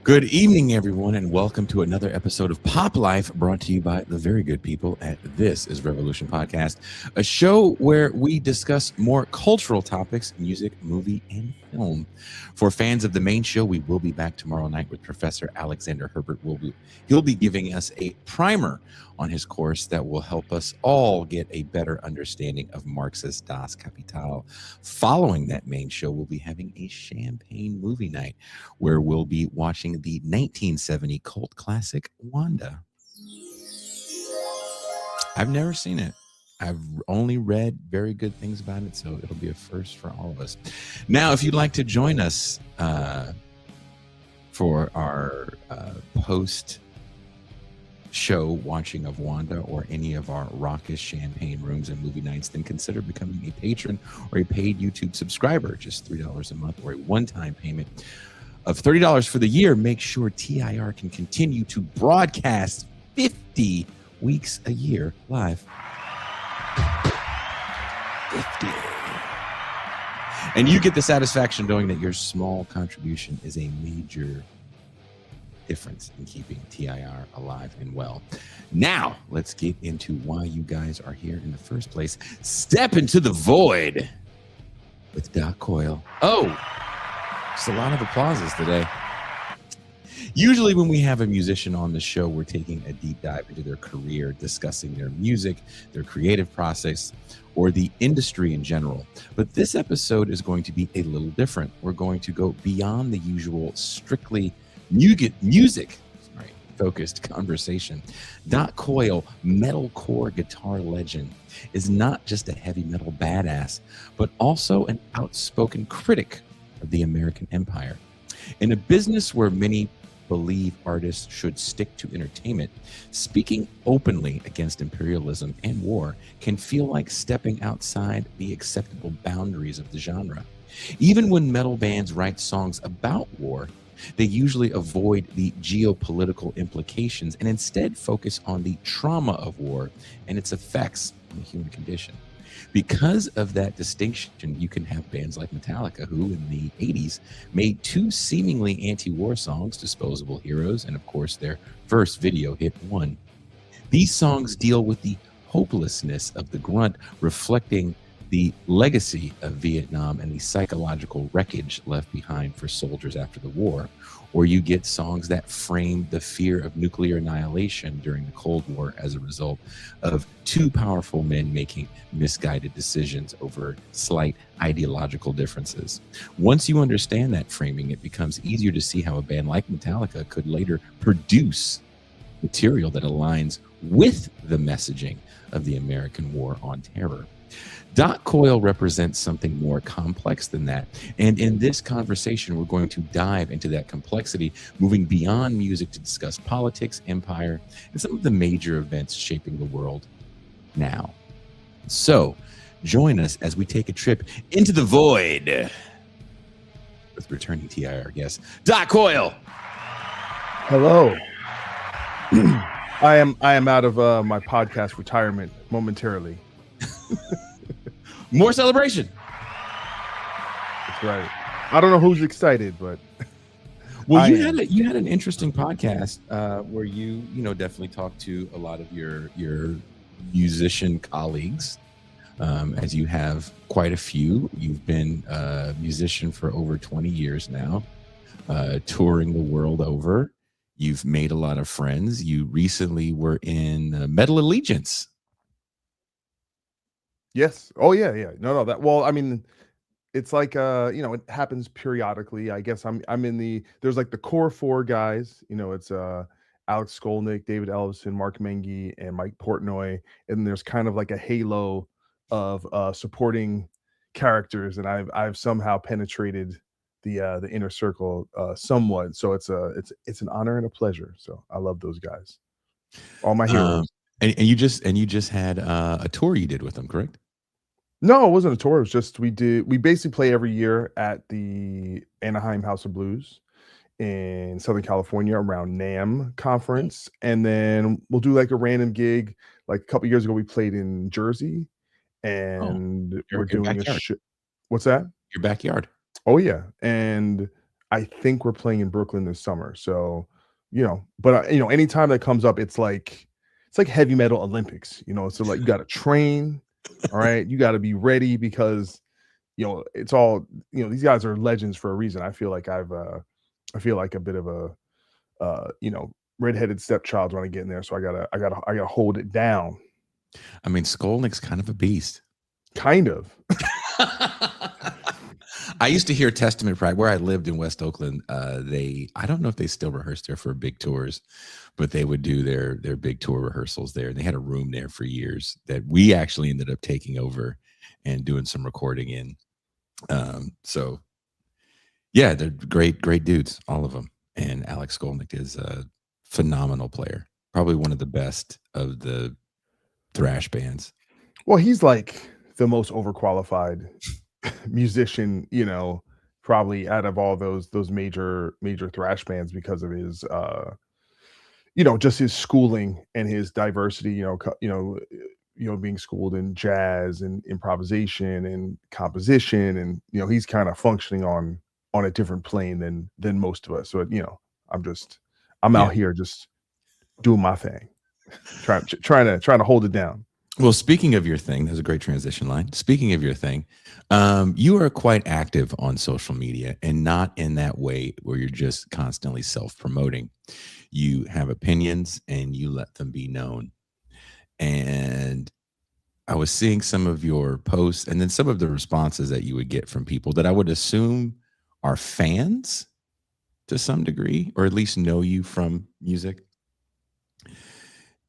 Good evening, everyone, and welcome to another episode of Pop Life, brought to you by the very good people at This is Revolution Podcast, a show where we discuss more cultural topics, music, movie, and film. For fans of the main show, we will be back tomorrow night with Professor Alexander Herbert. He'll be giving us a primer on his course that will help us all get a better understanding of Marx's Das Kapital. Following that main show, we'll be having a champagne movie night where we'll be watching the 1970 cult classic Wanda. I've never seen it. I've only read very good things about it, so it'll be a first for all of us. Now, if you'd like to join us for our post show watching of Wanda or any of our raucous champagne rooms and movie nights, then consider becoming a patron or a paid YouTube subscriber. Just $3 a month or a one-time payment of $30 for the year. Make sure TIR can continue to broadcast 50 weeks a year live. 50. And you get the satisfaction knowing that your small contribution is a major difference in keeping TIR alive and well. Now, let's get into why you guys are here in the first place. Step into the void with Doc COYLE. Oh, just a lot of applauses today. Usually when we have a musician on the show, we're taking a deep dive into their career, discussing their music, their creative process, or the industry in general. But this episode is going to be a little different. We're going to go beyond the usual strictly music focused conversation. Doc COYLE, metalcore guitar legend, is not just a heavy metal badass, but also an outspoken critic of the American empire. In a business where many believe artists should stick to entertainment, speaking openly against imperialism and war can feel like stepping outside the acceptable boundaries of the genre. Even when metal bands write songs about war, they usually avoid the geopolitical implications and instead focus on the trauma of war and its effects on the human condition. Because of that distinction, you can have bands like Metallica, who in the 80s made two seemingly anti-war songs, Disposable Heroes, and of course their first video hit One. These songs deal with the hopelessness of the grunt, reflecting the legacy of Vietnam and the psychological wreckage left behind for soldiers after the war. Or you get songs that frame the fear of nuclear annihilation during the Cold War as a result of two powerful men making misguided decisions over slight ideological differences. Once you understand that framing, it becomes easier to see how a band like Metallica could later produce material that aligns with the messaging of the American War on Terror. Doc COYLE represents something more complex than that. And in this conversation, we're going to dive into that complexity, moving beyond music to discuss politics, empire, and some of the major events shaping the world now. So join us as we take a trip into the void with returning TIR guest, Doc COYLE. Hello. I am out of my podcast retirement momentarily. More celebration. That's right. I don't know who's excited, but well, you had an interesting podcast where you definitely talked to a lot of your musician colleagues, as you have quite a few. You've been a musician for over 20 years now, touring the world over. You've made a lot of friends. You recently were in Metal Allegiance. Yes. Oh yeah. No. That. Well, I mean, it's like it happens periodically. I guess I'm in there's like the core four guys. It's Alex Skolnick, David Ellison, Mark Mengi, and Mike Portnoy, and there's kind of like a halo of supporting characters, and I've somehow penetrated the inner circle somewhat. So it's an honor and a pleasure. So I love those guys. All my heroes. And you just had a tour you did with them, correct? No, it wasn't a tour. It was just we basically play every year at the Anaheim House of Blues in Southern California around NAMM conference, and then we'll do like a random gig. Like a couple years ago, we played in Jersey, and we're doing a show. What's that? Your backyard. Oh yeah, and I think we're playing in Brooklyn this summer. So, but anytime that comes up, it's like heavy metal Olympics. So like you got to train, all right. You got to be ready because it's all these guys are legends for a reason. I feel like a bit of a redheaded stepchild when I get in there. So I gotta hold it down. I mean, Skolnick's kind of a beast. Kind of. I used to hear Testament Pride where I lived in West Oakland. I don't know if they still rehearse there for big tours, but they would do their big tour rehearsals there. And they had a room there for years that we actually ended up taking over and doing some recording in. So yeah, they're great dudes, all of them. And Alex Skolnick is a phenomenal player, probably one of the best of the thrash bands. Well, he's like the most overqualified musician, probably out of all those major thrash bands because of his just his schooling and his diversity, being schooled in jazz and improvisation and composition, and he's kind of functioning on a different plane than most of us. So I'm Yeah. out here just doing my thing, trying to hold it down. Well, speaking of your thing, there's a great transition line. Speaking of your thing, you are quite active on social media, and not in that way where you're just constantly self-promoting. You have opinions and you let them be known. And I was seeing some of your posts and then some of the responses that you would get from people that I would assume are fans to some degree, or at least know you from music.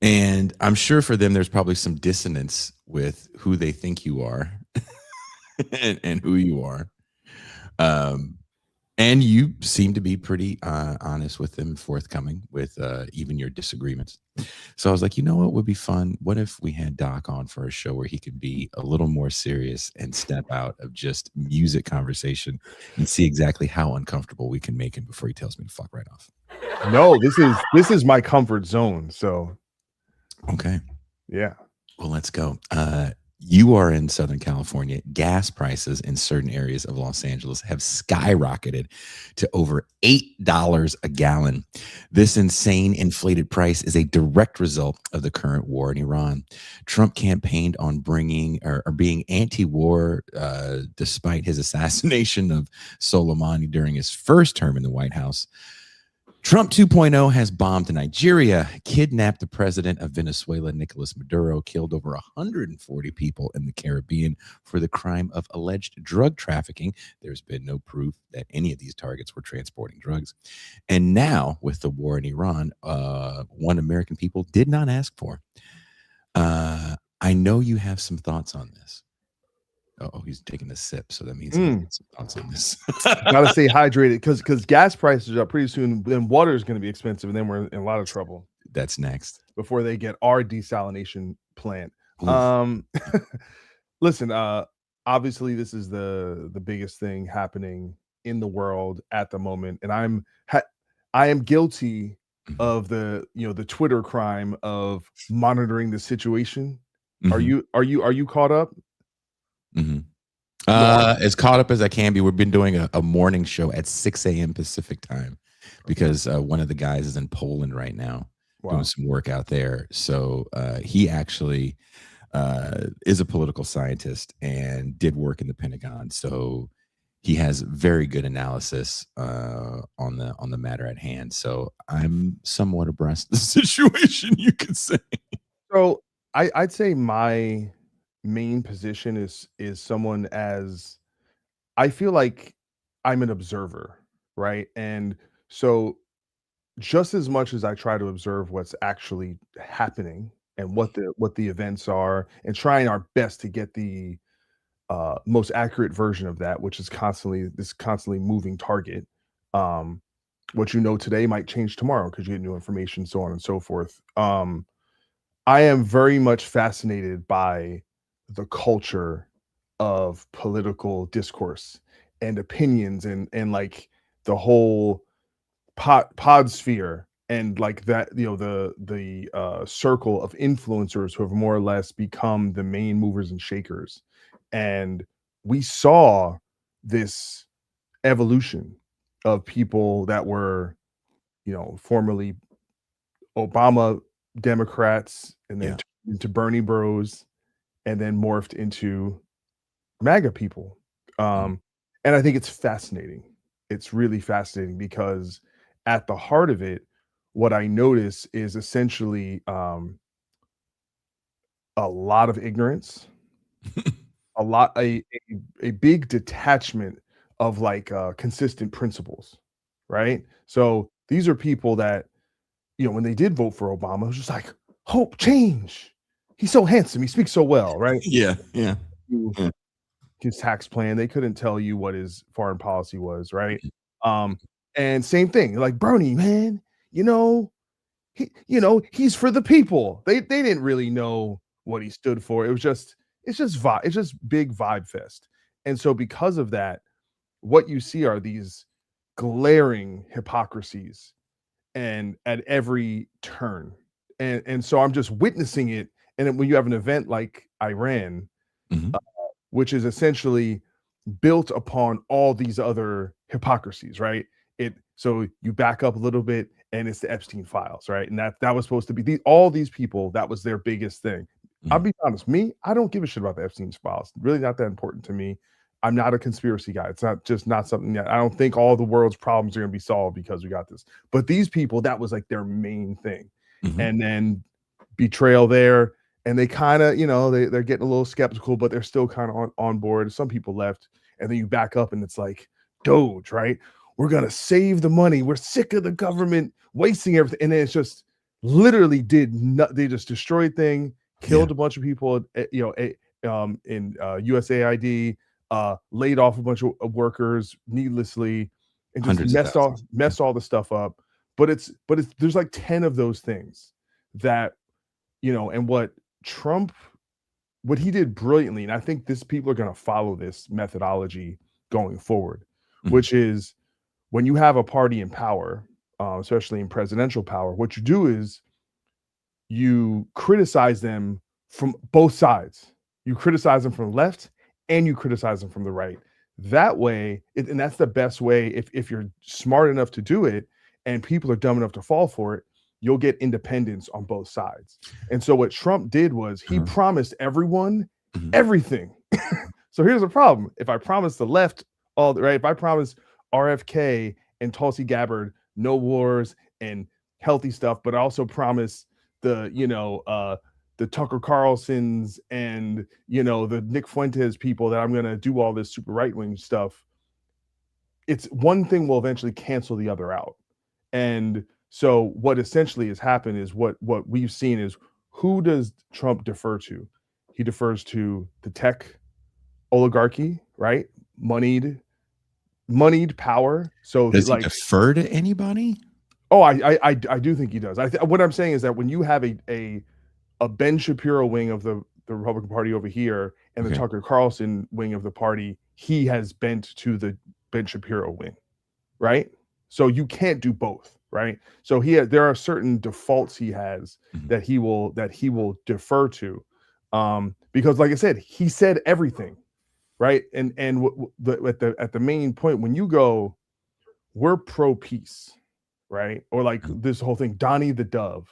And I'm sure for them, there's probably some dissonance with who they think you are and who you are. And you seem to be pretty honest with them, forthcoming with even your disagreements. So I was like, you know what would be fun? What if we had Doc on for a show where he could be a little more serious and step out of just music conversation and see exactly how uncomfortable we can make him before he tells me to fuck right off. No, this is my comfort zone. So Okay. yeah. Well, let's go. You are in Southern California. Gas prices in certain areas of Los Angeles have skyrocketed to over $8 a gallon. This insane inflated price is a direct result of the current war in Iran. Trump campaigned on bringing or being anti-war despite his assassination of Soleimani during his first term in the White House. Trump 2.0 has bombed Nigeria, kidnapped the president of Venezuela, Nicolas Maduro, killed over 140 people in the Caribbean for the crime of alleged drug trafficking. There's been no proof that any of these targets were transporting drugs. And now, with the war in Iran, one American people did not ask for. I know you have some thoughts on this. Oh, he's taking a sip, so that means he has some thoughts on this. Gotta stay hydrated because gas prices are pretty soon. Then water is going to be expensive, and then we're in a lot of trouble. That's next before they get our desalination plant. Listen, obviously this is the biggest thing happening in the world at the moment, and I am guilty of the Twitter crime of monitoring the situation. Are you caught up? As caught up as I can be. We've been doing a morning show at 6 a.m. Pacific time because one of the guys is in Poland right now doing some work out there. So he actually is a political scientist and did work in the Pentagon. So he has very good analysis on the matter at hand. So I'm somewhat abreast of the situation, you could say. So I'd say my main position is someone as I feel like I'm an observer, right? And so just as much as I try to observe what's actually happening and what the events are and trying our best to get the most accurate version of that, which is constantly moving target. What today might change tomorrow because you get new information, so on and so forth. I am very much fascinated by the culture of political discourse and opinions and like the whole pod sphere and like that, the circle of influencers who have more or less become the main movers and shakers. And we saw this evolution of people that were, formerly Obama Democrats, and then Yeah. turned into Bernie Bros, and then morphed into MAGA people. Mhm. And I think it's fascinating. It's really fascinating because at the heart of it, what I notice is essentially a lot of ignorance, a lot a big detachment of like consistent principles, right? So these are people that, when they did vote for Obama, it was just like hope, change. He's so handsome, he speaks so well, right? Yeah. Yeah. Yeah. His tax plan, they couldn't tell you what his foreign policy was, right? Mhm. Um, and same thing, like Bernie, man, you know, he's for the people. They didn't really know what he stood for. It's just big vibe fest. And so because of that, what you see are these glaring hypocrisies and at every turn. And so I'm just witnessing it. And then when you have an event like Iran, Mhm. which is essentially built upon all these other hypocrisies, right? So you back up a little bit, and it's the Epstein files, right? And that was supposed to be all these people. That was their biggest thing. I'll Mhm. be honest, I don't give a shit about the Epstein files. Really, not that important to me. I'm not a conspiracy guy. It's not something that I don't think all the world's problems are going to be solved because we got this. But these people, that was like their main thing. Mhm. And then betrayal there, and they kind of, they're getting a little skeptical, but they're still kind of on board. Some people left, and then you back up, and it's like Doge, right? We're gonna save the money. We're sick of the government wasting everything, and then it's just literally they just destroyed thing, Yeah. killed a bunch of people, in USAID, laid off a bunch of workers needlessly, and just Hundreds of thousands. messed all the stuff up. But it's there's like 10 of those things that, and Trump what he did brilliantly, and I think this people are going to follow this methodology going forward, Mhm. which is when you have a party in power, especially in presidential power, what you do is you criticize them from both sides. You criticize them from the left, and you criticize them from the right. That way, and that's the best way, if you're smart enough to do it and people are dumb enough to fall for it, you'll get independence on both sides. And so what Trump did was he Uh-huh. promised everyone Mhm. everything. So here's the problem. If I promise the left if I promise RFK and Tulsi Gabbard no wars and healthy stuff, but I also promise the, the Tucker Carlsons and, the Nick Fuentes people that I'm going to do all this super right-wing stuff, it's one thing will eventually cancel the other out. And so what essentially has happened is what we've seen is, who does Trump defer to? He defers to the tech oligarchy, right? Moneyed power. So Does he defer to anybody? oh, I do think he does. What I'm saying is that when you have a Ben Shapiro wing of the Republican Party over here, and the Okay. Tucker Carlson wing of the party, he has bent to the Ben Shapiro wing, right? So you can't do both, right? So there are certain defaults he has Mhm. that he will defer to, because like I said, he said everything, right? And at the main point, when you go, we're pro peace, right? Or like Mhm. this whole thing, Donnie the Dove.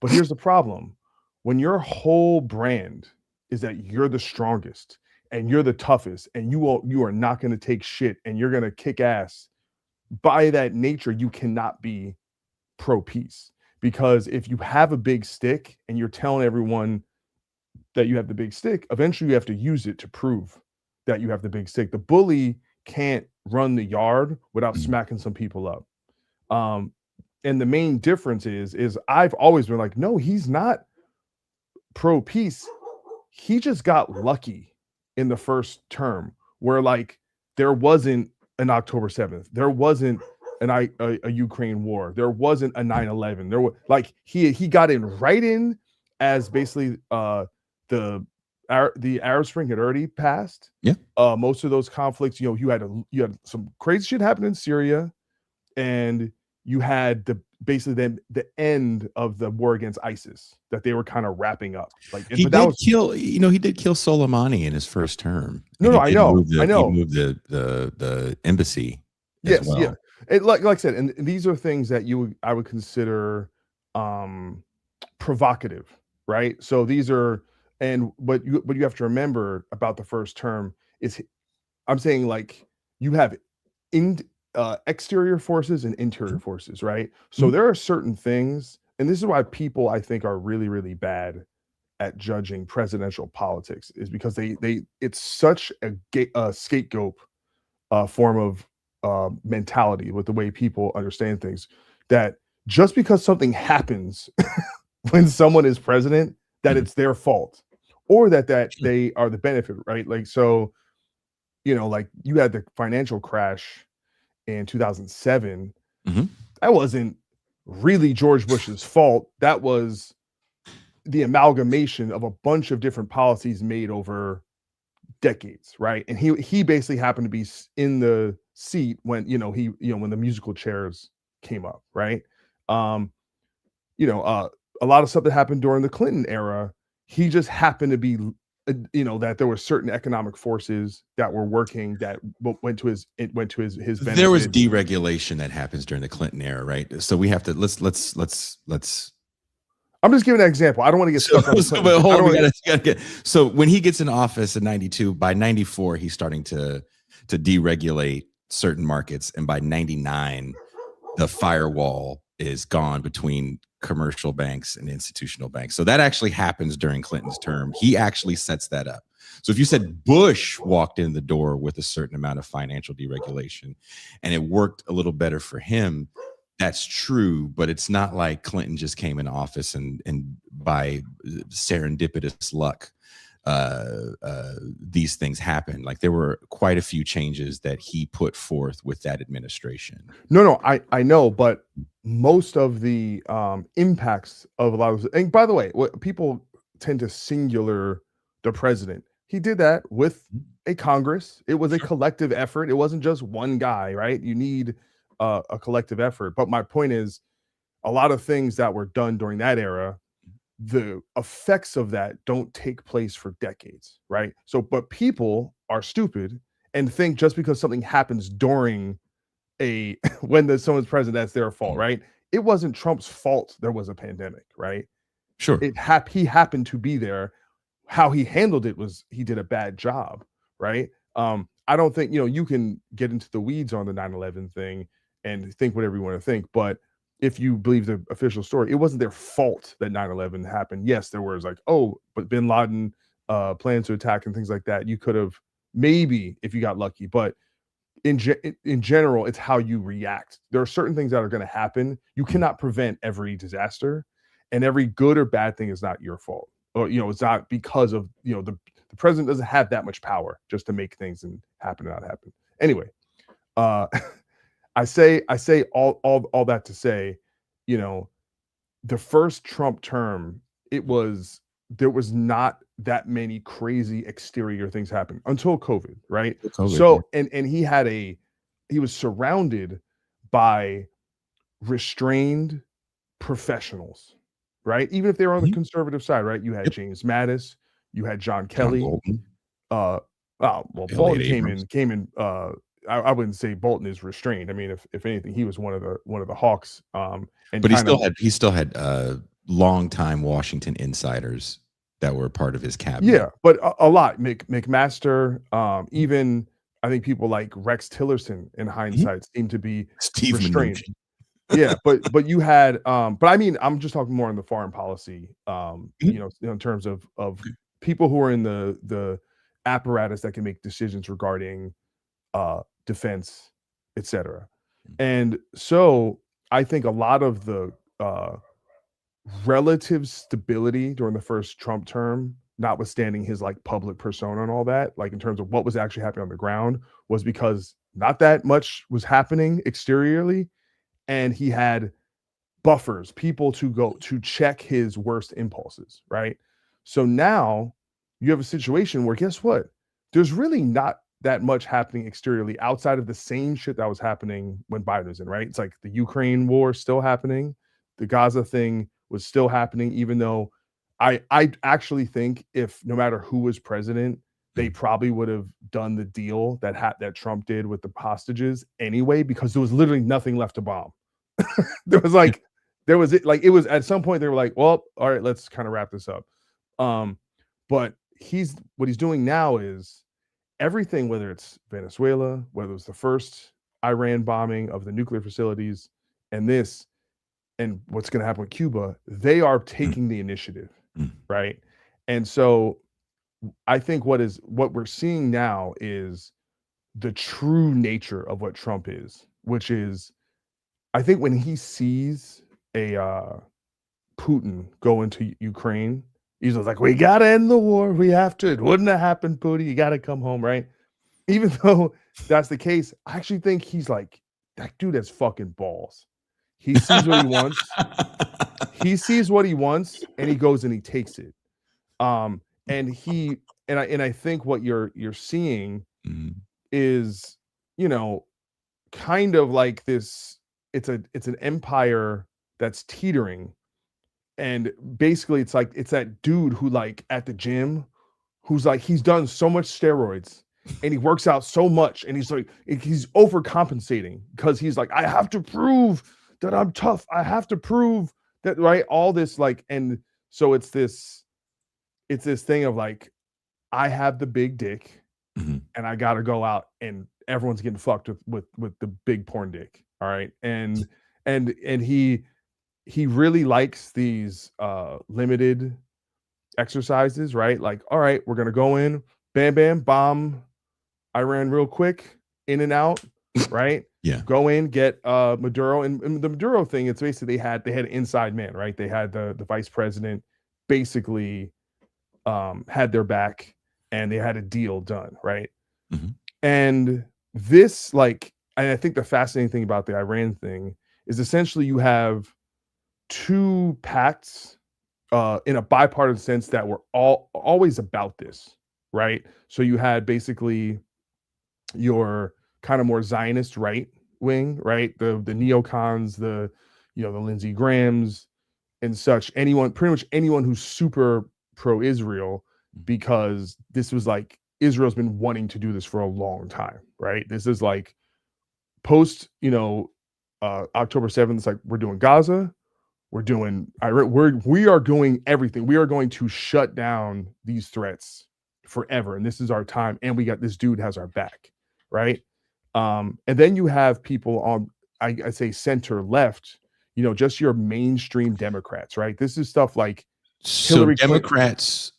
But here's the problem: when your whole brand is that you're the strongest and you're the toughest, and you are not going to take shit, and you're going to kick ass, by that nature, you cannot be pro peace. Because if you have a big stick and you're telling everyone that you have the big stick, eventually you have to use it to prove that you have the big stick. The bully can't run the yard without Mhm. smacking some people up. Um, and the main difference is I've always been like, no, he's not pro peace. He just got lucky in the first term, where like there wasn't an October 7th, there wasn't a Ukraine war, there wasn't a 9/11. There was like he got in right in as basically the the Arab Spring had already passed. Yeah. Most of those conflicts, you had some crazy shit happen in Syria, and you had basically the end of the war against ISIS that they were kind of wrapping up. Like, He but that did was kill, he did kill Soleimani in his first term, no, and no, he I did know, move I he know. moved the embassy as Yes, yeah. well. like I said, and these are things that I would consider provocative, right? So these are, and but you have to remember about the first term is I'm saying like you have in exterior forces and interior forces, right? So Mhm. there are certain things, and this is why people I think are really really bad at judging presidential politics is because they it's such a scapegoat form of mentality with the way people understand things that just because something happens when someone is president that Mhm. it's their fault or that they are the benefit, right? Like so, like you had the financial crash in 2007. Mhm. That wasn't really George Bush's fault. That was the amalgamation of a bunch of different policies made over decades, right? And he basically happened to be in the seat when when the musical chairs came up, right? Um, you know, a lot of stuff that happened during the Clinton era, he just happened to be, that there were certain economic forces that were working that went to his There was benefit. deregulation that happens during the Clinton era, right? So we have to let's. I'm just giving an example. I don't want to get So, stuck on the so Clinton but thing. I hold don't on, we want to. gotta get. So when he gets in office in '92, by '94 he's starting to deregulate certain markets, and by '99 the firewall is gone between commercial banks and institutional banks. So that actually happens during Clinton's term. He actually sets that up. So if you said Bush walked in the door with a certain amount of financial deregulation and it worked a little better for him, that's true, but it's not like Clinton just came in office and by serendipitous luck these things happened. Like there were quite a few changes that he put forth with that administration. No, I know, but most of the impacts of a lot of, and by the way, what people tend to singular the president. He did that with a Congress. It was a Sure. collective effort. It wasn't just one guy, right? You need a collective effort. But my point is, a lot of things that were done during that era, the effects of that don't take place for decades, right? So, but people are stupid and think just because something happens during a when someone's president, that's their fault, right? It wasn't Trump's fault there was a pandemic, right? Sure. He happened to be there. How he handled it was he did a bad job, right? I don't think, you can get into the weeds on the 9/11 thing and think whatever you want to think, but if you believe the official story, it wasn't their fault that 9/11 happened. Yes, there was like, oh, but bin Laden plans to attack and things like that. You could have maybe if you got lucky, but in general, it's how you react. There are certain things that are going to happen. You cannot prevent every disaster, and every good or bad thing is not your fault. Or it's not because of the president doesn't have that much power just to make things and happen or not happen. Anyway, uh, I say all that to say, you know, the first Trump term, there was not that many crazy exterior things happening until COVID, right? COVID, yeah. So and he was surrounded by restrained professionals, right? Even if they were on the Mhm. conservative side, right? You had Yep. James Mattis, you had John John Kelly, Bolton, well, Elliot Bolton Abrams. came in. I wouldn't say Bolton is restrained. I mean, if anything, he was one of the hawks. And But kind of he still had longtime Washington insiders that were part of his cabinet. yeah, but a lot. McMaster, even I think people like Rex Tillerson in Mhm. hindsight seem to be Steve restrained. Mnuchin. Yeah, but you had but I mean, I'm just talking more in the foreign policy, Mhm. in terms of people who are in the apparatus that can make decisions regarding defense, etc. And so I think a lot of the relative stability during the first Trump term, notwithstanding his like public persona and all that, like in terms of what was actually happening on the ground, was because not that much was happening exteriorly, and he had buffers, people to go to check his worst impulses, right? So now you have a situation where guess what? There's really not that much happening exteriorly outside of the same shit that was happening when Biden was in, right? It's like the Ukraine war still happening, the Gaza thing was still happening, even though I actually think if no matter who was president, they probably would have done the deal that Trump did with the hostages anyway, because there was literally nothing left to bomb. There was like, it was at some point they were like, well, all right, let's kind of wrap this up. But what he's doing now is everything, whether it's Venezuela, whether it's the first Iran bombing of the nuclear facilities, and what's going to happen with Cuba, they are taking the initiative, right? And so I think what we're seeing now is the true nature of what Trump is, which is, I think when he sees a Putin go into Ukraine, he's just like, we gotta end the war. We have to. It wouldn't have happened, Putin. You gotta come home, right? Even though that's the case, I actually think he's like, that dude has fucking balls. He sees what he wants. He sees what he wants, and he goes and he takes it. And I think what you're seeing is, kind of like this. It's an empire that's teetering, and basically it's that dude who, like, at the gym, who's like, he's done so much steroids and he works out so much, and he's overcompensating because he's like, I have to prove that I'm tough. I have to prove that, right? All this, like, and so it's this thing of like, I have the big dick, and I got to go out and everyone's getting fucked with the big porn dick. All right. And he really likes these limited exercises, right? Like, all right, we're going to go in, bam, bam, bomb Iran real quick, in and out, right? Yeah. Go in, get Maduro. And the Maduro thing, it's basically they had an inside man, right? They had the vice president basically had their back, and they had a deal done, right? And this, like, and I think the fascinating thing about the Iran thing is essentially you have two pacts in a bipartisan sense that were always about this, right? So you had basically your kind of more Zionist right wing, right? The neocons, the Lindsey Grahams and such, pretty much anyone who's super pro-Israel, because this was like, Israel's been wanting to do this for a long time, right? This is like post, October 7th, it's like, we're doing Gaza, we are doing everything. We are going to shut down these threats forever, and this is our time, and we got this dude has our back, right? And then you have people on, I say center left, just your mainstream Democrats, right? This is stuff like Hillary Democrats.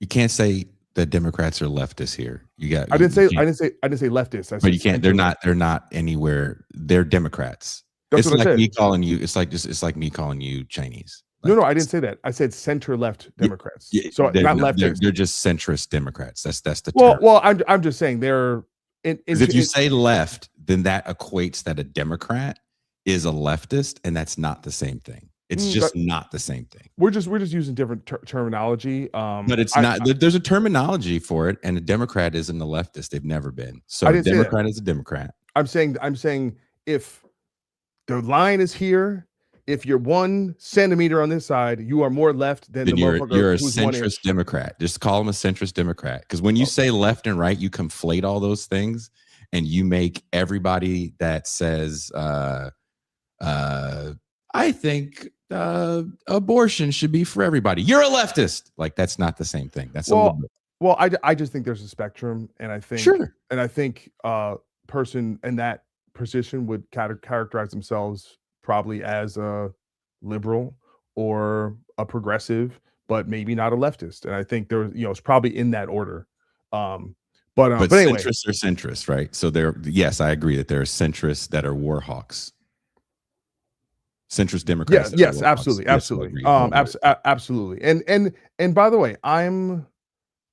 You can't say that Democrats are leftists here. I didn't say leftists. I said, but you can't. They're not anywhere. They're Democrats. That's what I said. Me calling you. It's like me calling you Chinese. No, I didn't say that. I said center left Democrats. So not leftists. They're just centrist Democrats. That's the term. Term. Well, I'm just saying they're. If you say left, then that equates that a Democrat is a leftist, and that's not the same thing. It's just not the same thing. We're just using different terminology. But it's not. There's a terminology for it, and a Democrat isn't a leftist. They've never been. So a Democrat is a Democrat. I'm saying if the line is here, if you're 1 centimeter on this side, you are more left than then the motherfucker you're a who's centrist Democrat. Just call them a centrist Democrat, because when you say left and right, you conflate all those things, and you make everybody that says, I think abortion should be for everybody, you're a leftist. Like, that's not the same thing. That's well, I just think there's a spectrum, and I think and I think person in that position would characterize themselves probably as a liberal or a progressive, but maybe not a leftist. And I think there, it's probably in that order. But anyway, centrists are centrists, right? So yes, I agree that there are centrists that are war hawks. Centrist Democrats. Yes, absolutely. Absolutely. And by the way, I'm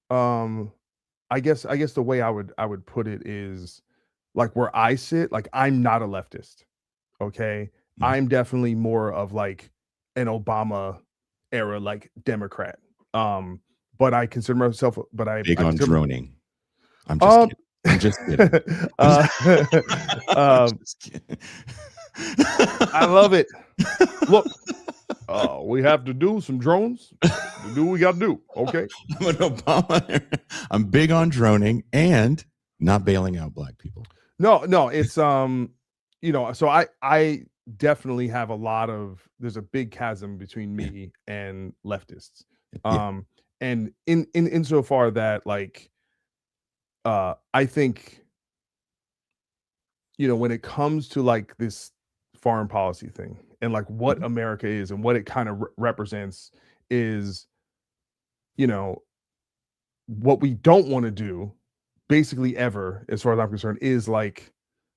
I guess the way I would put it is, like, where I sit, like, I'm not a leftist. Okay. I'm definitely more of like an Obama era, like, Democrat. But I consider myself, big on droning. I'm just kidding. I love it. Look, We have to do some drones to do what we got to do. Okay. I'm an Obama. I'm big on droning and not bailing out black people. No, it's so I definitely have there's a big chasm between me and leftists. And in insofar that like I think when it comes to like this foreign policy thing and like what America is and what it kind of represents is what we don't want to do basically ever, as far as I'm concerned, is like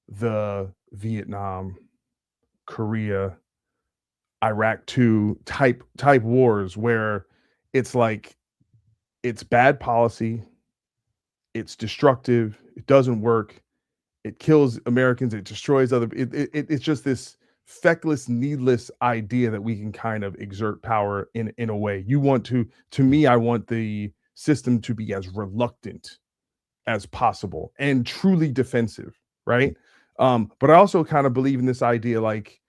the Vietnam, Korea, Iraq 2 type wars where it's like it's bad policy, it's destructive, it doesn't work, it kills Americans, it destroys it's just this feckless, needless idea that we can kind of exert power in a way. To me, I want the system to be as reluctant as possible and truly defensive, right? But I also kind of believe in this idea, like,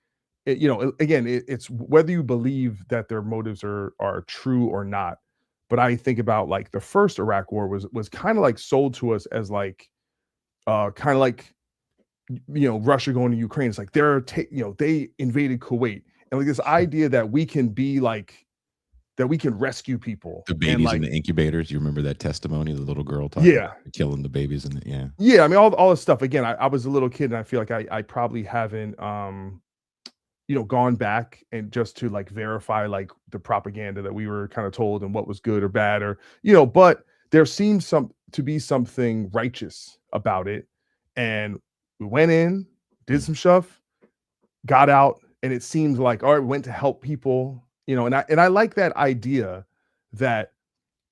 it's whether you believe that their motives are true or not. But I think about like the first Iraq war was kind of like sold to us as like, kind of like, Russia going to Ukraine. It's like they invaded Kuwait, and like this idea that we can be like that we can rescue people. The babies and like, in the incubators. You remember that testimony, the little girl talking about killing the babies in the Yeah, I mean all this stuff. Again, I was a little kid and I feel like I probably haven't gone back and just to like verify like the propaganda that we were kind of told and what was good or bad or but there seems to be something righteous about it. And we went in, did some stuff, got out, and it seemed like, all right, we went to help people, and I like that idea that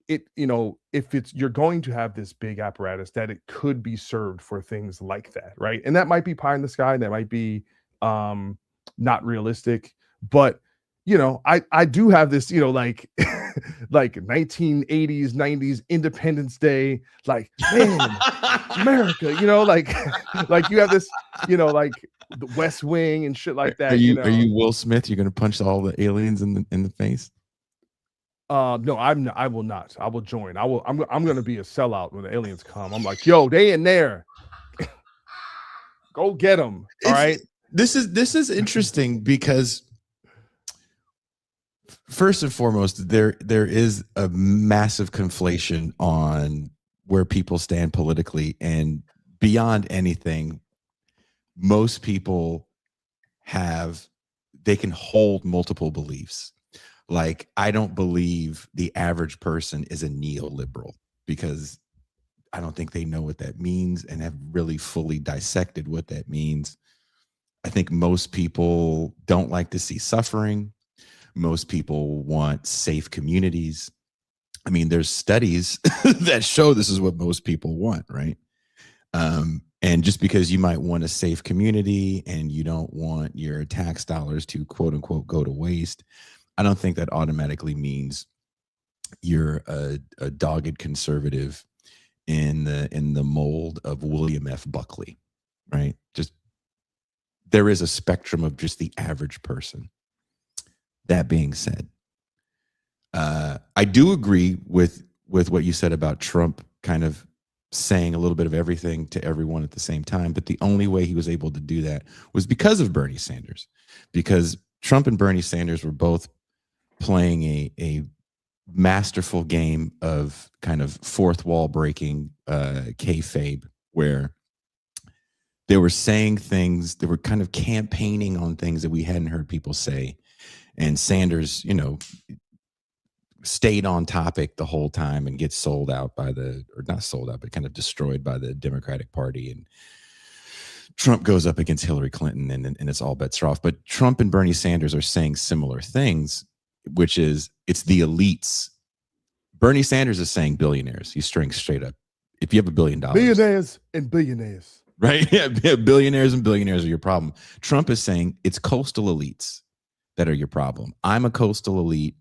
it, if you're going to have this big apparatus, that it could be served for things like that, right? And that might be pie in the sky, that might be not realistic, but I do have this, like like 1980s, 90s Independence Day, like, man, America, like like you have this, like the West Wing and shit like that. Are you Will Smith? You're gonna punch all the aliens in the face? No, I'm not, I will not. I will join. I'm gonna be a sellout when the aliens come. I'm like, yo, they in there. Go get them. All right. This is interesting because first and foremost, there is a massive conflation on where people stand politically, and beyond anything, most people they can hold multiple beliefs. Like, I don't believe the average person is a neoliberal because I don't think they know what that means and have really fully dissected what that means. I think most people don't like to see suffering. Most people want safe communities. I mean, there's studies that show this is what most people want, right? And just because you might want a safe community and you don't want your tax dollars to quote unquote go to waste, I don't think that automatically means you're a dogged conservative in the mold of William F. Buckley, right? Just there is a spectrum of just the average person. That being said, I do agree with what you said about Trump kind of saying a little bit of everything to everyone at the same time. But the only way he was able to do that was because of Bernie Sanders, because Trump and Bernie Sanders were both playing a masterful game of kind of fourth wall breaking kayfabe, where they were saying things, they were kind of campaigning on things that we hadn't heard people say. And Sanders, stayed on topic the whole time and gets sold out or not sold out, but kind of destroyed by the Democratic Party. And Trump goes up against Hillary Clinton and it's all bets are off. But Trump and Bernie Sanders are saying similar things, which is it's the elites. Bernie Sanders is saying billionaires. He's straying straight up. If you have $1 billion. Billionaires and billionaires. Right? Yeah, billionaires and billionaires are your problem. Trump is saying it's coastal elites that are your problem. I'm a coastal elite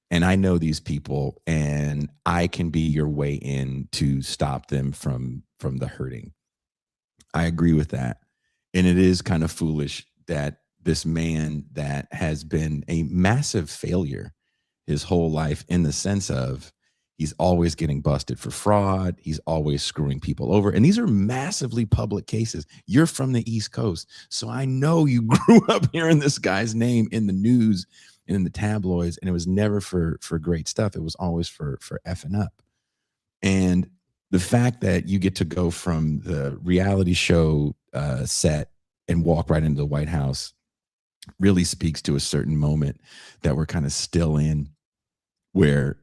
and I know these people and I can be your way in to stop them from the hurting. I agree with that. And it is kind of foolish that this man that has been a massive failure his whole life, in the sense of he's always getting busted for fraud. He's always screwing people over. And these are massively public cases. You're from the East Coast, so I know you grew up hearing this guy's name in the news and in the tabloids, and it was never for great stuff. It was always for effing up. And the fact that you get to go from the reality show set and walk right into the White House really speaks to a certain moment that we're kind of still in, where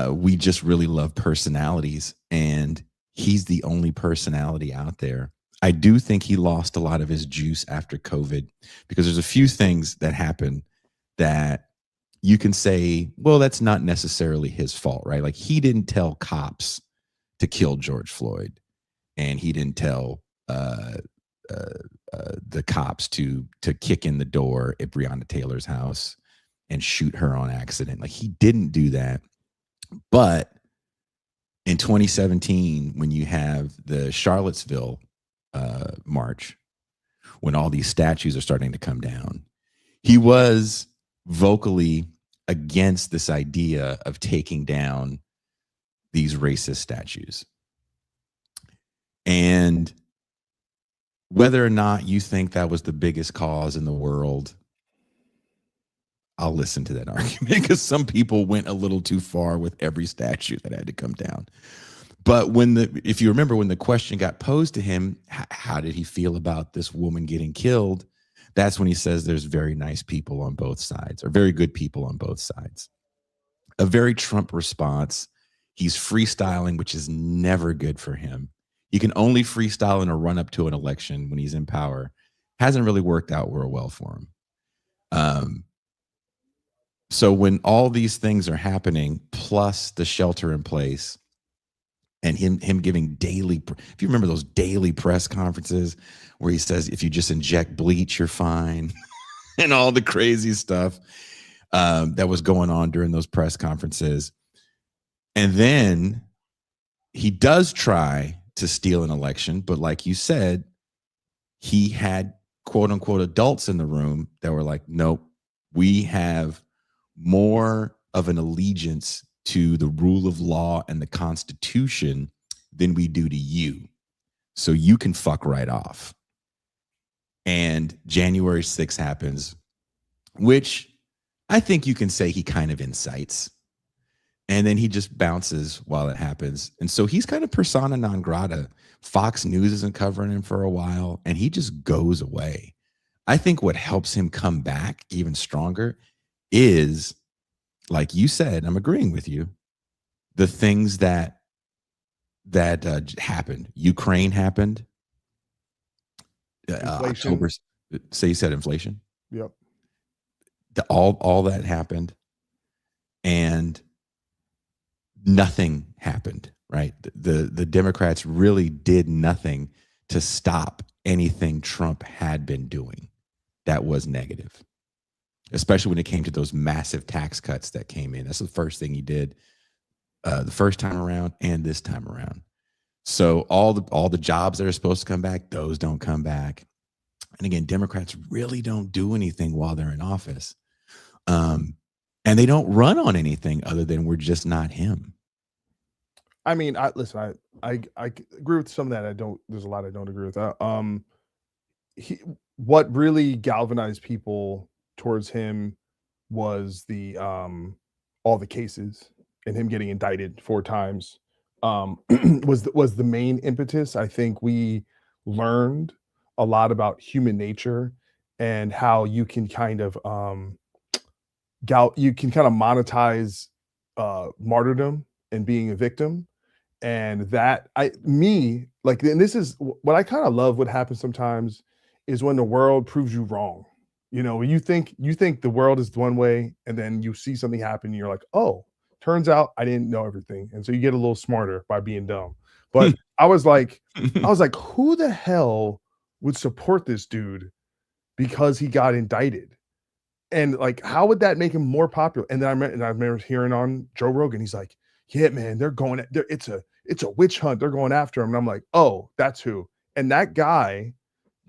we just really love personalities, and he's the only personality out there. I do think he lost a lot of his juice after COVID, because there's a few things that happen that you can say, well, that's not necessarily his fault, right? Like, he didn't tell cops to kill George Floyd, and he didn't tell the cops to kick in the door at Breonna Taylor's house and shoot her on accident. Like, he didn't do that. But in 2017, when you have the Charlottesville march, when all these statues are starting to come down, he was vocally against this idea of taking down these racist statues. And whether or not you think that was the biggest cause in the world, I'll listen to that argument, because some people went a little too far with every statue that had to come down. But if you remember, when the question got posed to him, how did he feel about this woman getting killed? That's when he says there's very nice people on both sides, or very good people on both sides. A very Trump response. He's freestyling, which is never good for him. He can only freestyle in a run up to an election when he's in power. Hasn't really worked out real well for him. So when all these things are happening, plus the shelter in place, and him giving daily, if you remember those daily press conferences where he says, if you just inject bleach, you're fine, and all the crazy stuff that was going on during those press conferences. And then he does try to steal an election, but like you said, he had quote unquote adults in the room that were like, nope, we have more of an allegiance to the rule of law and the Constitution than we do to you. So you can fuck right off. And January 6th happens, which I think you can say he kind of incites. And then he just bounces while it happens. And so he's kind of persona non grata. Fox News isn't covering him for a while, and he just goes away. I think what helps him come back even stronger is, like you said, I'm agreeing with you, the things that happened. Ukraine happened. October. Say you said inflation. Yep. All that happened, and nothing happened. Right. The Democrats really did nothing to stop anything Trump had been doing that was negative, especially when it came to those massive tax cuts that came in. That's the first thing he did the first time around and this time around. So all the jobs that are supposed to come back, those don't come back. And again, Democrats really don't do anything while they're in office. And they don't run on anything other than we're just not him. I mean, I agree with some of that. There's a lot I don't agree with that. What really galvanized people towards him was the all the cases and him getting indicted 4 times was the main impetus. I think we learned a lot about human nature and how you can kind of monetize martyrdom and being a victim. And that and this is what I kind of love. What happens sometimes is when the world proves you wrong. You know, you think the world is one way, and then you see something happen, and you're like, oh, turns out I didn't know everything. And so you get a little smarter by being dumb. But I was like, who the hell would support this dude because he got indicted? And like, how would that make him more popular? And then I remember hearing on Joe Rogan, he's like, yeah, man, it's a witch hunt. They're going after him. And I'm like, oh, that's who. And that guy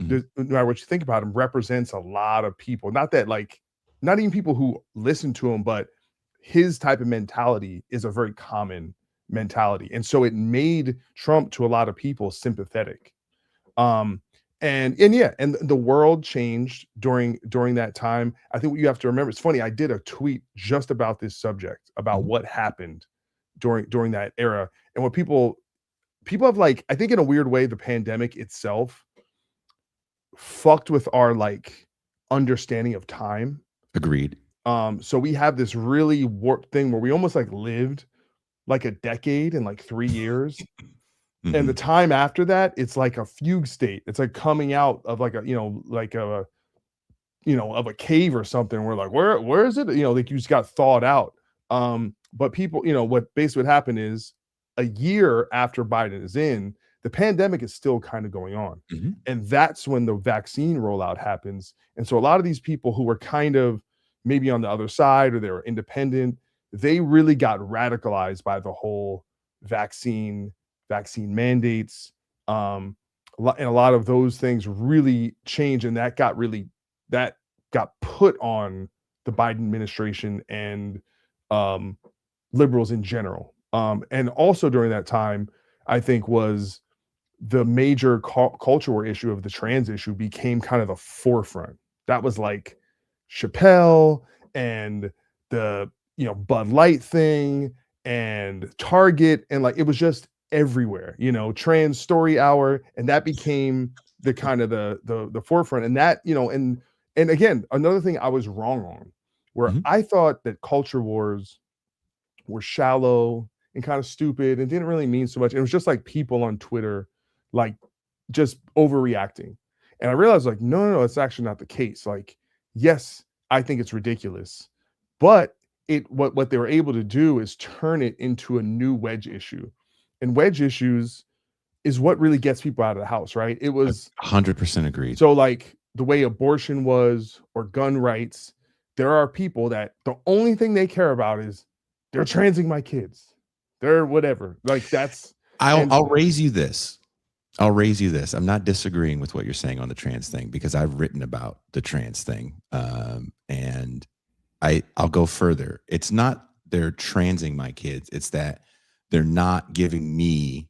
Mhm. no matter what you think about him, represents a lot of people. Not that like, not even people who listen to him, but his type of mentality is a very common mentality. And so it made Trump to a lot of people sympathetic. Um, and yeah, and the world changed during that time. I think what you have to remember, it's funny, I did a tweet just about this subject, about Mhm. what happened during that era. And what people have, like, I think in a weird way, the pandemic itself fucked with our like understanding of time. Agreed. So we have this really warped thing where we almost like lived like a decade in like 3 years. And the Mhm. time after that, it's like a fugue state. It's like coming out of like a, like a, of a cave or something. We're like, where is it? Like you just got thawed out. But people, what basically what happened is a year after Biden is in, the pandemic is still kind of going on. Mhm. And that's when the vaccine rollout happens. And so a lot of these people who were kind of maybe on the other side or they were independent, they really got radicalized by the whole vaccine vaccine mandates. And a lot of those things really changed, and that got put on the Biden administration and um, liberals in general. And also during that time, I think was the major culture war issue of the trans issue became kind of the forefront. That was like Chappelle and the Bud Light thing and Target, and like it was just everywhere. Trans Story Hour, and that became the kind of the forefront. And that and again, another thing I was wrong on, where Mhm. I thought that culture wars were shallow and kind of stupid and didn't really mean so much. It was just like people on Twitter, like just overreacting. And I realized like, no, it's actually not the case. Like, yes, I think it's ridiculous, but what they were able to do is turn it into a new wedge issue. And wedge issues is what really gets people out of the house, right? It was 100% agreed. so like the way abortion was or gun rights, there are people that the only thing they care about is they're transing my kids. They're whatever. Like that's I'll and I'll raise you this. I'll raise you this. I'm not disagreeing with what you're saying on the trans thing because I've written about the trans thing, and I'll go further. It's not they're transing my kids. It's that they're not giving me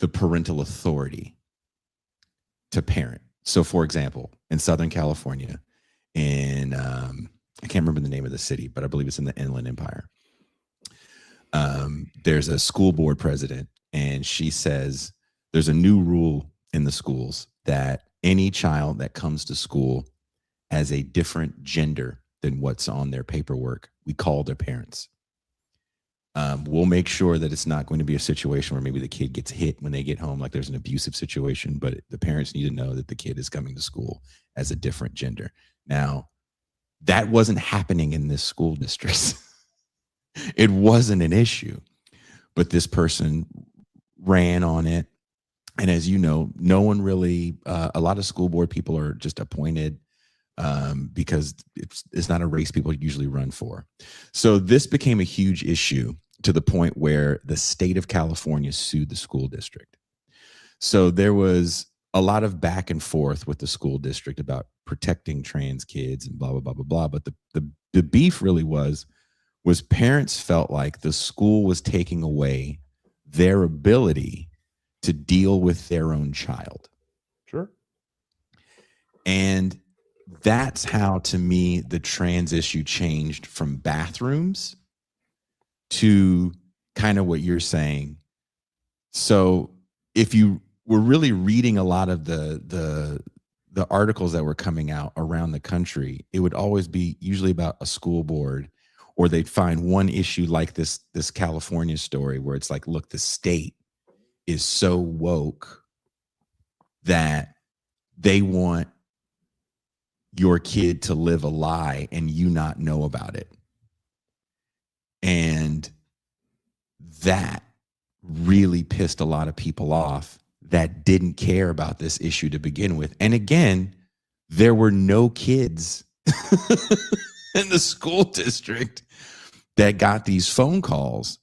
the parental authority to parent. So, for example, in Southern California, in I can't remember the name of the city, but I believe it's in the Inland Empire. There's a school board president, and she says there's a new rule in the schools that any child that comes to school as a different gender than what's on their paperwork, we call their parents. We'll make sure that it's not going to be a situation where maybe the kid gets hit when they get home, like there's an abusive situation, but the parents need to know that the kid is coming to school as a different gender. Now, that wasn't happening in this school district. It wasn't an issue, but this person ran on it. And as you know, no one really, a lot of school board people are just appointed because it's not a race people usually run for. So this became a huge issue to the point where the state of California sued the school district. So there was a lot of back and forth with the school district about protecting trans kids and blah, blah, blah, blah, blah. But the beef really was parents felt like the school was taking away their ability to deal with their own child. sure. And that's how, to me, the trans issue changed from bathrooms to kind of what you're saying. So if you were really reading a lot of the articles that were coming out around the country, it would always be usually about a school board, or they'd find one issue like this California story where it's like, look, the state is so woke that they want your kid to live a lie and you not know about it. And that really pissed a lot of people off that didn't care about this issue to begin with. And again, there were no kids in the school district that got these phone calls,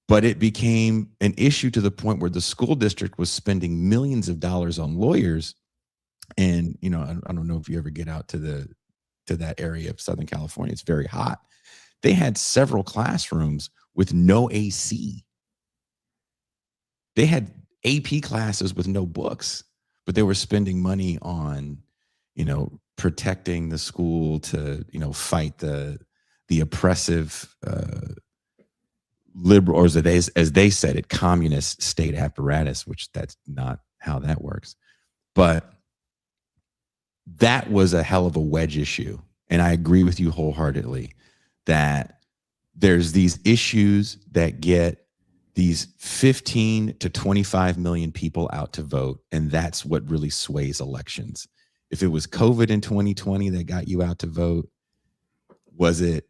but it became an issue to the point where the school district was spending millions of dollars on lawyers And I don't know if you ever get out to that area of Southern California. It's very hot. They had several classrooms with no AC. They had AP classes with no books, but they were spending money on, protecting the school to, fight the oppressive liberal, or as they said it, communist state apparatus, which that's not how that works. But that was a hell of a wedge issue. And I agree with you wholeheartedly that there's these issues that get these 15 to 25 million people out to vote. And that's what really sways elections. If it was COVID in 2020 that got you out to vote, was it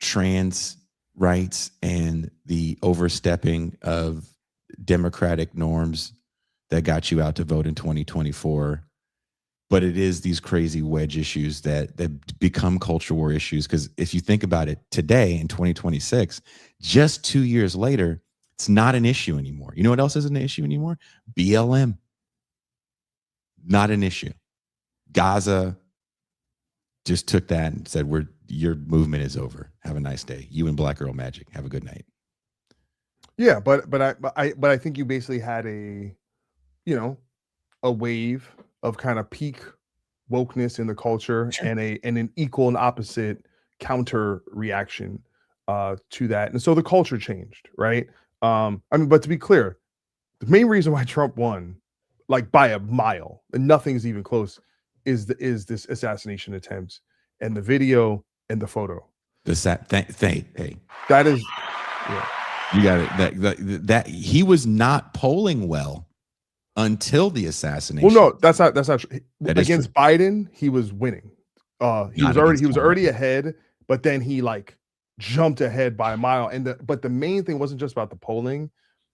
trans rights and the overstepping of democratic norms that got you out to vote in 2024? But it is these crazy wedge issues that become culture war issues. Because if you think about it today in 2026, just 2 years later, it's not an issue anymore. You know what else isn't an issue anymore? BLM. Not an issue. Gaza just took that and said, your movement is over. Have a nice day. You and Black Girl Magic. Have a good night. Yeah, but I think you basically had a wave of kind of peak wokeness in the culture, Sure. and an equal and opposite counter reaction to that. And so the culture changed, right? But to be clear, the main reason why Trump won, like by a mile, and nothing's even close, is this assassination attempt and the video and the photo. Hey, that is, you got it. That he was not polling well until the assassination. Well, no, that's not true. Against Biden, he was winning. He was already ahead, but then he like jumped ahead by a mile. But the main thing wasn't just about the polling.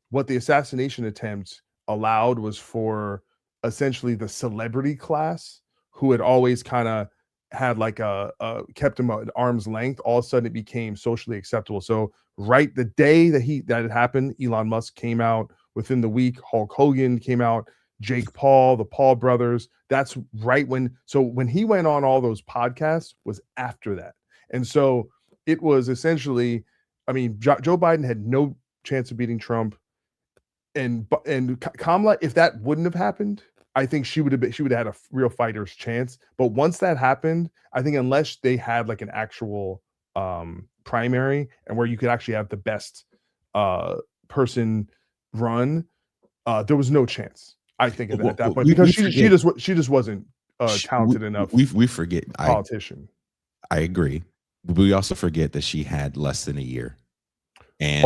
What the assassination attempts allowed was for essentially the celebrity class, who had always kind of had like kept him at arm's length. All of a sudden, it became socially acceptable. So right the day that it happened, Elon Musk came out. Within the week, Hulk Hogan came out, Jake Paul, the Paul brothers. That's right when he went on all those podcasts was after that. And so it was essentially, Joe Biden had no chance of beating Trump. And Kamala, if that wouldn't have happened, I think she would have had a real fighter's chance. But once that happened, I think unless they had like an actual primary and where you could actually have the best person run, there was no chance, I think, at that point, because she just wasn't talented enough. We forget politician. I agree. We also forget that she had less than a year. And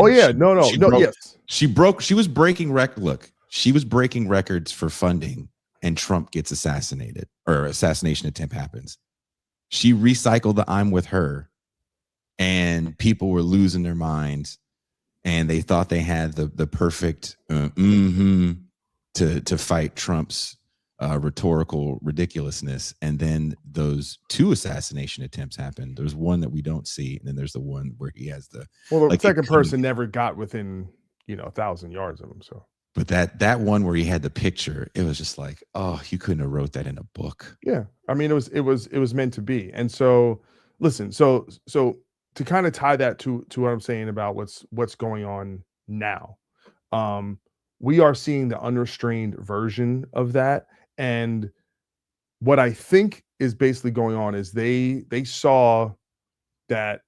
she was breaking records for funding, and Trump gets assassinated, or assassination attempt happens. She recycled the "I'm with her," and people were losing their minds. And they thought they had the perfect to fight Trump's rhetorical ridiculousness. And then those two assassination attempts happened. There's one that we don't see, and then there's the one where he has the second person never got within 1,000 yards of him. So, but that one where he had the picture, it was just like, oh, you couldn't have wrote that in a book. Yeah, it was meant to be. And so, listen, so to kind of tie that to what I'm saying about what's going on now, we are seeing the unrestrained version of that. And what I think is basically going on is they saw that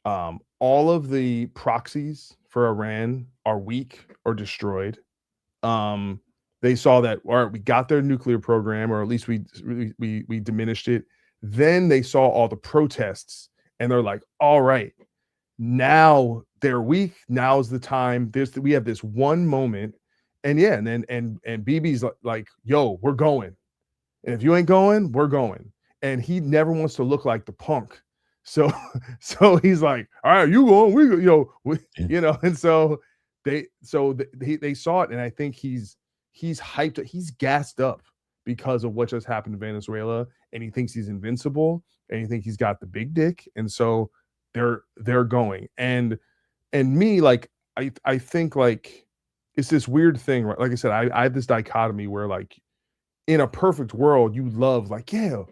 all of the proxies for Iran are weak or destroyed. They saw that, all right, we got their nuclear program, or at least we diminished it. Then they saw all the protests, and they're like, all right, now they're weak. Now's the time. We have this one moment. And yeah, and Bibi's like, yo, we're going. And if you ain't going, we're going. And he never wants to look like the punk. So he's like, all right, you going, and so they saw it. And I think he's hyped, he's gassed up because of what just happened in Venezuela. And he thinks he's invincible, and he thinks he's got the big dick. And so they're going. And me, like, I think, like, it's this weird thing, right? Like I said, I have this dichotomy where, like, in a perfect world, you love like, yeah,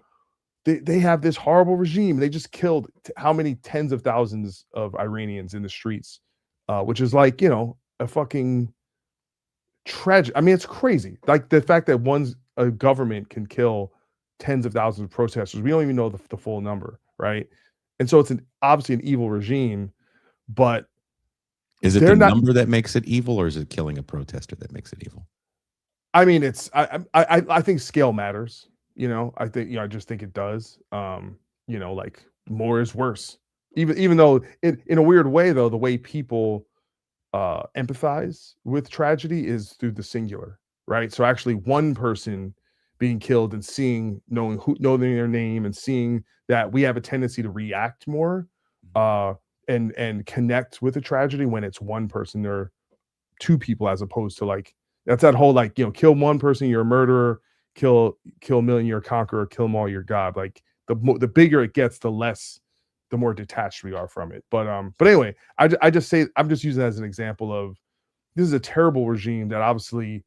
they have this horrible regime. They just killed how many tens of thousands of Iranians in the streets, which is like, you know, a fucking tragic. I mean, it's crazy. Like the fact that a government can kill tens of thousands of protesters. We don't even know the full number, right? And so it's obviously an evil regime, but is it the number that makes it evil, or is it killing a protester that makes it evil? I mean, it's I think scale matters. You know, I think, you know, I just think it does. You know, like more is worse. Even though in a weird way, though, the way people empathize with tragedy is through the singular, right? So actually, one person being killed and knowing their name and seeing that we have a tendency to react more and connect with a tragedy when it's one person or two people, as opposed to like, that's that whole like, you know, kill one person, you're a murderer, kill a million, you're a conqueror, kill them all, you're God. Like the bigger it gets, the more detached we are from it. But anyway, I just say, I'm just using it as an example of, this is a terrible regime that obviously,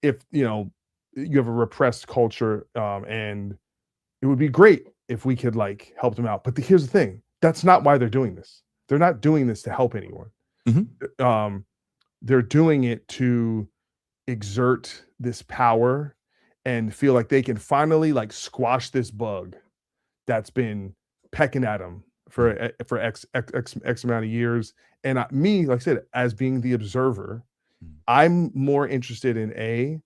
if you know, you have a repressed culture, and it would be great if we could like help them out. But here's the thing, that's not why they're doing this. They're not doing this to help anyone. Mm-hmm. They're doing it to exert this power and feel like they can finally like squash this bug that's been pecking at them for X amount of years. And like I said, as being the observer, I'm more interested in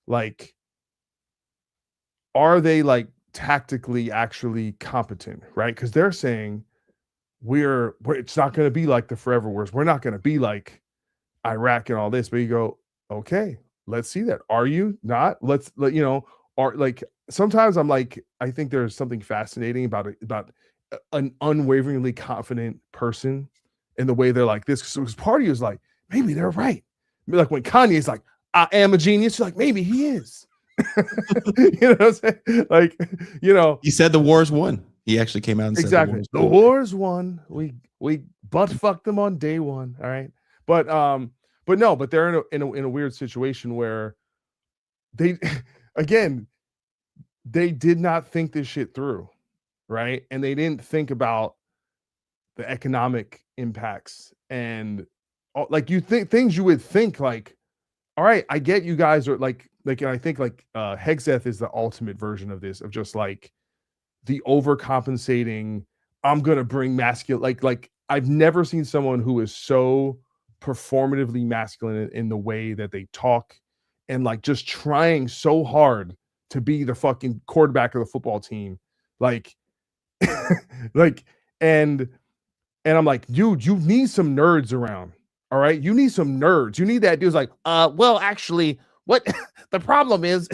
like, are they like tactically actually competent, right? Because they're saying it's not going to be like the forever wars. We're not going to be like Iraq and all this. But you go, okay, let's see that. Are you not? You know, are like, sometimes I'm like, I think there's something fascinating about an unwaveringly confident person in the way they're like this. Because part of you is like, maybe they're right. Like when Kanye's like, I am a genius, you're like, maybe he is. You know what I'm saying? Like, you know, he said the war's won. He actually came out and exactly said the war's won. We butt fucked them on day one. All right. But they're in a weird situation where they again, they did not think this shit through, right? And they didn't think about the economic impacts and like, you think things you would think like, all right, I get you guys are like, and I think like Hexeth is the ultimate version of this, of just like the overcompensating. I'm gonna bring masculine, like I've never seen someone who is so performatively masculine in the way that they talk, and like just trying so hard to be the fucking quarterback of the football team, like like and I'm like, dude, you need some nerds around. All right, you need some nerds. You need that dude's like, well, actually, what the problem is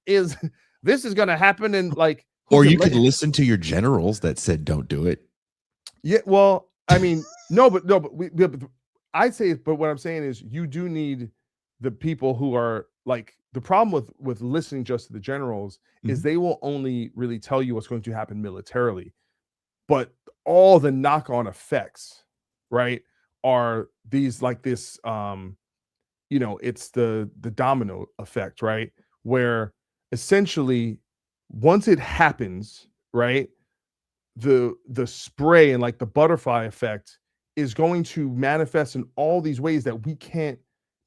is this is gonna happen, and like, or you could listen to your generals that said don't do it. Yeah, well, I mean, but I'd say, but what I'm saying is, you do need the people who are like, the problem with listening just to the generals is they will only really tell you what's going to happen militarily, but all the knock-on effects, right, are these like this, you know, it's the domino effect, right, where essentially once it happens, right, the spray and like the butterfly effect is going to manifest in all these ways that we can't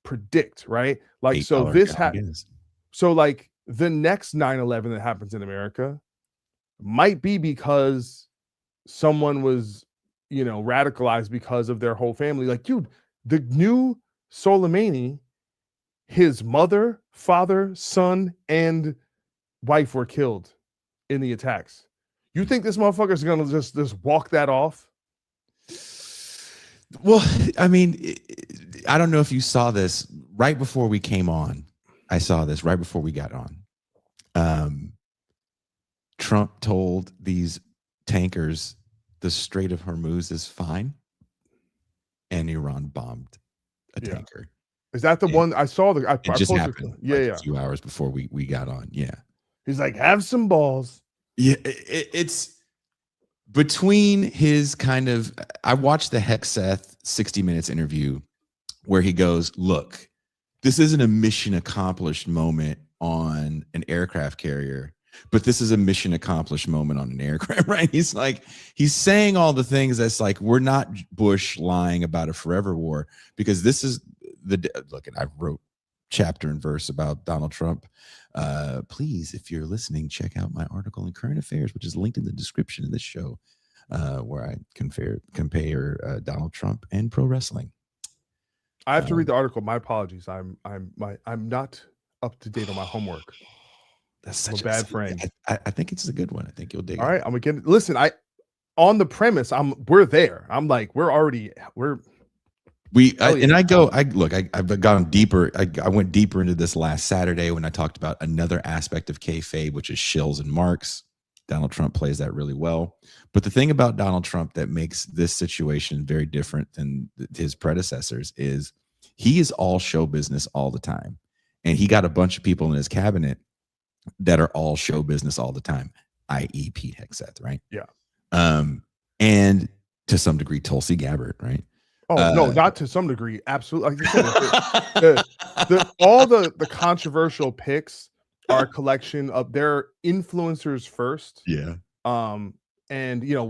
predict, right? Like, so this happens. So like the next 9/11 that happens in America might be because someone was, you know, radicalized because of their whole family. Like, dude, the new Soleimani, his mother, father, son, and wife were killed in the attacks. You think this motherfucker is gonna just walk that off? Well, I mean, I don't know if you saw this right before we came on. I saw this right before we got on. Trump told these tankers the Strait of Hormuz is fine, and Iran bombed a tanker. Is that the one I saw? It just happened. A few hours before we got on. Yeah, he's like, have some balls. Yeah, it's between his kind of. I watched the Hexeth 60 Minutes interview where he goes, "Look, this isn't a mission accomplished moment on an aircraft carrier, but this is a mission accomplished moment on an aircraft, right? He's saying all the things that's like, we're not Bush lying about a forever war, because this is look, I wrote chapter and verse about Donald Trump. Please, if you're listening, check out my article in Current Affairs, which is linked in the description of this show, where I compare Donald Trump and pro wrestling. I have to read the article. My apologies. I'm not up to date on my homework. That's such a bad friend. I think it's a good one. I think you'll dig it. All right, I'm gonna get it. Listen, on the premise, we're there. I'm like, I've gone deeper. I went deeper into this last Saturday when I talked about another aspect of kayfabe, which is shills and marks. Donald Trump plays that really well. But the thing about Donald Trump that makes this situation very different than his predecessors is he is all show business all the time. And he got a bunch of people in his cabinet that are all show business all the time, i.e. Pete Hegseth, right? Yeah. And to some degree, Tulsi Gabbard, right? Oh, no, not to some degree. Absolutely. Like I said, all the controversial picks are a collection of their influencers first. Yeah. And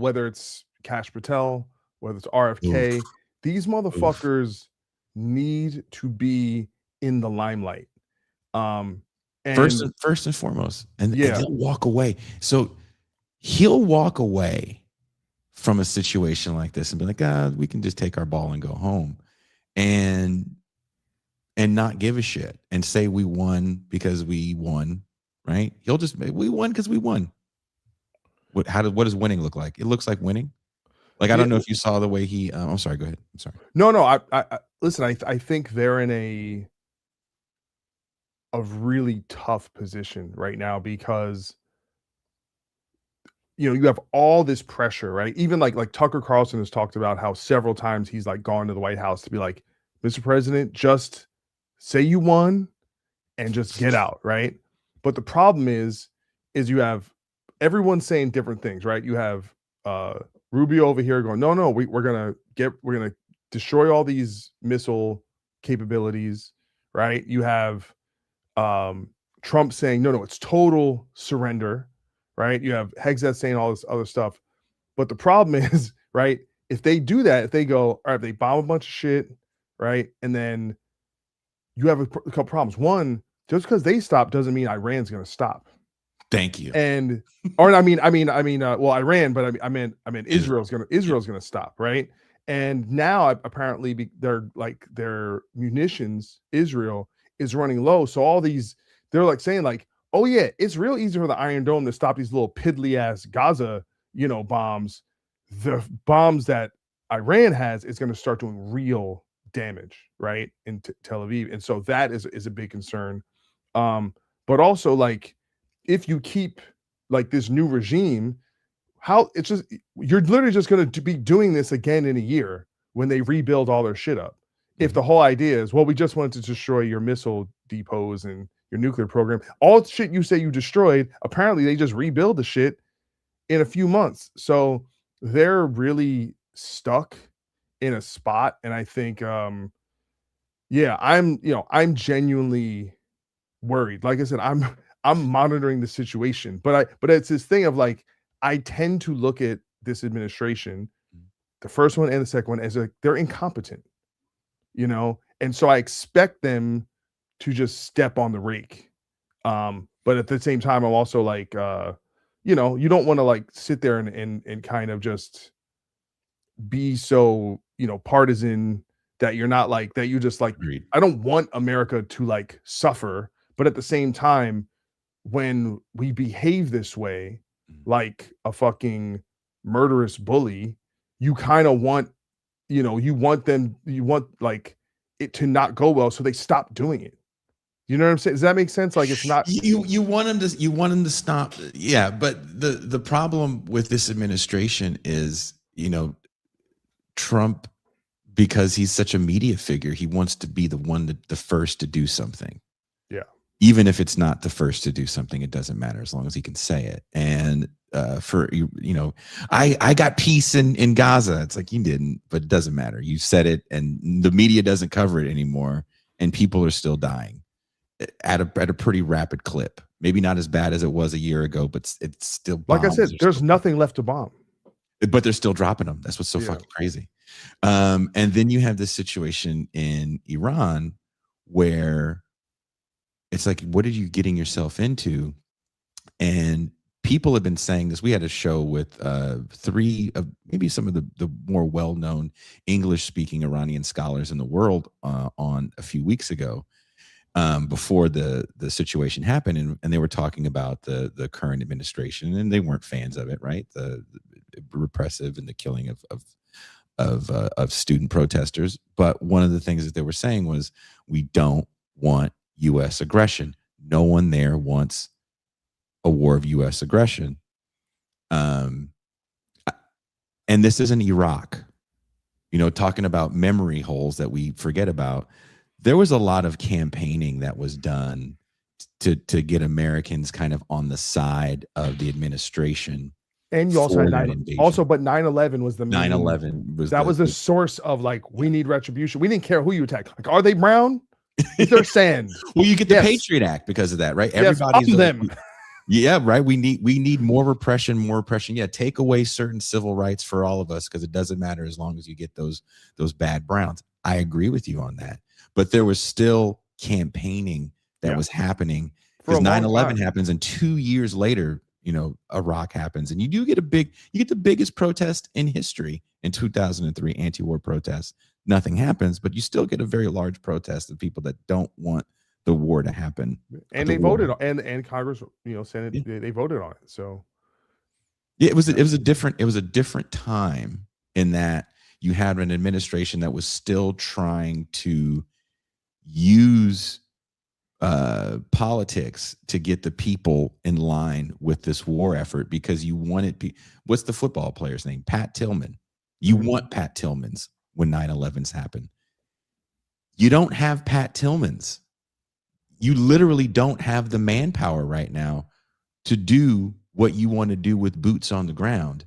whether it's Kash Patel, whether it's RFK, these motherfuckers need to be in the limelight. And first and foremost, and he'll walk away. So he'll walk away from a situation like this and be like, we can just take our ball and go home, and not give a shit and say we won because we won, right? He'll just, we won because we won. What does winning look like? It looks like winning. Like, I don't know if you saw the way he. I'm sorry. Go ahead. I'm sorry. No. I listen. I think they're in a really tough position right now because you have all this pressure, right? Even like Tucker Carlson has talked about how several times he's like gone to the White House to be like, Mr. President, just say you won and just get out, right? But the problem is you have everyone saying different things, right? You have Rubio over here going, no, we're gonna destroy all these missile capabilities, right? You have Trump saying, no, it's total surrender, right? You have Hegseth saying all this other stuff. But the problem is, right, if they do that, if they go, all right, they bomb a bunch of shit, right? And then you have a couple problems. One, just because they stop doesn't mean Iran's going to stop. Thank you. And, or I mean, well, Iran, but I mean, Israel's going to stop, right? And now apparently their munitions, Israel is running low. So all these, they're like saying like, oh yeah, it's real easy for the Iron Dome to stop these little piddly ass Gaza, bombs. The bombs that Iran has is going to start doing real damage, right, in Tel Aviv. And so that is a big concern. But also, like, if you keep like this new regime, you're literally just going to be doing this again in a year when they rebuild all their shit up. If the whole idea is, well, we just wanted to destroy your missile depots and your nuclear program, all the shit you say you destroyed, apparently they just rebuild the shit in a few months. So they're really stuck in a spot. And I think, I'm genuinely worried. Like I said, I'm monitoring the situation, but it's this thing of like, I tend to look at this administration, the first one and the second one, as like they're incompetent, and so I expect them to just step on the rake. But at the same time, I'm also like, you don't want to like sit there and kind of just be so, partisan that you're not like, that you just like, Agreed. I don't want America to like suffer, but at the same time, when we behave this way, like a fucking murderous bully, you kind of want, you want like it to not go well, so they stop doing it. You know what I'm saying? Does that make sense? Like, it's not you want them to stop. Yeah, but the problem with this administration is, Trump, because he's such a media figure, he wants to be the first to do something. Yeah. Even if it's not the first to do something, it doesn't matter as long as he can say it. And I got peace in Gaza. It's like, you didn't, but it doesn't matter. You said it, and the media doesn't cover it anymore, and people are still dying. at a pretty rapid clip. Maybe not as bad as it was a year ago, but it's still Like I bombs said, are there's still, nothing left to bomb. but they're still dropping them. That's what's so Yeah. fucking crazy. And then you have this situation in Iran where it's like, what are you getting yourself into? And people have been saying this. We had a show with three of maybe some of the more well-known English-speaking Iranian scholars in the world on a few weeks ago, before the situation happened, and they were talking about the current administration, and they weren't fans of it, right? The repressive and the killing of student protesters. But one of the things that they were saying was, we don't want U.S. aggression. No one there wants a war of U.S. aggression. And this isn't Iraq. Talking about memory holes that we forget about. There was a lot of campaigning that was done to get Americans kind of on the side of the administration. And you also had but 9/11 was the 9/11 was that was the source of like, we need retribution. We didn't care who you attacked. Like, are they brown? If they're sand. Well, you get the Patriot Act because of that, right? Yes, Everybody's them. Yeah, right. We need more repression, more oppression. Yeah, take away certain civil rights for all of us, because it doesn't matter as long as you get those bad Browns. I agree with you on that. But there was still campaigning that was happening, because 9/11 happens, and 2 years later, Iraq happens, and you get the biggest protest in history in 2003, anti-war protests. Nothing happens, but you still get a very large protest of people that don't want the war to happen. And they voted on, and Congress, Senate, they voted on it. So yeah, it was a different time, in that you had an administration that was still trying to use politics to get the people in line with this war effort, because you wanted what's the football player's name? Pat Tillman. You want Pat Tillmans when 9/11s happen. You don't have Pat Tillmans. You literally don't have the manpower right now to do what you want to do with boots on the ground.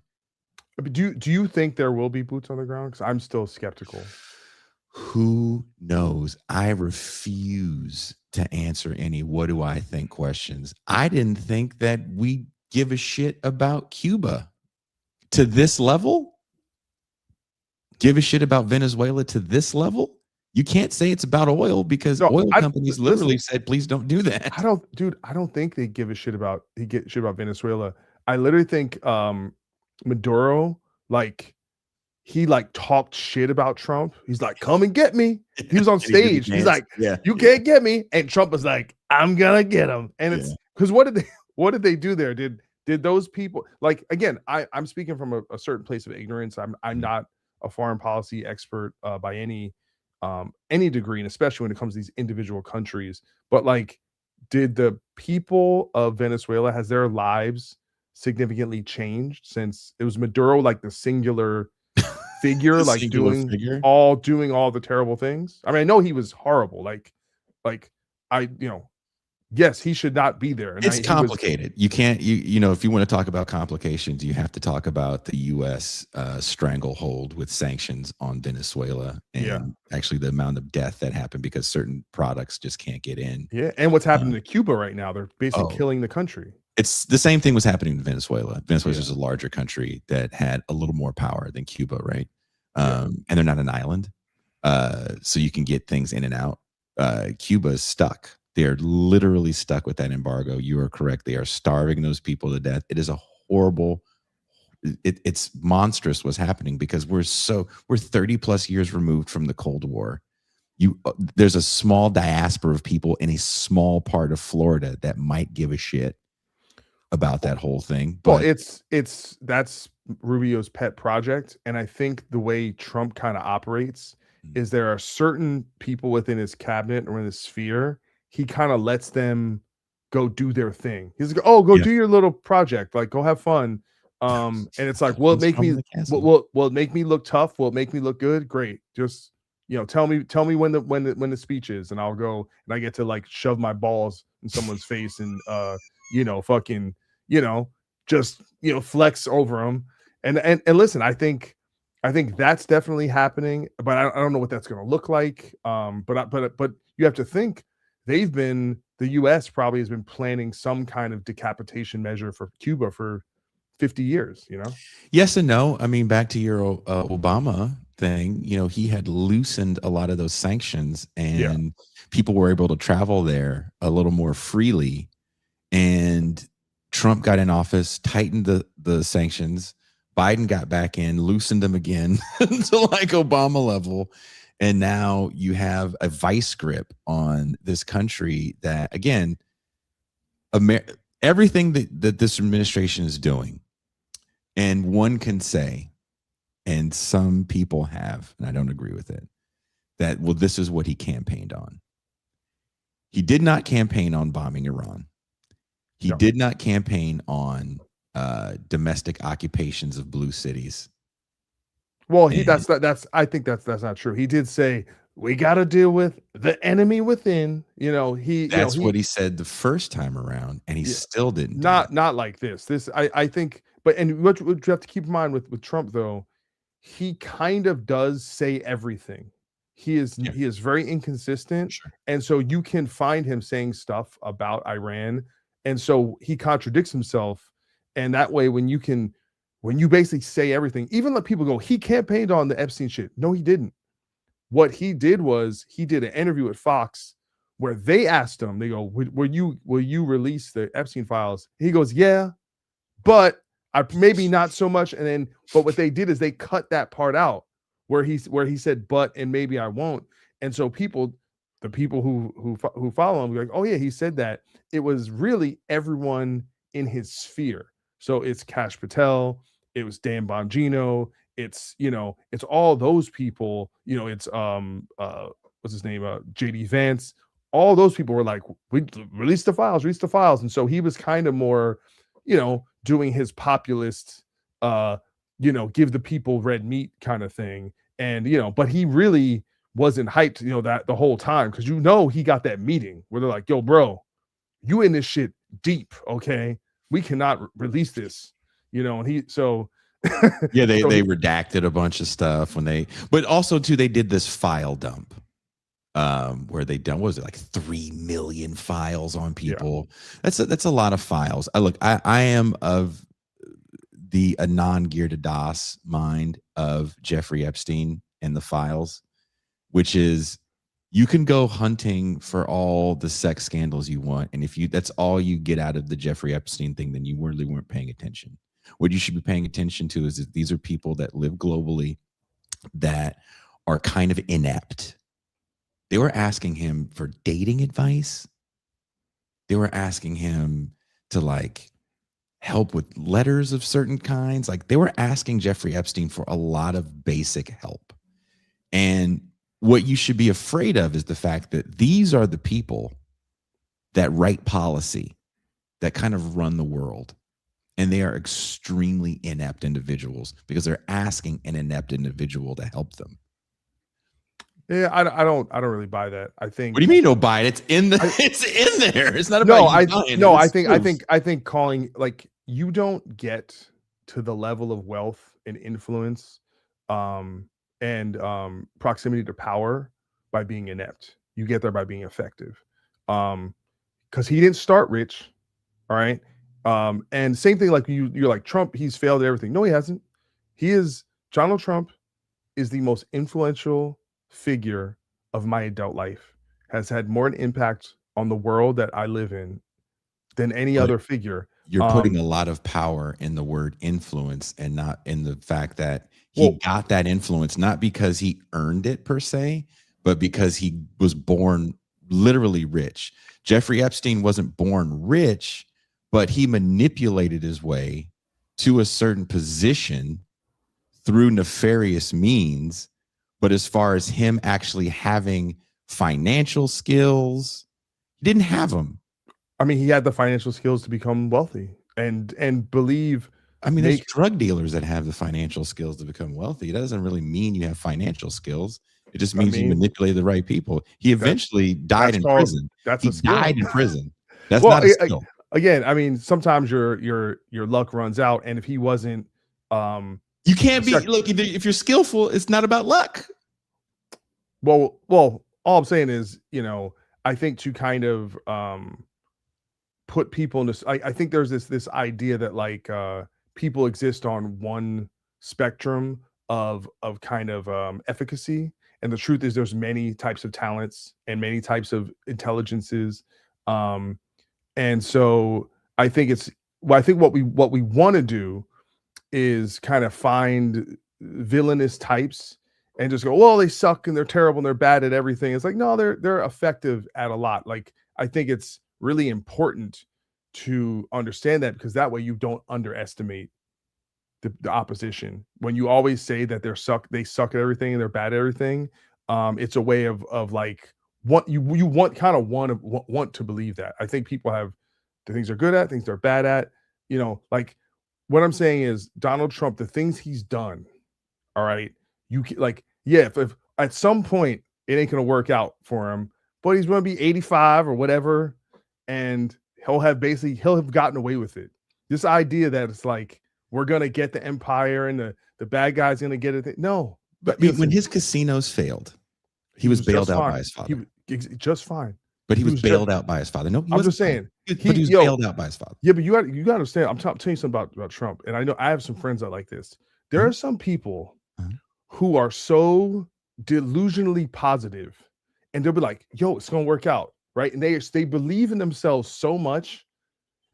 Do you think there will be boots on the ground? Because I'm still skeptical. Who knows? I refuse to answer any "what do I think" questions. I didn't think that we give a shit about Cuba to this level. Give a shit about Venezuela to this level. You can't say it's about oil, because oil companies literally said, please don't do that. I don't think they give a shit about Venezuela. I literally think Maduro, he talked shit about Trump. He's like, come and get me. He was on stage. He's like, you can't get me. And Trump was like, I'm gonna get him. And it's because what did they do there? Did those people, again, I'm speaking from a certain place of ignorance. I'm not a foreign policy expert by any degree, and especially when it comes to these individual countries. But did the people of Venezuela, has their lives significantly changed since it was Maduro, the singular figure, doing all the terrible things? I mean, I know he was horrible. Yes, he should not be there. And it's complicated. You can't, if you want to talk about complications, you have to talk about the U.S. stranglehold with sanctions on Venezuela, and actually the amount of death that happened because certain products just can't get in. Yeah, and what's happening to Cuba right now? They're basically killing the country. It's the same thing was happening in Venezuela. Venezuela is just a larger country that had a little more power than Cuba, right? And they're not an island, so you can get things in and out. Cuba is stuck. They're literally stuck with that embargo. You are correct. They are starving those people to death. It is a horrible, it's monstrous what's happening, because we're 30 plus years removed from the Cold War. There's a small diaspora of people in a small part of Florida that might give a shit about that whole thing. But that's Rubio's pet project. And I think the way Trump kind of operates is there are certain people within his cabinet or in his sphere, he kind of lets them go do their thing. He's like, oh, go do your little project, go have fun. And it's like, will it make me look tough? Will it make me look good? Great. Just, tell me when the speech is, and I'll go, and I get to shove my balls in someone's face and fucking, just flex over them. And listen, I think that's definitely happening, but I don't know what that's going to look like. But you have to think the U.S. probably has been planning some kind of decapitation measure for Cuba for 50 years, you know? Yes and no. I mean, back to your Obama thing, he had loosened a lot of those sanctions, Yeah. and people were able to travel there a little more freely. And Trump got in office, tightened the sanctions. Biden got back in, loosened them again to like Obama level. And now you have a vice grip on this country that, again, everything that this administration is doing, and one can say, and some people have, and I don't agree with it, that, well, this is what he campaigned on. He did not campaign on bombing Iran. He did not campaign on domestic occupations of blue cities. Well, I think that's not true. He did say we got to deal with the enemy within. That's what he said the first time around, and he still didn't. Not like this. I think, but and what you have to keep in mind with Trump though, he kind of does say everything. He is very inconsistent, and so you can find him saying stuff about Iran, and so he contradicts himself, and that way when you basically say everything, even let people go, he campaigned on the Epstein shit. No, he didn't. What he did was he did an interview with Fox where they asked him, they go, will you release the Epstein files? He goes, yeah, but maybe not so much. And then, but what they did is they cut that part out where he said, but, and maybe I won't. And so the people who follow him, like, oh yeah, he said that. It was really everyone in his sphere. So it's Kash Patel, it was Dan Bongino, it's all those people, it's what's his name, JD Vance. All those people were like, we release the files. And so he was kind of more, doing his populist, give the people red meat kind of thing. And, but he really wasn't hyped, that the whole time. Cause he got that meeting where they're like, yo, bro, you in this shit deep. Okay. We cannot release this, and they redacted a bunch of stuff but also too, they did this file dump. Where they done, what was it, like 3 million files on people? Yeah. That's a lot of files. I am of the Anand Giridharadas mind of Jeffrey Epstein and the files, which is you can go hunting for all the sex scandals you want, and if that's all you get out of the Jeffrey Epstein thing, then you really weren't paying attention. What you should be paying attention to is that these are people that live globally that are kind of inept. They were asking him for dating advice. They were asking him to help with letters of certain kinds. They were asking Jeffrey Epstein for a lot of basic help. And what you should be afraid of is the fact that these are the people that write policy, that kind of run the world. And they are extremely inept individuals because they're asking an inept individual to help them. Yeah, I don't really buy that. I think. What do you mean you don't buy it? It's in there. It's not about I think calling, you don't get to the level of wealth and influence, and proximity to power by being inept. You get there by being effective. Because he didn't start rich, all right. And same thing, you're like Trump, he's failed at everything. No, he hasn't. Donald Trump is the most influential figure of my adult life, has had more an impact on the world that I live in than any other figure. You're putting a lot of power in the word influence and not in the fact that he got that influence, not because he earned it per se, but because he was born literally rich. Jeffrey Epstein wasn't born rich, but he manipulated his way to a certain position through nefarious means. But as far as him actually having financial skills, he didn't have them. I mean, he had the financial skills to become wealthy and believe. I mean, there's drug dealers that have the financial skills to become wealthy. It doesn't really mean you have financial skills. It just means you manipulated the right people. He eventually died in prison. He died in prison. That's not a skill. Again, I mean, sometimes your luck runs out, and if he wasn't, you can't be. Look, if you're skillful, it's not about luck. Well, all I'm saying is, I think to kind of put people in this, I think there's this idea that like people exist on one spectrum of kind of efficacy, and the truth is there's many types of talents and many types of intelligences. Um, and so I think it's well, I think what we want to do is kind of find villainous types and just go, well, they suck and they're terrible and they're bad at everything. It's like, no, they're effective at a lot. Like, I think it's really important to understand that, because that way you don't underestimate the opposition. When you always say that they suck at everything and they're bad at everything, it's a way of like what you want, kind of want to believe that. I think people have the things they're good at, things they're bad at. You know, like what I'm saying is Donald Trump, the things he's done, all right, like, yeah, if at some point it ain't gonna work out for him, but he's gonna be 85 or whatever, and he'll have gotten away with it. This idea that it's like we're gonna get the empire and the bad guy's gonna get it. No, but when his casinos failed, he was bailed out by his father. Just fine. But he was bailed out by his father. No, I'm just saying. But he was bailed out by his father. Yeah, but you got to understand. I'm telling you something about Trump, and I know I have some friends that like this. There are some people who are so delusionally positive, and they'll be like, "Yo, it's gonna work out," right? And they believe in themselves so much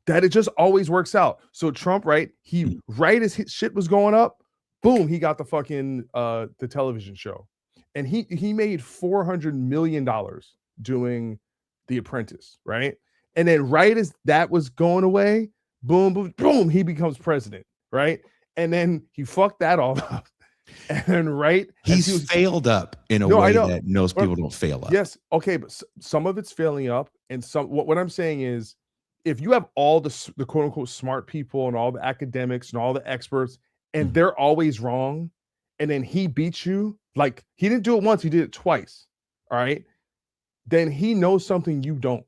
that it just always works out. So Trump, right? He right as his shit was going up, boom, he got the fucking the television show, and he made $400 million doing The Apprentice, right? And then right as that was going away, boom, boom, boom, he becomes president, right? And then he fucked that all up. And then he's failed up in a way that most people don't fail up. Yes, okay, but some of it's failing up, and some what I'm saying is, if you have all the quote unquote smart people and all the academics and all the experts, and they're always wrong, and then he beats you, like he didn't do it once, he did it twice, all right? Then he knows something you don't,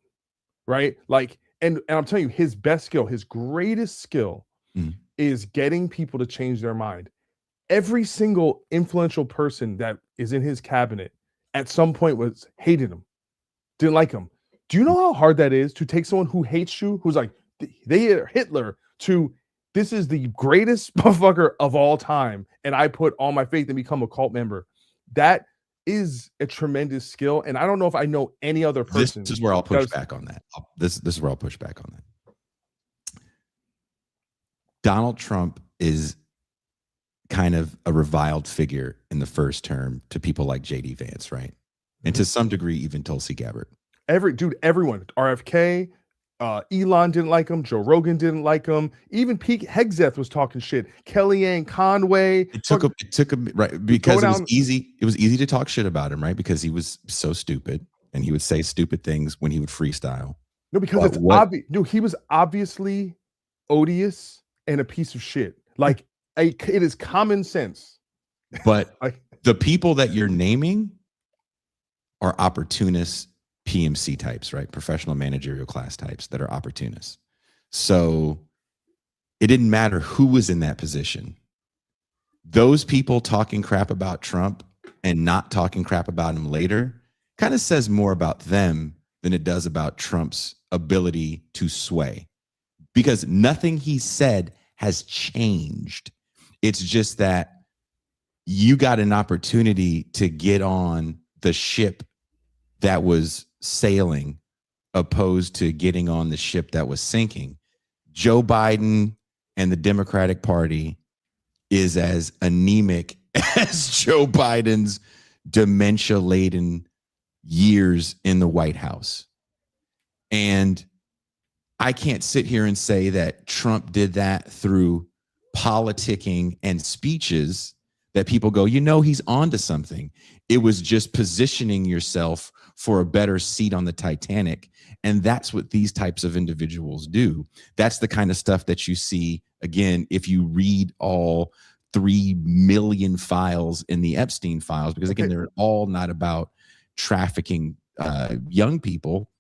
right? Like, and I'm telling you, his best skill, his greatest skill is getting people to change their mind. Every single influential person that is in his cabinet at some point hated him, didn't like him. Do you know how hard that is to take someone who hates you, who's like, they are Hitler, to this is the greatest motherfucker of all time, and I put all my faith and become a cult member? That is a tremendous skill, and I don't know if I know any other person. This is where I'll push back on that. This is where I'll push back on that. Donald Trump is kind of a reviled figure in the first term to people like J.D. Vance, right? And to some degree, even Tulsi Gabbard. Everyone, RFK, Elon didn't like him. Joe Rogan didn't like him. Even Pete Hegseth was talking shit. Kellyanne Conway. It took him right, because it was easy. It was easy to talk shit about him, right? Because he was so stupid, and he would say stupid things when he would freestyle. No, because it's obvious. No, he was obviously odious and a piece of shit. Like, it is common sense. But the people that you're naming are opportunists, PMC types, right? Professional managerial class types that are opportunists. So it didn't matter who was in that position. Those people talking crap about Trump and not talking crap about him later kind of says more about them than it does about Trump's ability to sway, because nothing he said has changed. It's just that you got an opportunity to get on the ship that was sailing opposed to getting on the ship that was sinking. Joe Biden and the Democratic Party is as anemic as Joe Biden's dementia-laden years in the White House. And I can't sit here and say that Trump did that through politicking and speeches that people go, you know, he's onto something. It was just positioning yourself for a better seat on the Titanic. And that's what these types of individuals do. That's the kind of stuff that you see, again, if you read all 3 million files in the Epstein files, because again, they're all not about trafficking young people.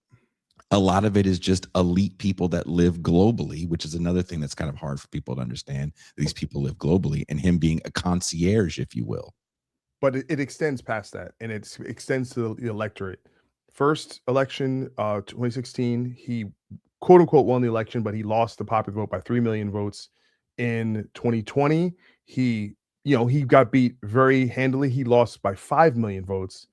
A lot of it is just elite people that live globally, which is another thing that's kind of hard for people to understand. These people live globally, and him being a concierge, if you will. But it extends past that, and it extends to the electorate. First election, 2016, he quote unquote won the election, but he lost the popular vote by 3 million votes. In 2020, he, he got beat very handily. He lost by 5 million votes.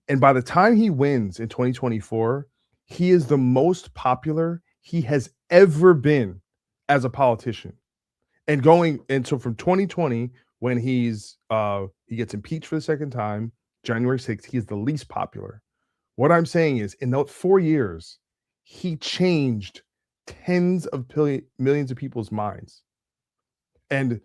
And by the time he wins in 2024, he is the most popular he has ever been as a politician. And so from 2020, when he gets impeached for the second time, January 6th, he is the least popular. What I'm saying is, in those 4 years, he changed tens of millions of people's minds. And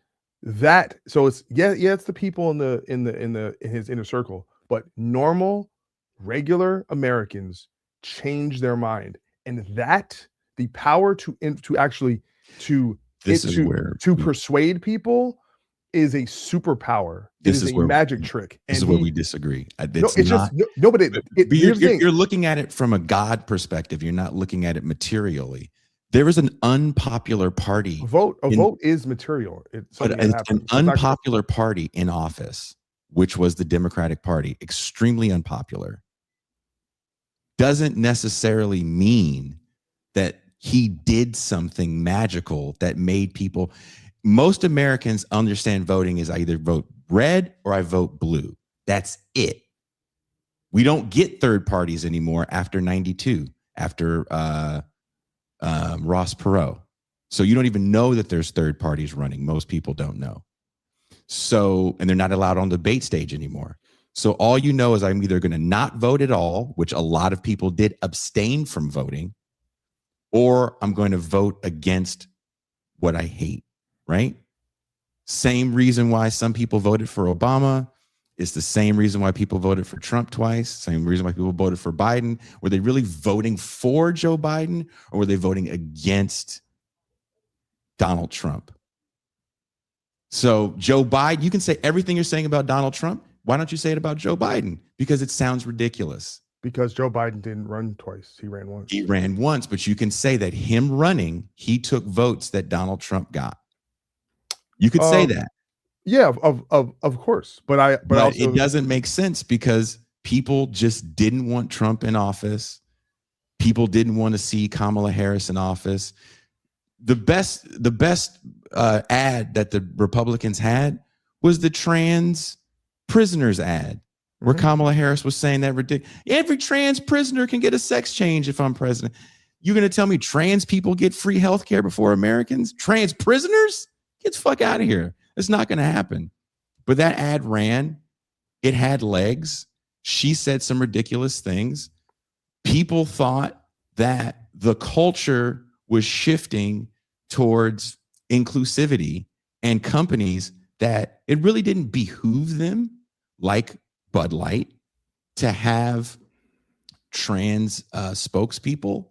so it's it's the people in his inner circle, but normal, regular Americans change their mind. And the power to actually to persuade people is a superpower. It is a magic trick. This is where we disagree. You're looking at it from a God perspective. You're not looking at it materially. There is an unpopular party. A vote is material. It's an unpopular party in office, which was the Democratic Party. Extremely unpopular. Doesn't necessarily mean that he did something magical that made people. Most Americans understand voting is I either vote red or I vote blue. That's it. We don't get third parties anymore after 92, after Ross Perot. So you don't even know that there's third parties running. Most people don't know. So, and they're not allowed on the debate stage anymore. So all you know is I'm either going to not vote at all, which a lot of people did abstain from voting, or I'm going to vote against what I hate, right? Same reason why some people voted for Obama. It's the same reason why people voted for Trump twice. Same reason why people voted for Biden. Were they really voting for Joe Biden, or were they voting against Donald Trump? So Joe Biden, you can say everything you're saying about Donald Trump. Why don't you say it about Joe Biden? Because it sounds ridiculous. Because Joe Biden didn't run twice. He ran once. He ran once, but you can say that him running, he took votes that Donald Trump got. You could say that. Yeah, of course. But also, it doesn't make sense because people just didn't want Trump in office. People didn't want to see Kamala Harris in office. The best ad that the Republicans had was the trans prisoners ad, where Kamala Harris was saying that every trans prisoner can get a sex change if I'm president. You're going to tell me trans people get free health care before Americans? Trans prisoners? Get the fuck out of here. It's not going to happen. But that ad ran. It had legs. She said some ridiculous things. People thought that the culture was shifting towards inclusivity, and companies that it really didn't behoove them, like Bud Light, to have trans spokespeople.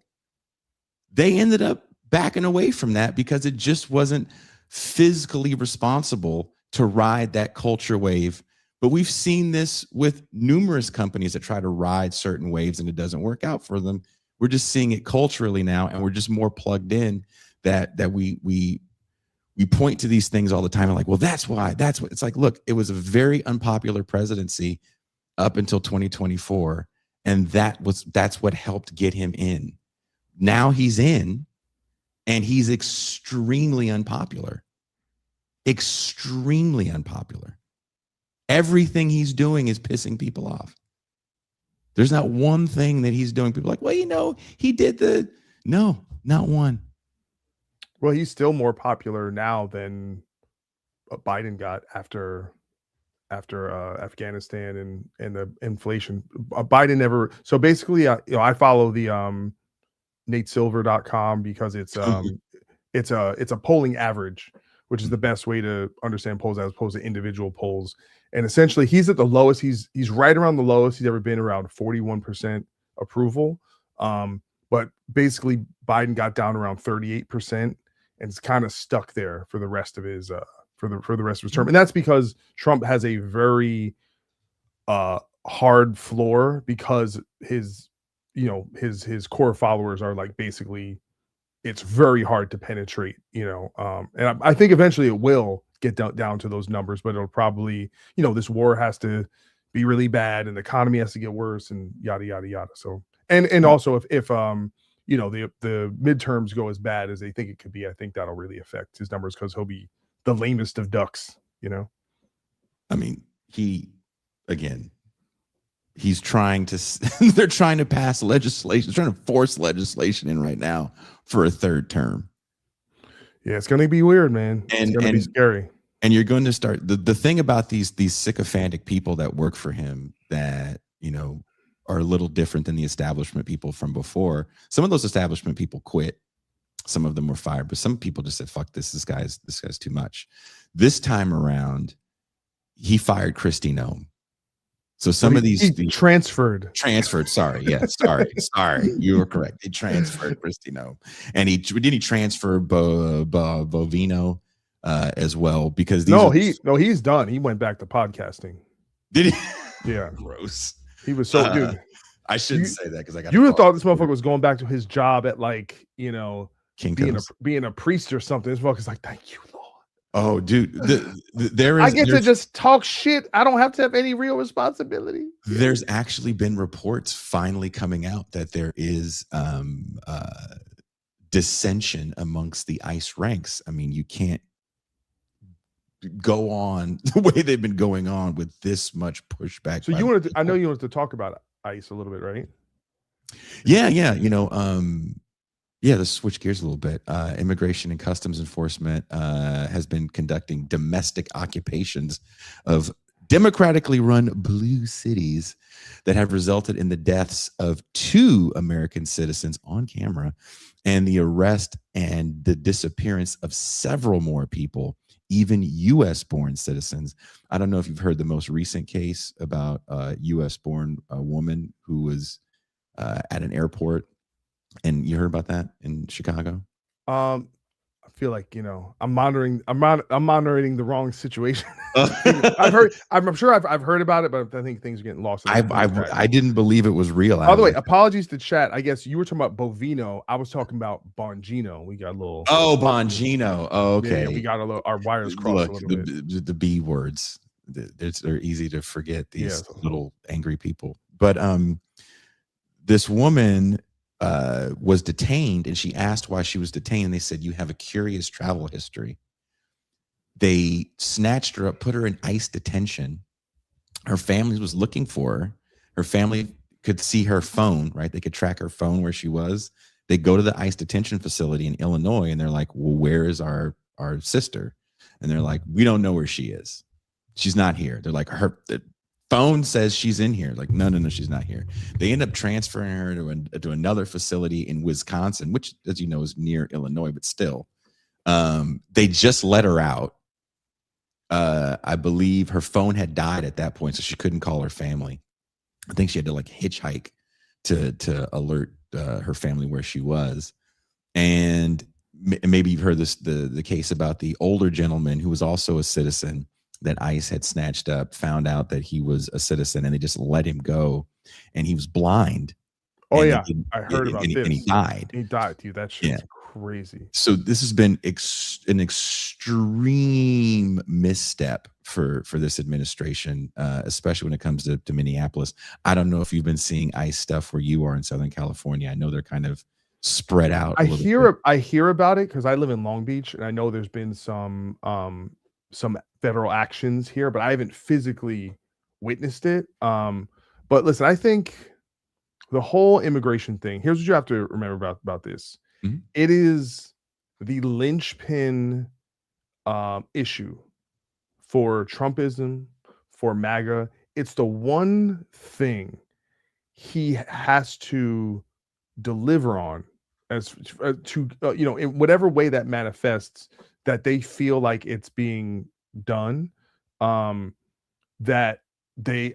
They ended up backing away from that because it just wasn't physically responsible to ride that culture wave. But we've seen this with numerous companies that try to ride certain waves and it doesn't work out for them. We're just seeing it culturally now, and we're just more plugged in that we point to these things all the time and like, well, that's what it's like. Look, it was a very unpopular presidency up until 2024, and that's what helped get him in. Now he's in, and he's extremely unpopular. Extremely unpopular. Everything he's doing is pissing people off. There's not one thing that he's doing. People are like, well, he did no, not one. Well, he's still more popular now than Biden got after Afghanistan and the inflation. Biden never. So basically, I follow the NateSilver.com because it's a polling average, which is the best way to understand polls as opposed to individual polls. And essentially, he's at the lowest. He's right around the lowest he's ever been, around 41% approval. But basically, Biden got down around 38%, and it's kind of stuck there for the rest of his for the rest of his term. And that's because Trump has a very hard floor, because his core followers are like, basically, it's very hard to penetrate. And I think eventually it will get down to those numbers, but it'll probably, this war has to be really bad and the economy has to get worse and yada, yada, yada. So And also if you know, the midterms go as bad as they think it could be, I think that'll really affect his numbers because he'll be the lamest of ducks, you know. I mean, he's trying to they're trying to pass legislation, trying to force legislation in right now for a third term. Yeah, it's gonna be weird, man. It's gonna be scary. And you're going to start the thing about these sycophantic people that work for him that, you know, are a little different than the establishment people from before. Some of those establishment people quit. Some of them were fired, but some people just said, fuck this guy's too much. This time around, he fired Kristi Noem. So some of these transferred. Sorry. Yeah. Sorry. You were correct. He transferred Kristi Noem. And he transfer Bovino as well, because he's done. He went back to podcasting. Did he? Yeah. Gross. He was so dude. I shouldn't say that because I got. You would have thought this motherfucker was going back to his job at, like, you know, Kinko's. being a priest or something. This motherfucker's like, thank you, Lord. Oh, dude, I get to just talk shit. I don't have to have any real responsibility. There's actually been reports finally coming out that there is dissension amongst the ICE ranks. I mean, you can't go on the way they've been going on with this much pushback. So I know you wanted to talk about ICE a little bit, right? Yeah. You know, let's switch gears a little bit. Immigration and Customs Enforcement has been conducting domestic occupations of democratically run blue cities that have resulted in the deaths of 2 American citizens on camera and the arrest and the disappearance of several more people, even U.S.-born citizens. I don't know if you've heard the most recent case about a U.S.-born woman who was at an airport. And you heard about that in Chicago? I feel like, you know, I'm monitoring the wrong situation. I'm sure I've heard about it, but I think things are getting lost. I didn't believe it was real. By the way, apologies to chat. I guess you were talking about Bovino. I was talking about Bongino. We got a little. Oh, Bongino. Oh, okay. Yeah, we got a little. Our wires crossed a little bit. The B words. They're easy to forget. These little angry people. But this woman was detained, and she asked why she was detained, and they said, you have a curious travel history. They snatched her up, put her in ICE detention. Her family was looking for her. Her family could see her phone, right? They could track her phone where she was. They go to the ICE detention facility in Illinois, and they're like, well, where is our sister? And they're like, we don't know where she is. She's not here. They're like, her phone says she's in here. Like, no, she's not here. They end up transferring her to another facility in Wisconsin, which, as you know, is near Illinois, but still, they just let her out. I believe her phone had died at that point, so she couldn't call her family. I think she had to like hitchhike to alert her family where she was. And maybe you've heard the case about the older gentleman who was also a citizen that ICE had snatched up, found out that he was a citizen, and they just let him go. And he was blind. Oh, yeah. I heard about this. And he died. He died, dude. That shit's crazy. So this has been an extreme misstep for this administration, especially when it comes to Minneapolis. I don't know if you've been seeing ICE stuff where you are in Southern California. I know they're kind of spread out. I hear about it because I live in Long Beach, and I know there's been some federal actions here, but I haven't physically witnessed it. But listen, I think the whole immigration thing, here's what you have to remember about this. Mm-hmm. It is the linchpin issue for Trumpism, for MAGA. It's the one thing he has to deliver on as to you know, in whatever way that manifests, that they feel like it's being done, that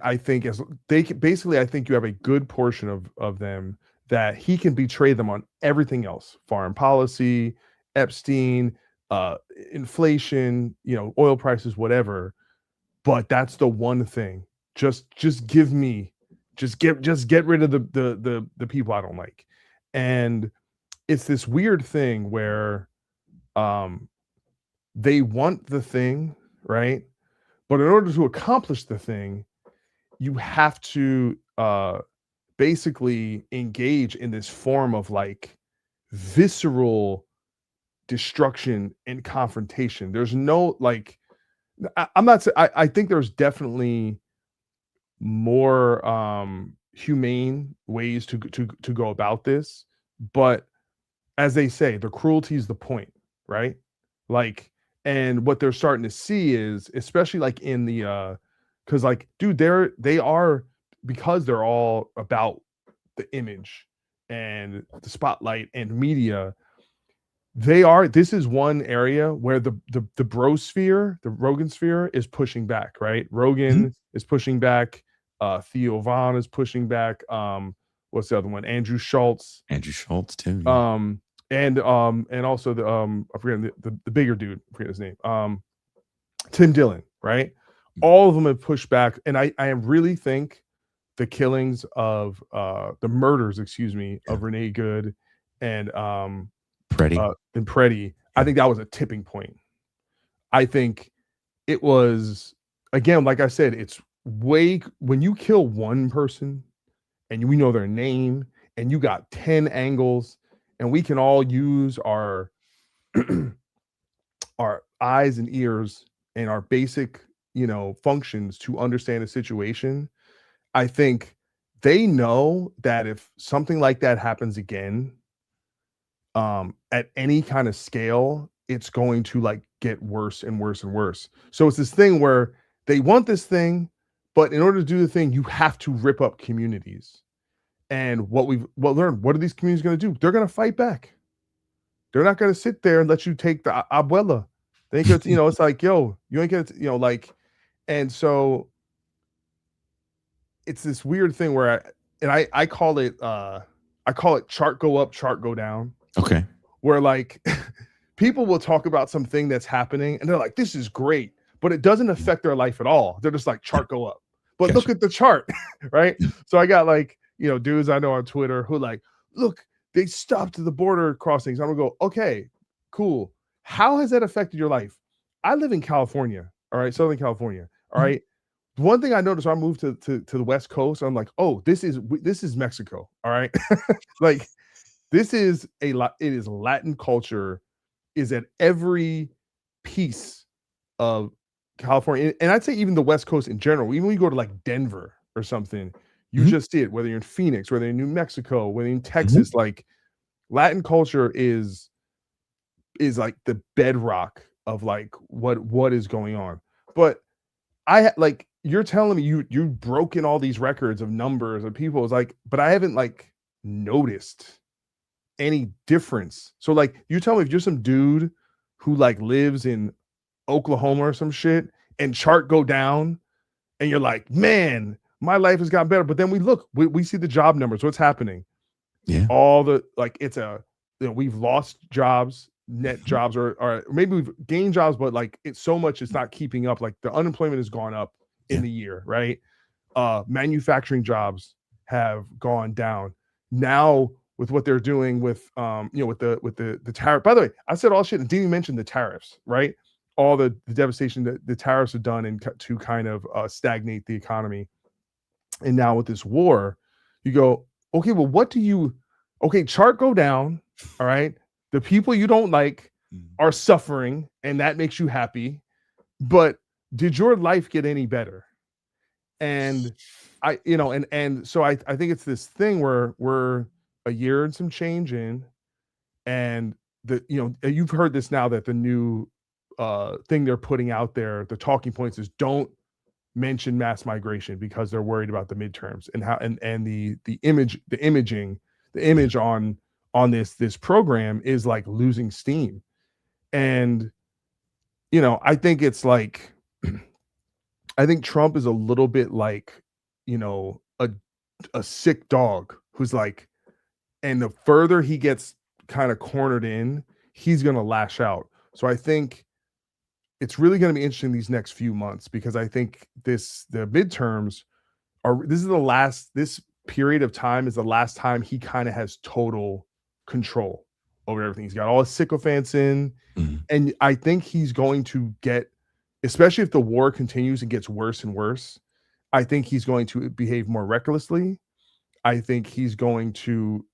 I think you have a good portion of them that he can betray them on everything else: foreign policy, Epstein, inflation, you know, oil prices, whatever. But that's the one thing. Just get rid of the people I don't like. And it's this weird thing where they want the thing, right? But in order to accomplish the thing, you have to basically engage in this form of like visceral destruction and confrontation. There's no like I'm not saying I think there's definitely more humane ways to go about this, but as they say, the cruelty is the point, right? Like, and what they're starting to see is, especially like in the because like, dude, they are, because they're all about the image and the spotlight and media. This is one area where the brosphere, the Rogan sphere is pushing back, right? Rogan is pushing back, Theo Von is pushing back, what's the other one? Andrew Schultz too. Yeah. And also the I forget the bigger dude, I forget his name. Tim Dillon, right? All of them have pushed back, and I really think the killings of the murders, excuse me, of Renee Good and Preddy, I think that was a tipping point. I think it was, again, like I said, it's when you kill one person and we know their name and you got 10 angles and we can all use our our eyes and ears and our basic, functions to understand a situation. I think they know that if something like that happens again, at any kind of scale, it's going to like get worse and worse and worse. So it's this thing where they want this thing, but in order to do the thing, you have to rip up communities. And what learned, what are these communities going to do? They're going to fight back. They're not going to sit there and let you take the abuela. They could, it's like, yo, you ain't gonna, like, and so it's this weird thing where I call it chart go up, chart go down. Okay. Where like people will talk about something that's happening and they're like, this is great, but it doesn't affect their life at all. They're just like, chart go up. But look at the chart, right? So I got like, dudes I know on Twitter who like, look, they stopped the border crossings. I'm gonna go, okay, cool. How has that affected your life? I live in California, all right, Southern California, all right. One thing I noticed when I moved to the West Coast, I'm like, oh, this is Mexico, all right. Like, this is it is Latin culture is at every piece of California, and I'd say even the West Coast in general. Even when you go to like Denver or something, you just see it. Whether you're in Phoenix, whether you're in New Mexico, whether you're in Texas, like Latin culture is like the bedrock of like what is going on. But like, you're telling me you've broken all these records of numbers of people. It's like, but I haven't like noticed any difference. So like, you tell me if you're some dude who like lives in Oklahoma or some shit and chart go down and you're like, man, my life has gotten better. But then we see the job numbers. What's happening? Yeah. All the like, it's we've lost jobs, net jobs, or maybe we've gained jobs, but like it's so much it's not keeping up. Like the unemployment has gone up in the year, right? Manufacturing jobs have gone down. Now with what they're doing with with the tariff. By the way, I said all shit and didn't even mention the tariffs, right? All the devastation that the tariffs have done and to kind of stagnate the economy. And now with this war, you go, okay, well, chart go down, all right? The people you don't like are suffering, and that makes you happy. But did your life get any better? And so I think it's this thing where we're a year and some change in, and you've heard this now that the new thing they're putting out there, the talking points is don't mention mass migration because they're worried about the midterms and how and the image on this program is like losing steam. And I think it's like I think Trump is a little bit like a sick dog who's like, and the further he gets kind of cornered in, he's going to lash out. So I think it's really going to be interesting these next few months, because I think the midterms this period of time is the last time he kind of has total control over everything. He's got all his sycophants in, and I think he's going to get, especially if the war continues and gets worse and worse, I think he's going to behave more recklessly. I think he's going to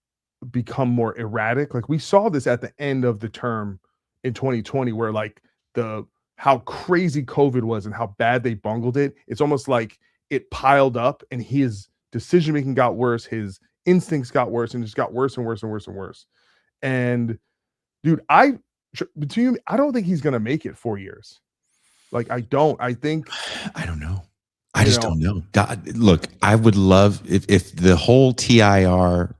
become more erratic. Like we saw this at the end of the term in 2020, where like the how crazy COVID was and how bad they bungled it. It's almost like it piled up, and his decision making got worse, his instincts got worse, and just got worse and worse and worse and worse. And dude, between I don't think he's gonna make it 4 years. Like I don't. I think I don't know. I you just know. don't know. God, look, I would love if the whole TIR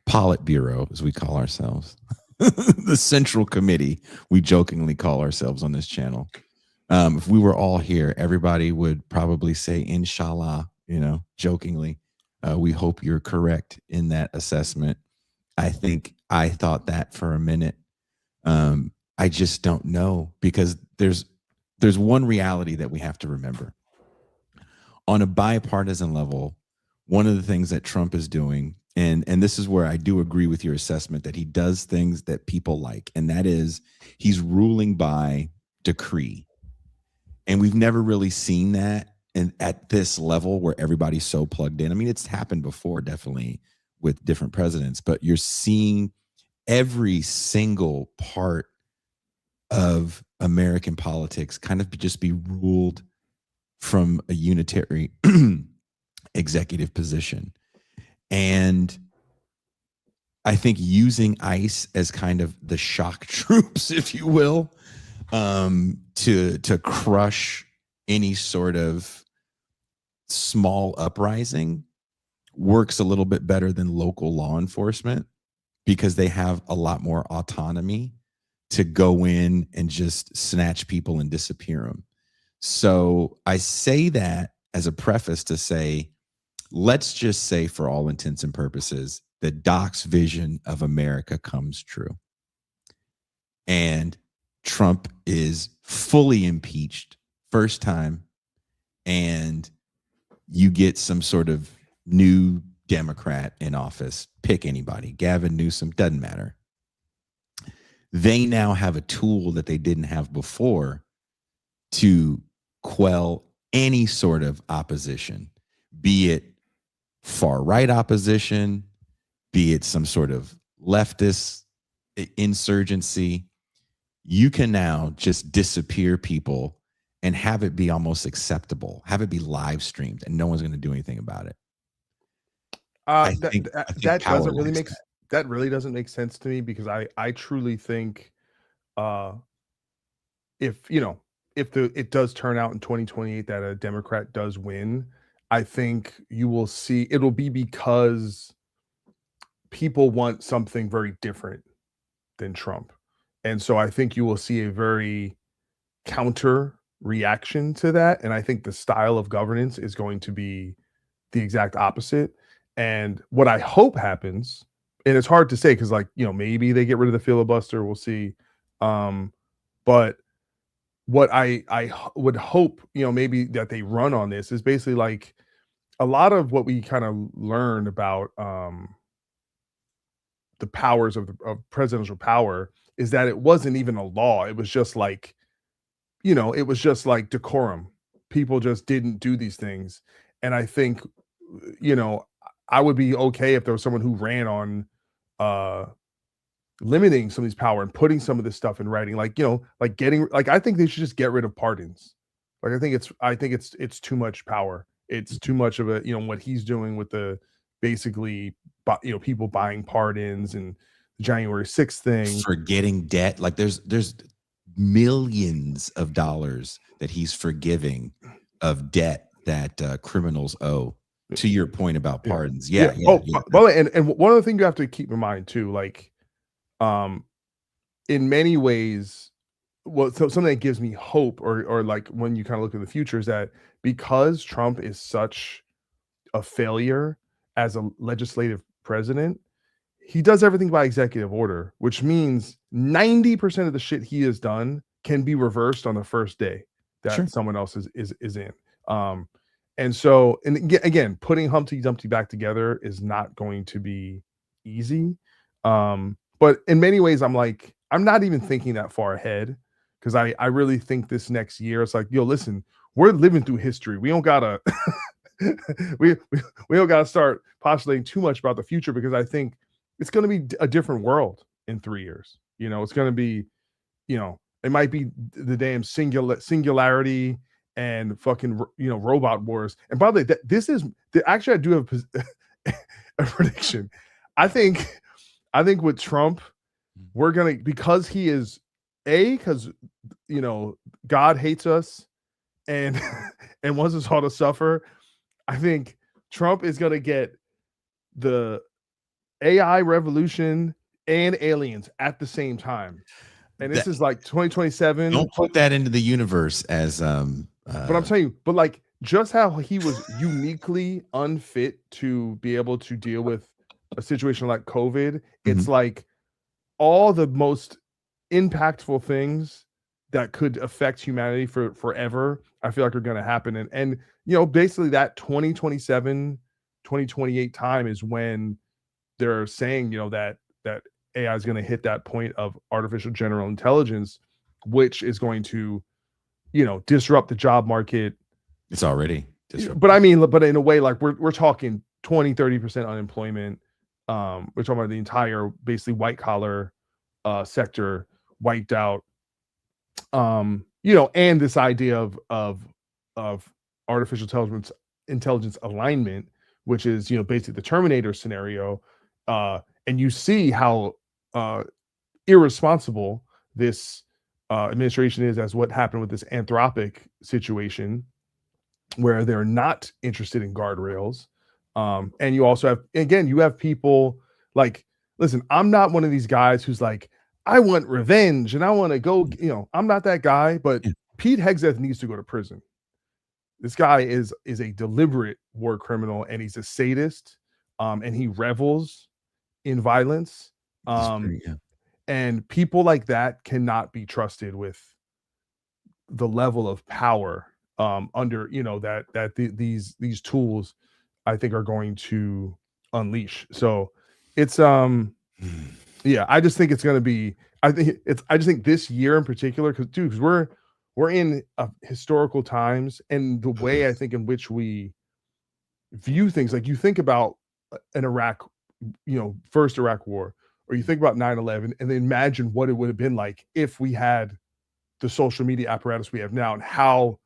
Politburo, as we call ourselves, the Central Committee, we jokingly call ourselves on this channel. If we were all here, everybody would probably say, Inshallah, jokingly. We hope you're correct in that assessment. I think I thought that for a minute. I just don't know, because there's one reality that we have to remember. On a bipartisan level, one of the things that Trump is doing, and this is where I do agree with your assessment, that he does things that people like, and that is he's ruling by decree. And we've never really seen that at this level where everybody's so plugged in. I mean, it's happened before, definitely, with different presidents, but you're seeing every single part of American politics kind of just be ruled from a unitary executive position. And I think using ICE as kind of the shock troops, if you will, to crush any sort of small uprising works a little bit better than local law enforcement, because they have a lot more autonomy to go in and just snatch people and disappear them. So I say that as a preface to say, let's just say, for all intents and purposes, that Doc's vision of America comes true. And Trump is fully impeached first time, and you get some sort of new Democrat in office. Pick anybody, Gavin Newsom, doesn't matter. They now have a tool that they didn't have before to quell any sort of opposition, be it far right opposition, be it some sort of leftist insurgency. You can now just disappear people and have it be almost acceptable, have it be live streamed, and no one's going to do anything about it. I think That doesn't really make that really doesn't make sense to me, because I truly think if it does turn out in 2028 that a Democrat does win, I think you will see it'll be because people want something very different than Trump. And so I think you will see a very counter reaction to that. And I think the style of governance is going to be the exact opposite. And what I hope happens, and it's hard to say because, like, maybe they get rid of the filibuster. We'll see. But what I would hope, maybe that they run on this is basically like a lot of what we kind of learned about the powers of presidential power is that it wasn't even a law. It was just like, it was just like decorum. People just didn't do these things. And I think, I would be okay if there was someone who ran on limiting some of these power and putting some of this stuff in writing, like, I think they should just get rid of pardons. Like, I think it's too much power. It's too much of a, what he's doing with the basically, people buying pardons and the January 6th thing. Forgetting debt. Like there's millions of dollars that he's forgiving of debt that criminals owe. To your point about pardons. Yeah. Well, and one other thing you have to keep in mind too, like, in many ways, something that gives me hope, or like when you kind of look in the future, is that because Trump is such a failure as a legislative president, he does everything by executive order, which means 90% of the shit he has done can be reversed on the first day that someone else is in. And so, and again, putting Humpty Dumpty back together is not going to be easy. But in many ways, I'm not even thinking that far ahead, because I really think this next year, it's like, listen, we're living through history. We don't gotta we don't got to start postulating too much about the future, because I think it's going to be a different world in 3 years. You know, it's going to be, you know, it might be the damn singularity and fucking, you know, robot wars. And by the way, this is actually, I do have a prediction. I think with Trump, we're gonna, because he is because, you know, God hates us and and wants us all to suffer. I think Trump is gonna get the AI revolution and aliens at the same time. And this is like 2027. Don't put that into the universe as But I'm telling you, but like, just how he was uniquely unfit to be able to deal with a situation like COVID, it's like all the most impactful things that could affect humanity for forever, I feel like are going to happen. And you know, basically that 2027, 2028 time is when they're saying, you know, that AI is going to hit that point of artificial general intelligence, which is going to, you know, disrupt the job market. It's already disrupted. But I mean, but in a way, like we're talking 20-30% unemployment. We're talking about the entire basically white collar sector wiped out. You know, and this idea of artificial intelligence alignment, which is, you know, basically the Terminator scenario. And you see how irresponsible this administration is, as what happened with this Anthropic situation, where they're not interested in guardrails. And you also have, again, you have people like, listen, I'm not one of these guys who's like, I want revenge and I want to go, you know, I'm not that guy, but Pete Hegseth needs to go to prison. This guy is a deliberate war criminal, and he's a sadist, and he revels in violence. And people like that cannot be trusted with the level of power under, you know, that these tools, I think, are going to unleash. So it's yeah, I just think it's going to be, I just think this year in particular, because we're in historical times, and the way I think in which we view things, like you think about an Iraq, you know, first Iraq war, or you think about 9/11, and then imagine what it would have been like if we had the social media apparatus we have now, and how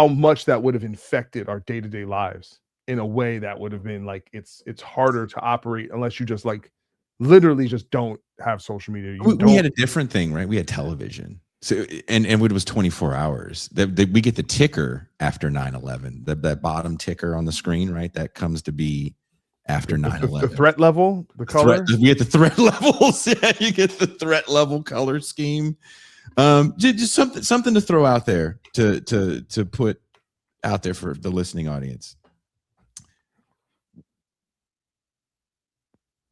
much that would have infected our day-to-day lives in a way that would have been like, it's harder to operate unless you just like literally just don't have social media. We had a different thing, right? We had television. So and it was 24 hours. We get the ticker after 9/11, that bottom ticker on the screen, right? That comes to be after 9/11. The threat level, the color. We get the threat levels. Yeah, you get the threat level color scheme. Just something to throw out there to put out there for the listening audience.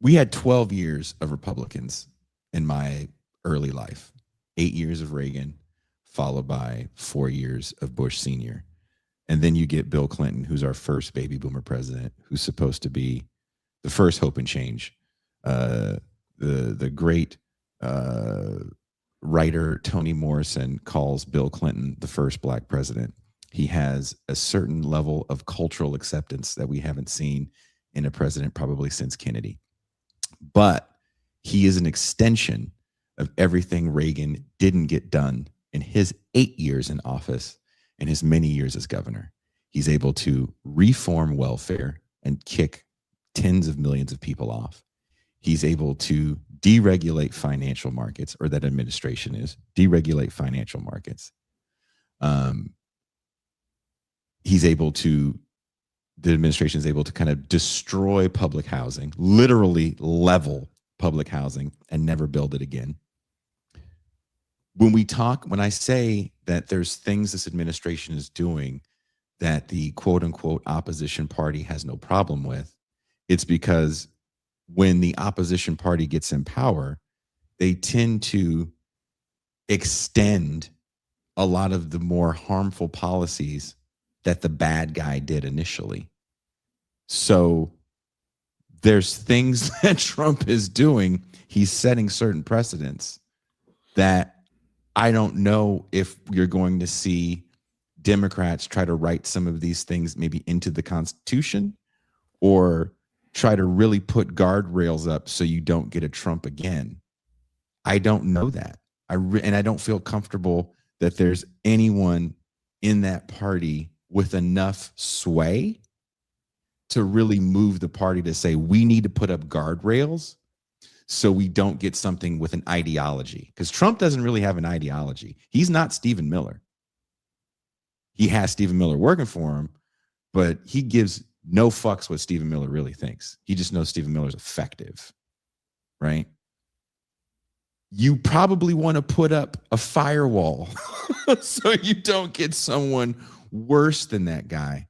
We had 12 years of Republicans in my early life, 8 years of Reagan, followed by 4 years of Bush Sr. And then you get Bill Clinton, who's our first baby boomer president, who's supposed to be the first hope and change. The great writer Toni Morrison calls Bill Clinton the first black president. He has a certain level of cultural acceptance that we haven't seen in a president probably since Kennedy. But he is an extension of everything Reagan didn't get done in his 8 years in office and his many years as governor. He's able to reform welfare and kick tens of millions of people off. He's able to deregulate financial markets, or that administration is deregulate financial markets. The administration is able to kind of destroy public housing, literally level public housing, and never build it again. When I say that there's things this administration is doing that the quote unquote opposition party has no problem with, it's because when the opposition party gets in power, they tend to extend a lot of the more harmful policies that the bad guy did initially. So there's things that Trump is doing. He's setting certain precedents that I don't know if you're going to see Democrats try to write some of these things maybe into the Constitution, or try to really put guardrails up so you don't get a Trump again. I don't know that. And I don't feel comfortable that there's anyone in that party with enough sway to really move the party to say we need to put up guardrails so we don't get something with an ideology. Because Trump doesn't really have an ideology. He's not Stephen Miller. He has Stephen Miller working for him, but he gives no fucks what Stephen Miller really thinks. He just knows Stephen Miller's effective, right? You probably want to put up a firewall so you don't get someone worse than that guy.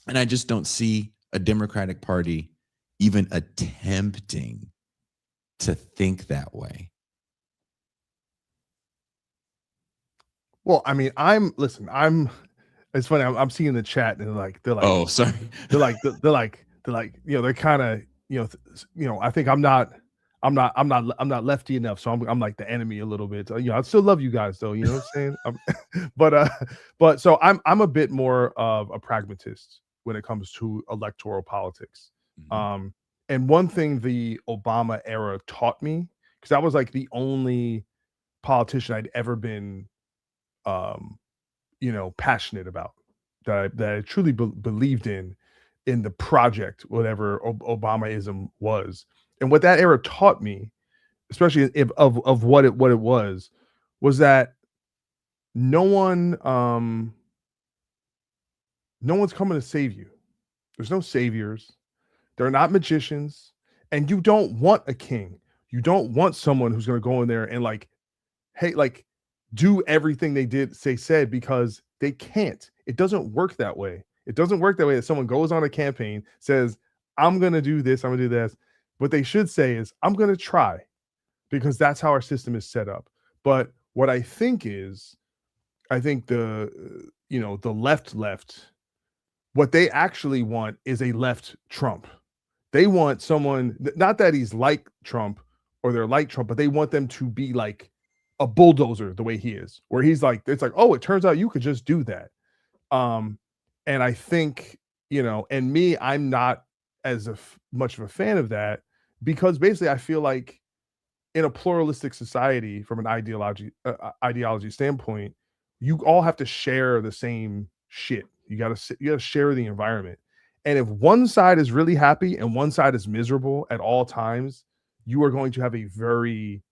And I just don't see a Democratic Party even attempting to think that way. Well, I mean, it's funny. I'm seeing the chat and they're like, oh, sorry. They're like, they're kind of, I think I'm not lefty enough. So I'm like the enemy a little bit. So, I still love you guys though. You know what I'm saying? But so I'm a bit more of a pragmatist when it comes to electoral politics. Mm-hmm. And one thing the Obama era taught me, because that was like the only politician I'd ever been, passionate about, that I truly believed in the project, whatever Obamaism was. And what that era taught me, especially of what it was that no one's coming to save you. There's no saviors. They're not magicians. And you don't want a king. You don't want someone who's going to go in there and do everything they said, because they can't. It doesn't work that way. It doesn't work that way that someone goes on a campaign, says, I'm going to do this, I'm going to do this. What they should say is, I'm going to try, because that's how our system is set up. But what I think the left, what they actually want is a left Trump. They want someone, not that he's like Trump or they're like Trump, but they want them to be like a bulldozer the way he is, where he's like, it's like, oh, it turns out you could just do that. And I think, and me, I'm not as much of a fan of that, because basically I feel like in a pluralistic society, from an ideology standpoint, you all have to share the same shit. You got to share the environment. And if one side is really happy and one side is miserable at all times, you are going to have a very,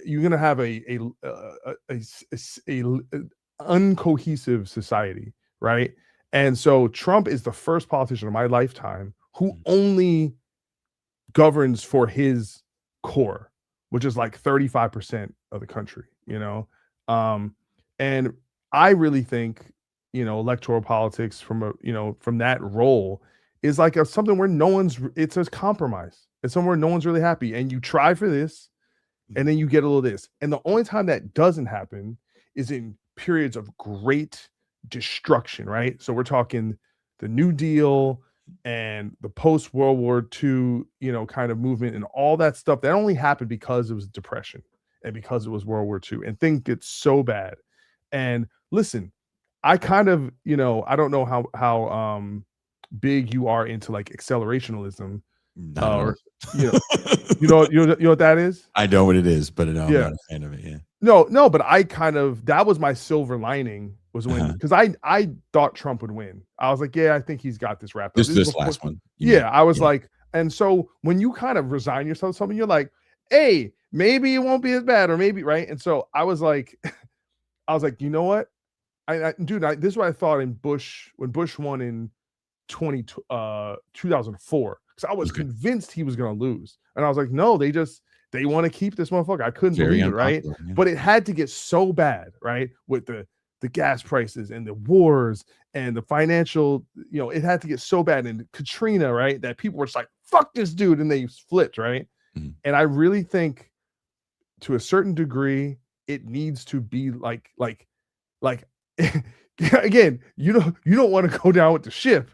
you're going to have a uncohesive society, right? And so Trump is the first politician of my lifetime who only governs for his core, which is like 35% of the country, and I really think, electoral politics from that role is like something where it's a compromise. It's somewhere no one's really happy, and you try for this and then you get a little this. And the only time that doesn't happen is in periods of great destruction, right? So we're talking the New Deal and the post World War II, kind of movement and all that stuff. That only happened because it was depression and because it was World War II, and things get so bad. And listen, I kind of, I don't know how big you are into like accelerationalism, or you know what that is? I know what it is, but no, I'm not a fan of it. Yeah. No, but that was my silver lining, was when, because I thought Trump would win. I was like, yeah, I think he's got this wrapped up. This last one. Yeah, I was like, and so when you kind of resign yourself to something, you're like, hey, maybe it won't be as bad, or maybe, right? And so I was like, you know what? This is what I thought when Bush won in 2004, because I was convinced he was going to lose. And I was like, no, they want to keep this motherfucker. I couldn't believe it, right? Yeah. But it had to get so bad, right? With the gas prices and the wars and the financial, it had to get so bad. And Katrina, right? That people were just like, fuck this dude. And they flipped, right? Mm-hmm. And I really think, to a certain degree, it needs to be like again, you don't want to go down with the ship,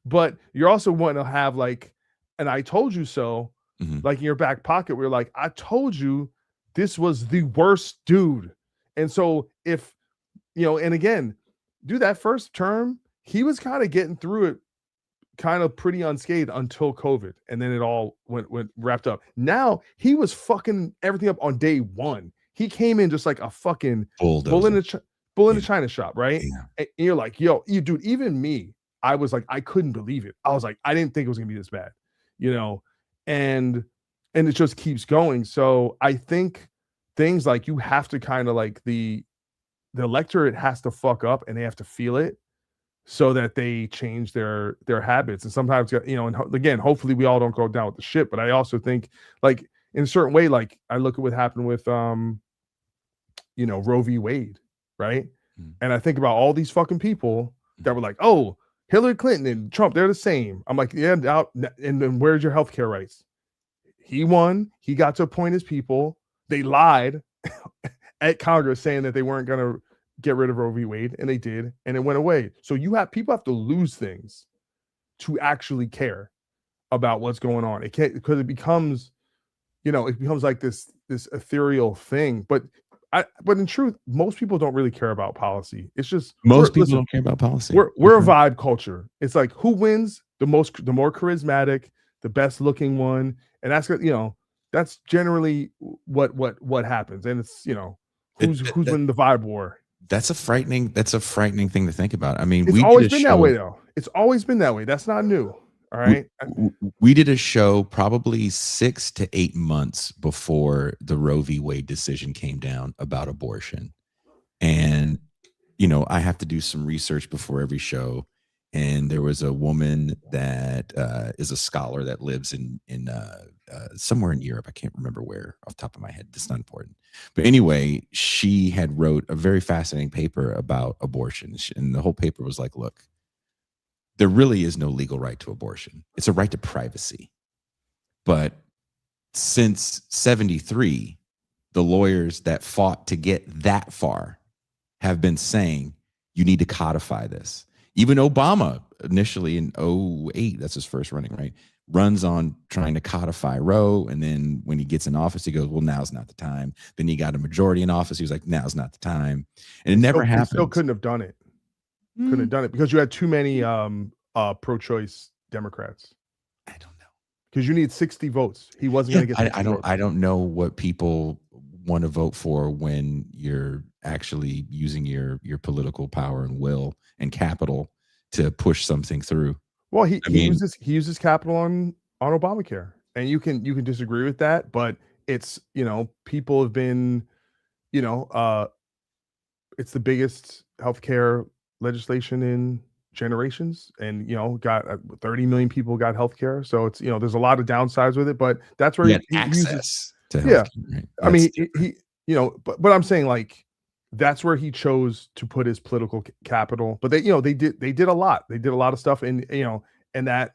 but you're also want to have like an I told you so, like in your back pocket, where like, I told you this was the worst dude. And so if and again, dude, that first term, he was kind of getting through it kind of pretty unscathed until COVID, and then it all went wrapped up. Now he was fucking everything up on day one. He came in just like a fucking bull in a china shop, right? Yeah. And you're like, yo, you dude, even me, I was like, I couldn't believe it. I was like, I didn't think it was gonna be this bad, and it just keeps going. So I think things like you have to kind of like the electorate has to fuck up and they have to feel it so that they change their habits. And sometimes, and again, hopefully we all don't go down with the shit. But I also think, like, in a certain way, like I look at what happened with Roe v. Wade, right? And I think about all these fucking people that were like, oh, Hillary Clinton and Trump, they're the same. I'm like, yeah, and then where's your healthcare rights? He won. He got to appoint his people. They lied at Congress saying that they weren't going to get rid of Roe v. Wade, and they did, and it went away. So people have to lose things to actually care about what's going on. It can't, because it becomes like this ethereal thing. But in truth, most people don't really care about policy. It's just most people don't care about policy. We're a vibe culture. It's like who wins the more charismatic, the best looking one, and that's generally what happens. And it's who's winning the vibe war. That's a frightening thing to think about. I mean, it's always been that way, though. It's always been that way. That's not new. All right. We did a show probably 6 to 8 months before the Roe v. Wade decision came down about abortion. And, I have to do some research before every show. And there was a woman that is a scholar that lives in somewhere in Europe. I can't remember where off the top of my head. That's not important. But anyway, she had wrote a very fascinating paper about abortion. And the whole paper was like, look, there really is no legal right to abortion. It's a right to privacy. But since 1973, the lawyers that fought to get that far have been saying, you need to codify this. Even Obama initially in 2008, that's his first running, right? Runs on trying to codify Roe. And then when he gets in office, he goes, well, now's not the time. Then he got a majority in office. He was like, now's not the time. And it never happened. Still couldn't have done it. Couldn't have done it because you had too many pro-choice Democrats. I don't know. Because you need 60 votes. He wasn't going to get 60 votes. I don't know what people want to vote for when you're actually using your political power and will and capital to push something through. Well, he uses capital on Obamacare, and you can disagree with that, but it's people have been it's the biggest healthcare legislation in generations, and got 30 million people got healthcare, so it's there's a lot of downsides with it, but that's where he access to healthcare, right? I mean he but I'm saying like that's where he chose to put his political capital. But they did a lot. They did a lot of stuff, and and that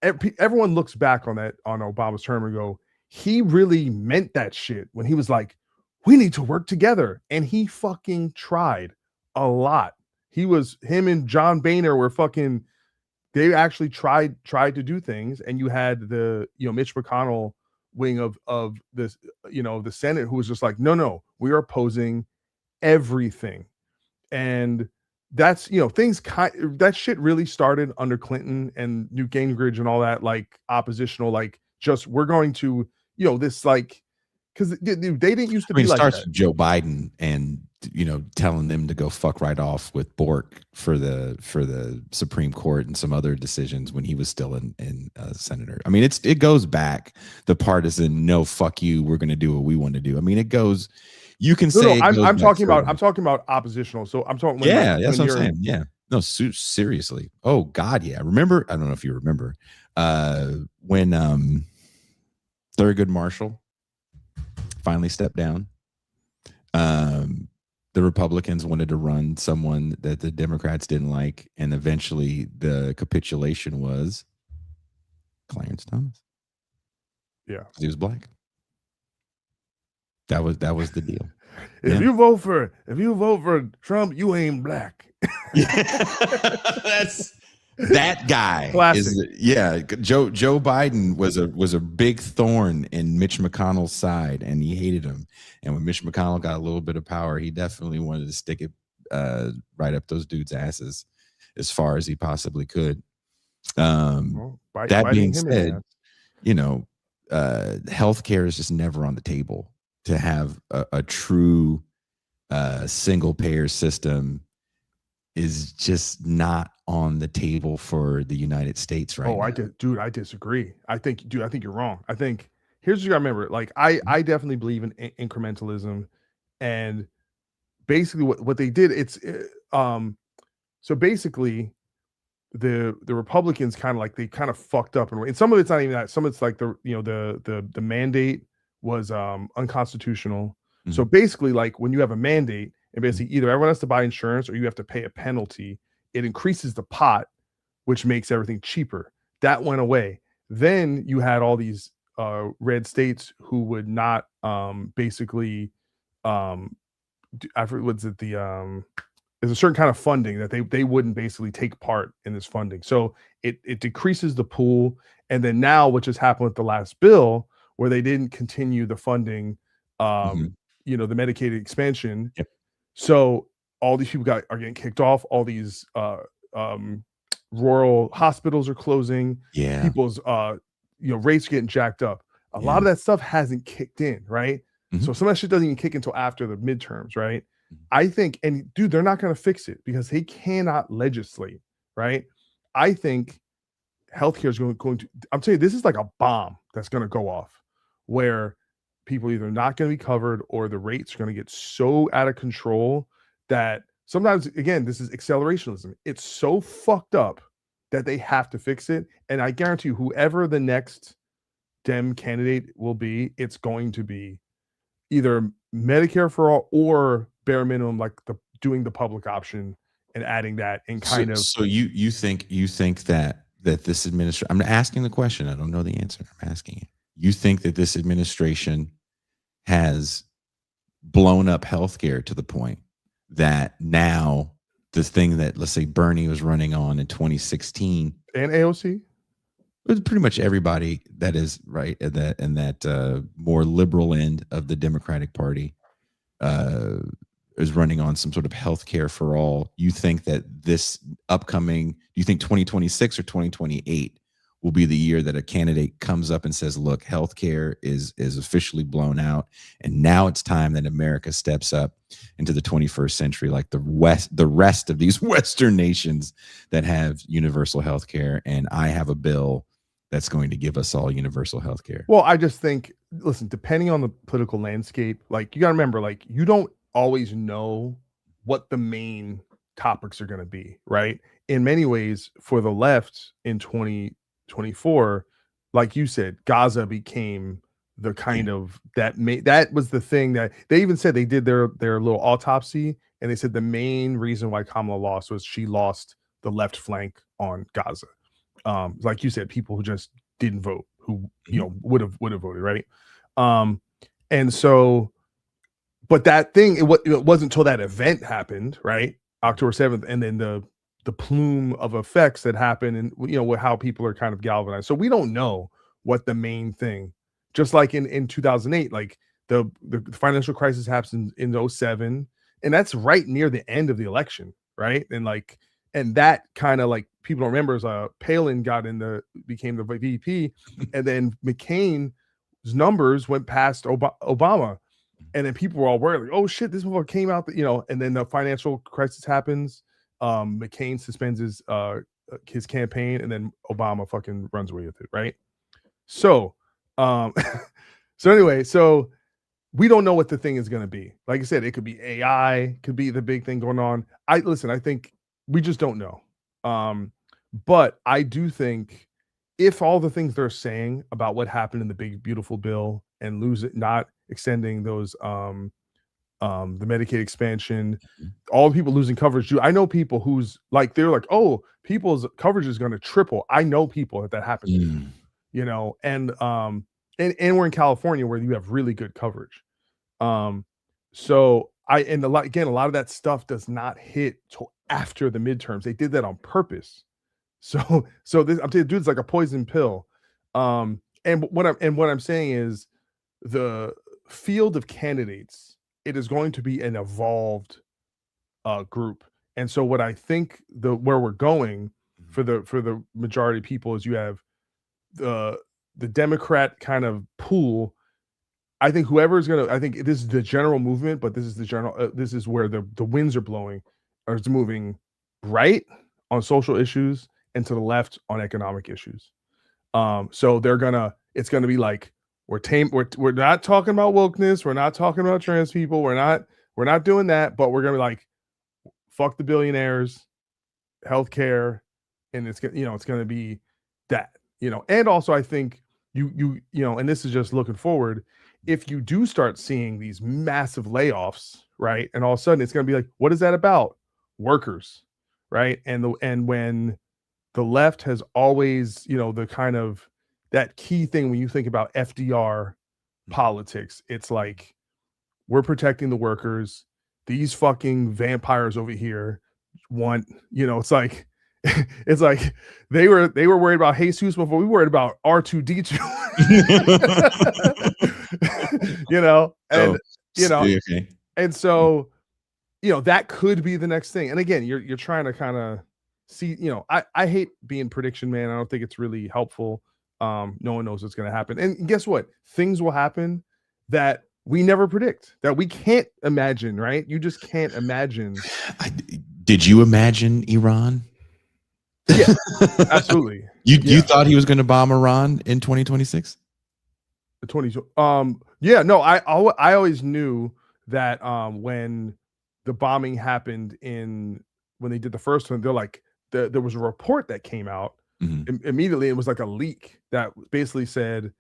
everyone looks back on Obama's term and go, he really meant that shit when he was like, we need to work together, and he fucking tried a lot. Him and John Boehner were fucking. They actually tried to do things, and you had the Mitch McConnell wing of this the Senate who was just like, no, we are opposing everything. And that's things that shit really started under Clinton and Newt Gingrich and all that, like oppositional, like just we're going to this, like, because they didn't used to be like starts that. With Joe Biden and telling them to go fuck right off with Bork for the Supreme Court and some other decisions when he was still in senator. I mean, it goes back the partisan, no, fuck you, we're going to do what we want to do. I mean, it goes. You can say I'm talking about oppositional. So I'm talking. That's what I'm saying. Yeah, no, seriously. Oh God, yeah. Remember? I don't know if you remember when Thurgood Marshall finally stepped down. The Republicans wanted to run someone that the Democrats didn't like, and eventually the capitulation was Clarence Thomas. Yeah, he was black. That was the deal. If you vote for Trump, you ain't black. That guy Classic. is, yeah. Joe Biden was a big thorn in Mitch McConnell's side, and he hated him. And when Mitch McConnell got a little bit of power, he definitely wanted to stick it right up those dudes' asses as far as he possibly could. Well, That biting being him in the said, ass. you know, healthcare is just never on the table. To have a true single payer system is just not on the table for the United States right now. I disagree. I think you're wrong. I think here's what you gotta remember. Like, I definitely believe in incrementalism, and basically what they did, so basically the Republicans kind of like they kind of fucked up, and some of it's not even that. Some of it's like the mandate was unconstitutional. So Mhm. basically, like when you have a mandate, and Mhm. basically either everyone has to buy insurance or you have to pay a penalty, it increases the pot, which makes everything cheaper. That went away. Then you had all these red states who would not basically I forget what's it there's a certain kind of funding that they wouldn't basically take part in this funding. So it decreases the pool. And then now what just happened with the last bill where they didn't continue the funding, Mhm. the Medicaid expansion. Yep. So all these people are getting kicked off. All these um, rural hospitals are closing. Yeah. People's rates are getting jacked up. A lot Yeah. of that stuff hasn't kicked in, right? Mhm. So some of that shit doesn't even kick until after the midterms, right? Mhm. I think, and dude, they're not going to fix it because they cannot legislate, right? I think healthcare is going to, I'm telling you, this is like a bomb that's going to go off where people either not going to be covered or the rates are going to get so out of control that sometimes, again, this is accelerationism. It's so fucked up that they have to fix it. And I guarantee you, whoever the next Dem candidate will be, it's going to be either Medicare for all or bare minimum, like doing the public option and adding that and So kind of. so you think that this administration, I'm asking the question, I don't know the answer. I'm asking it. You think that this administration has blown up healthcare to the point that now the thing that, let's say, Bernie was running on in 2016, And AOC. with pretty much everybody that is right at that more liberal end of the Democratic Party, uh, is running on some sort of health care for all. You think that this upcoming, you think 2026 or 2028 will be the year that a candidate comes up and says, look, healthcare is officially blown out, and now it's time that America steps up into the 21st century, like the rest of these Western nations that have universal healthcare, and I have a bill that's going to give us all universal healthcare. Well, I just think, listen, depending on the political landscape, like you got to remember, like you don't always know what the main topics are going to be, right? In many ways, for the left in 2024, like you said, Gaza became the kind of that was the thing that they even said they did their little autopsy and they said the main reason why Kamala lost was she lost the left flank on Gaza. Like you said, people who just didn't vote, who would have voted, right? Um, and so, but that thing, it wasn't until that event happened, right? October 7th, and then the plume of effects that happen, and how people are kind of galvanized. So we don't know what the main thing, just like in 2008, like the financial crisis happens in 07, and that's right near the end of the election, right? And that kind of like people don't remember is Palin became the VP, and then McCain's numbers went past Obama, and then people were all worried, like, oh shit, this one came out, and then the financial crisis happens. McCain suspends his campaign, and then Obama fucking runs away with it, right? So, so anyway, so we don't know what the thing is going to be. Like I said, it could be AI, could be the big thing going on. I think we just don't know. But I do think if all the things they're saying about what happened in the big beautiful bill and not extending those the Medicaid expansion, all the people losing coverage. I know people who's like they're like, oh, people's coverage is going to triple. I know people that happened to, and we're in California where you have really good coverage. So a lot of that stuff does not hit till after the midterms. They did that on purpose. So this, I'm telling you, dude, it's like a poison pill. And what I'm saying is the field of candidates, it is going to be an evolved group. And so what I think where we're going for the majority of people is you have the Democrat kind of pool. I think whoever's gonna, I think this is the general movement, but this is the general. This is where the winds are blowing, or it's moving right on social issues and to the left on economic issues. So it's gonna be like we're not talking about wokeness, we're not talking about trans people, we're not doing that, but we're gonna be like, fuck the billionaires, healthcare, and it's gonna be that, and also I think and this is just looking forward, if you do start seeing these massive layoffs, right, and all of a sudden it's gonna be like, what is that about? Workers, right? And when the left has always, the kind of that key thing when you think about FDR politics, it's like, we're protecting the workers. These fucking vampires over here want, it's like, it's like they were worried about Jesus before we worried about R2D2. And okay. and so that could be the next thing. And again, you're trying to kind of see, I hate being prediction man. I don't think it's really helpful. No one knows what's going to happen. And guess what? Things will happen that we never predict, that we can't imagine, right? You just can't imagine. Did you imagine Iran? Yeah, absolutely. You thought he was going to bomb Iran in 2026? Yeah, no, I always knew that when the bombing happened when they did the first one, they're like, there was a report that came out immediately. It was like a leak that basically said,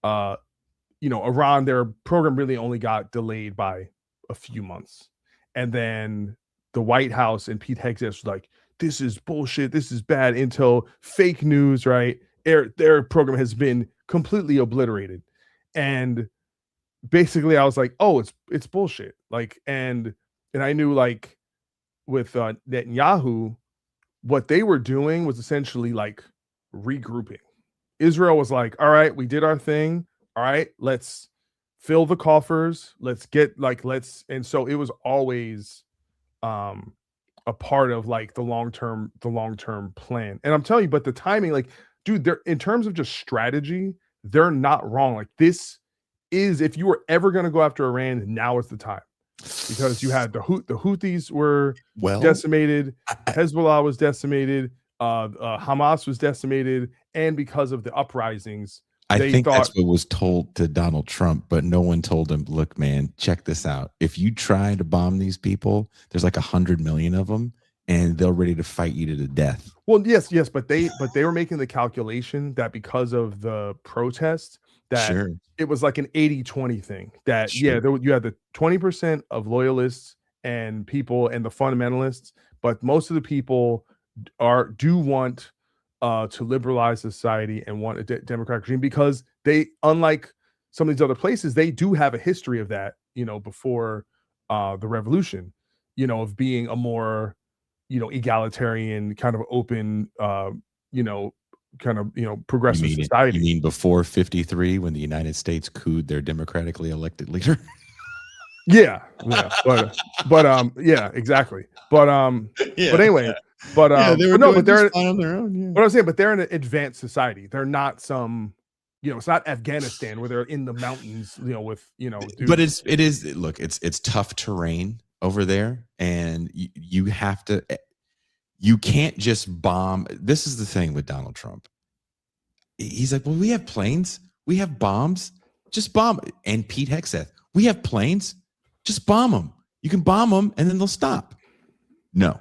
Iran, their program really only got delayed by a few months. And then the White House and Pete Hegseth was like, this is bullshit. This is bad intel, fake news, right? Their program has been completely obliterated. And basically I was like, oh, it's bullshit. Like, and I knew, like, with Netanyahu, what they were doing was essentially like regrouping. Israel was like, all right, we did our thing. All right, let's fill the coffers. And so it was always a part of like the long-term plan. And I'm telling you, but the timing, like, dude, they're, in terms of just strategy, they're not wrong. Like, this is, if you were ever going to go after Iran, now is the time, because you had the Houthis were decimated, Hezbollah was decimated, Hamas was decimated, and because of the uprisings, I think that's what was told to Donald Trump, but no one told him, look, man, check this out. If you try to bomb these people, there's like 100 million of them, and they're ready to fight you to the death. Well, yes, but they were making the calculation that because of the protest, that it was like an 80-20 thing. That you had the 20% of loyalists and people and the fundamentalists, but most of the people do want to liberalize society and want a democratic regime, because they, unlike some of these other places, they do have a history of that, before the revolution, of being a more, egalitarian, kind of open, progressive society. You mean before 53, when the United States couped their democratically elected leader? Yeah, exactly. But anyway, they're on their own. Yeah. What I'm saying, but they're in an advanced society. They're not some, it's not Afghanistan where they're in the mountains, with dudes. But it is. Look, it's tough terrain over there, and you have to. You can't just bomb. This is the thing with Donald Trump. He's like, well, we have planes, we have bombs, just bomb. And Pete Hegseth, we have planes, just bomb them. You can bomb them, and then they'll stop. No.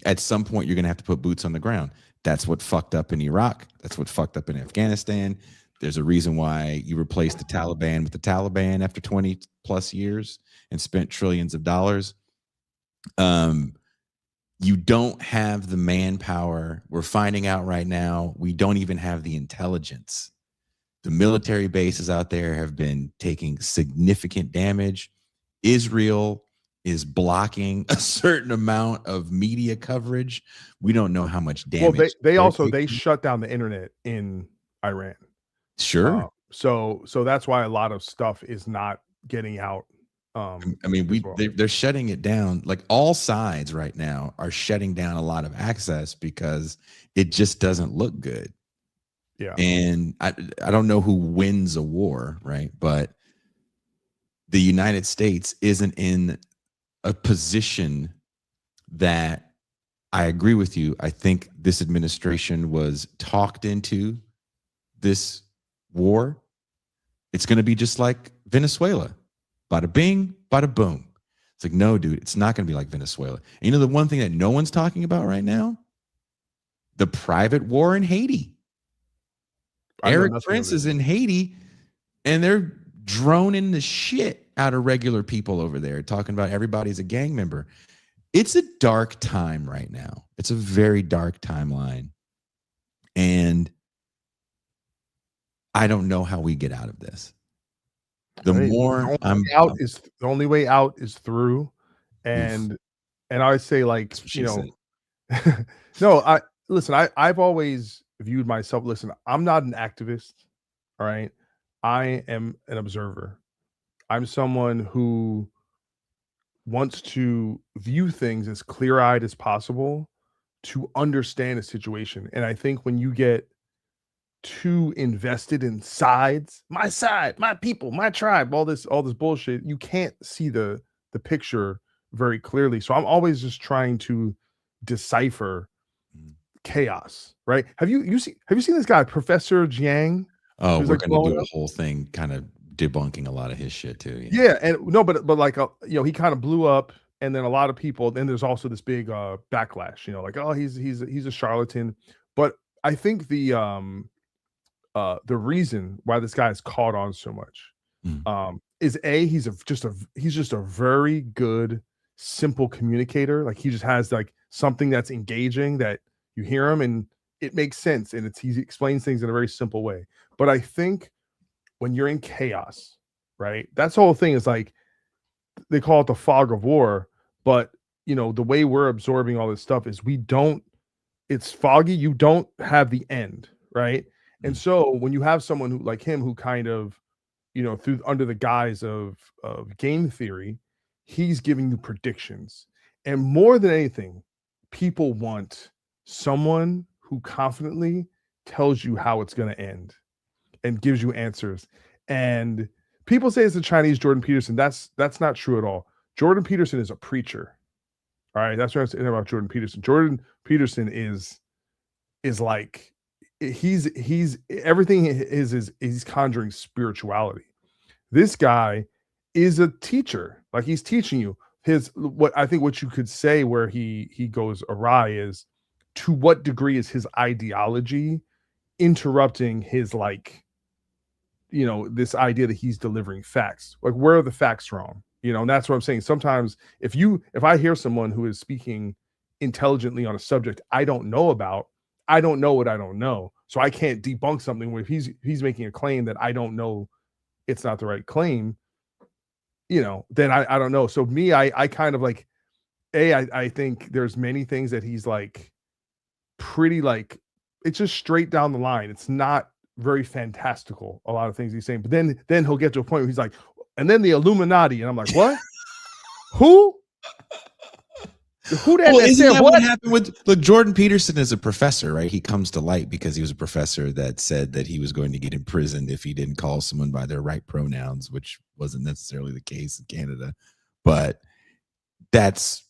At some point, you're going to have to put boots on the ground. That's what fucked up in Iraq. That's what fucked up in Afghanistan. There's a reason why you replaced the Taliban with the Taliban after 20 plus years and spent trillions of dollars. You don't have the manpower. We're finding out right now, we don't even have the intelligence. The military bases out there have been taking significant damage. Israel is blocking a certain amount of media coverage, we don't know how much Well, damage they they're also taking. shut down the internet in Iran. Sure. So that's why a lot of stuff is not getting out. I mean, As well. they're shutting it down. Like all sides right now are shutting down a lot of access because it just doesn't look good. Yeah. And I don't know who wins a war, right? But the United States isn't in a position that I agree with you. I think this administration was talked into this war. It's going to be just like Venezuela. Bada bing, bada boom. It's like, no, dude, it's not going to be like Venezuela. And you know, the one thing that no one's talking about right now? The private war in Haiti. Eric Prince is in Haiti, and they're droning the shit out of regular people over there, talking about everybody's a gang member. It's a dark time right now. It's a very dark timeline. And I don't know how we get out of this. The only way out is through. And I always say, like, you know, no, I've always viewed myself, listen, I'm not an activist. All right. I am an observer. I'm someone who wants to view things as clear-eyed as possible to understand a situation. And I think when you get too invested in sides, my side, my people, my tribe, all this bullshit, you can't see the picture very clearly. So I'm always just trying to decipher chaos, right? Have you seen this guy, Professor Jiang? Oh, we're going to do a whole thing kind of debunking a lot of his shit too. Yeah, and no, but like, you know, he kind of blew up, and then a lot of people. Then there's also this big backlash, you know, like, oh, he's a charlatan. But I think the reason why this guy is caught on so much is he's just a very good, simple communicator. Like, he just has like something that's engaging that you hear him and it makes sense, and he explains things in a very simple way. But I think when you're in chaos, right? That's the whole thing, is like, they call it the fog of war, but you know, the way we're absorbing all this stuff is it's foggy, you don't have the end, right? And so when you have someone who, like him, who kind of, you know, through under the guise of game theory, he's giving you predictions. And more than anything, people want someone who confidently tells you how it's going to end and gives you answers. And people say it's the Chinese Jordan Peterson. That's not true at all. Jordan Peterson is a preacher. All right, that's what I'm saying about Jordan Peterson. Jordan Peterson is like, he's everything is he's conjuring spirituality. This guy is a teacher. Like, he's teaching you what you could say where he goes awry is, to what degree is his ideology interrupting his, like, you know, this idea that he's delivering facts. Like, where are the facts wrong? You know, and that's what I'm saying. Sometimes if I hear someone who is speaking intelligently on a subject I don't know about, I don't know what I don't know. So I can't debunk something where if he's making a claim that I don't know, it's not the right claim, you know, then I don't know. So me, I kind of like, I think there's many things that he's like pretty, like, it's just straight down the line. It's not very fantastical, a lot of things he's saying. But then he'll get to a point where he's like, and then the Illuminati, and I'm like, what? Who? Who that? Well, isn't that what happened with, look, Jordan Peterson is a professor, right? He comes to light because he was a professor that said that he was going to get imprisoned if he didn't call someone by their right pronouns, which wasn't necessarily the case in Canada. But that's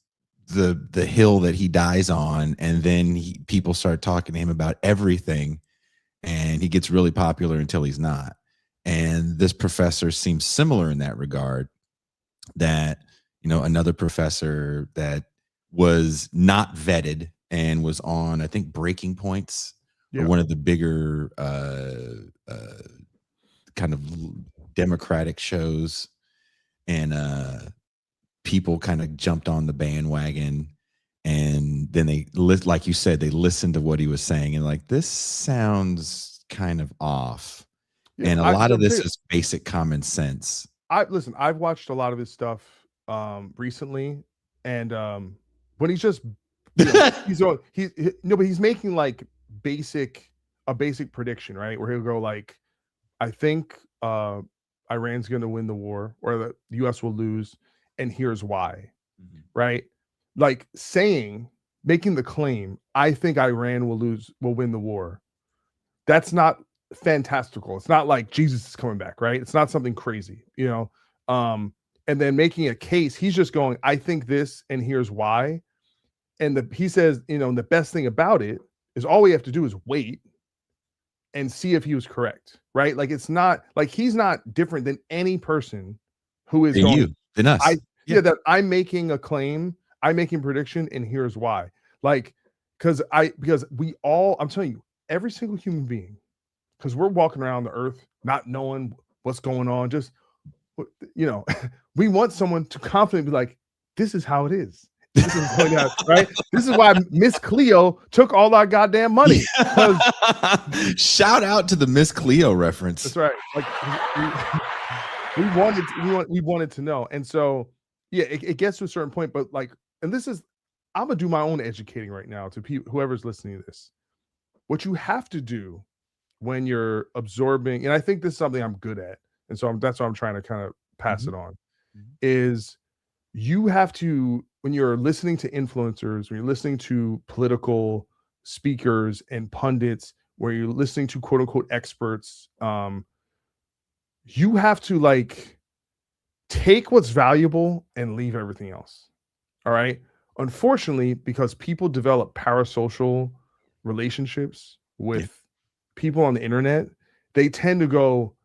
the hill that he dies on. And then people start talking to him about everything, and he gets really popular until he's not. And this professor seems similar in that regard, that, you know, another professor that was not vetted and was on, I think, Breaking Points, or one of the bigger kind of democratic shows, and people kind of jumped on the bandwagon, and then like you said, they listened to what he was saying and like, this sounds kind of off. And a lot of this is basic common sense. I've watched a lot of his stuff. recently, and when he's just but he's making like a basic prediction, right? Where he'll go like, I think Iran's going to win the war, or the U.S. will lose, and here's why, right? Like making the claim, I think Iran will win the war. That's not fantastical. It's not like Jesus is coming back, right? It's not something crazy, and then making a case. He's just going, I think this, and here's why. And he says, the best thing about it is all we have to do is wait and see if he was correct, right? Like, it's not like he's not different than any person who is than us. That I'm making a claim, I'm making a prediction, and here's why. Like, because we all, I'm telling you, every single human being, because we're walking around the earth not knowing what's going on, just we want someone to confidently be like, this is how it is. This is going out, right? This is why Miss Cleo took all our goddamn money. Shout out to the Miss Cleo reference. That's right. Like we wanted to know, and so it gets to a certain point. But like, and this is, I'm gonna do my own educating right now to people, whoever's listening to this. What you have to do when you're absorbing, and I think this is something I'm good at, and so that's why I'm trying to kind of pass it on, is you have to, when you're listening to influencers, when you're listening to political speakers and pundits, where you're listening to quote unquote experts, you have to like take what's valuable and leave everything else. All right. Unfortunately, because people develop parasocial relationships with people on the internet, they tend to go,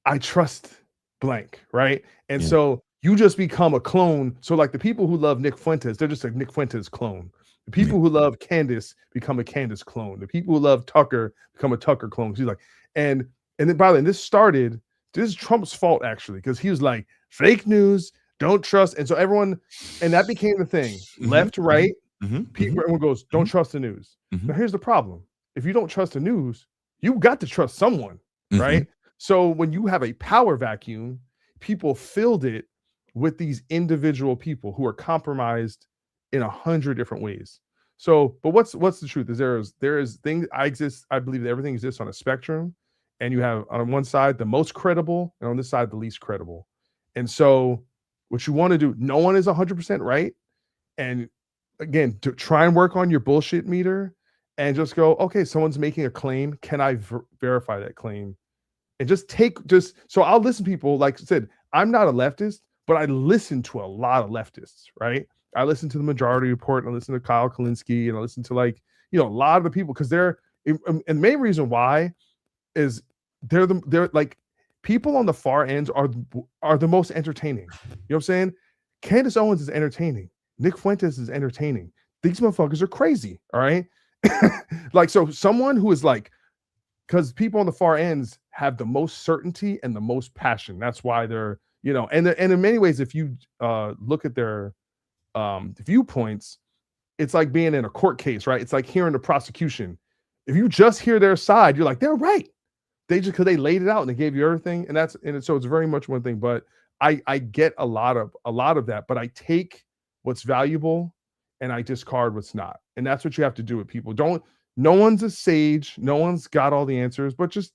I trust blank, right? And so you just become a clone. So like the people who love Nick Fuentes, they're just a Nick Fuentes clone. The people who love Candace become a Candace clone. The people who love Tucker become a Tucker clone. He's like, and then by the way, this is Trump's fault actually, because he was like, fake news, don't trust. And so everyone, and that became the thing, left to right. People, everyone goes, don't trust the news. Now here's the problem. If you don't trust the news, you got to trust someone, right? So when you have a power vacuum, people filled it with these individual people who are compromised in 100 different ways. So, but what's the truth? There is things I believe that everything exists on a spectrum, and you have on one side the most credible, and on this side the least credible. And so, what you want to do, no one is 100% right, and again, to try and work on your bullshit meter, and just go, okay, someone's making a claim, can I verify that claim? And so I'll listen to people, like I said, I'm not a leftist, but I listen to a lot of leftists, right? I listen to the Majority Report, and I listen to Kyle Kalinske, and I listen to like, a lot of the people, because and the main reason why is they're like, people on the far ends are the most entertaining. You know what I'm saying? Candace Owens is entertaining. Nick Fuentes is entertaining. These motherfuckers are crazy, all right? Like, so someone who is like, because people on the far ends have the most certainty and the most passion. That's why they're, and in many ways, if you look at their viewpoints, it's like being in a court case, right? It's like hearing the prosecution. If you just hear their side, you're like, they're right. Because they laid it out and they gave you everything, and so it's very much one thing. But I get a lot of that, but I take what's valuable and I discard what's not, and that's what you have to do with people. No one's a sage, no one's got all the answers, but just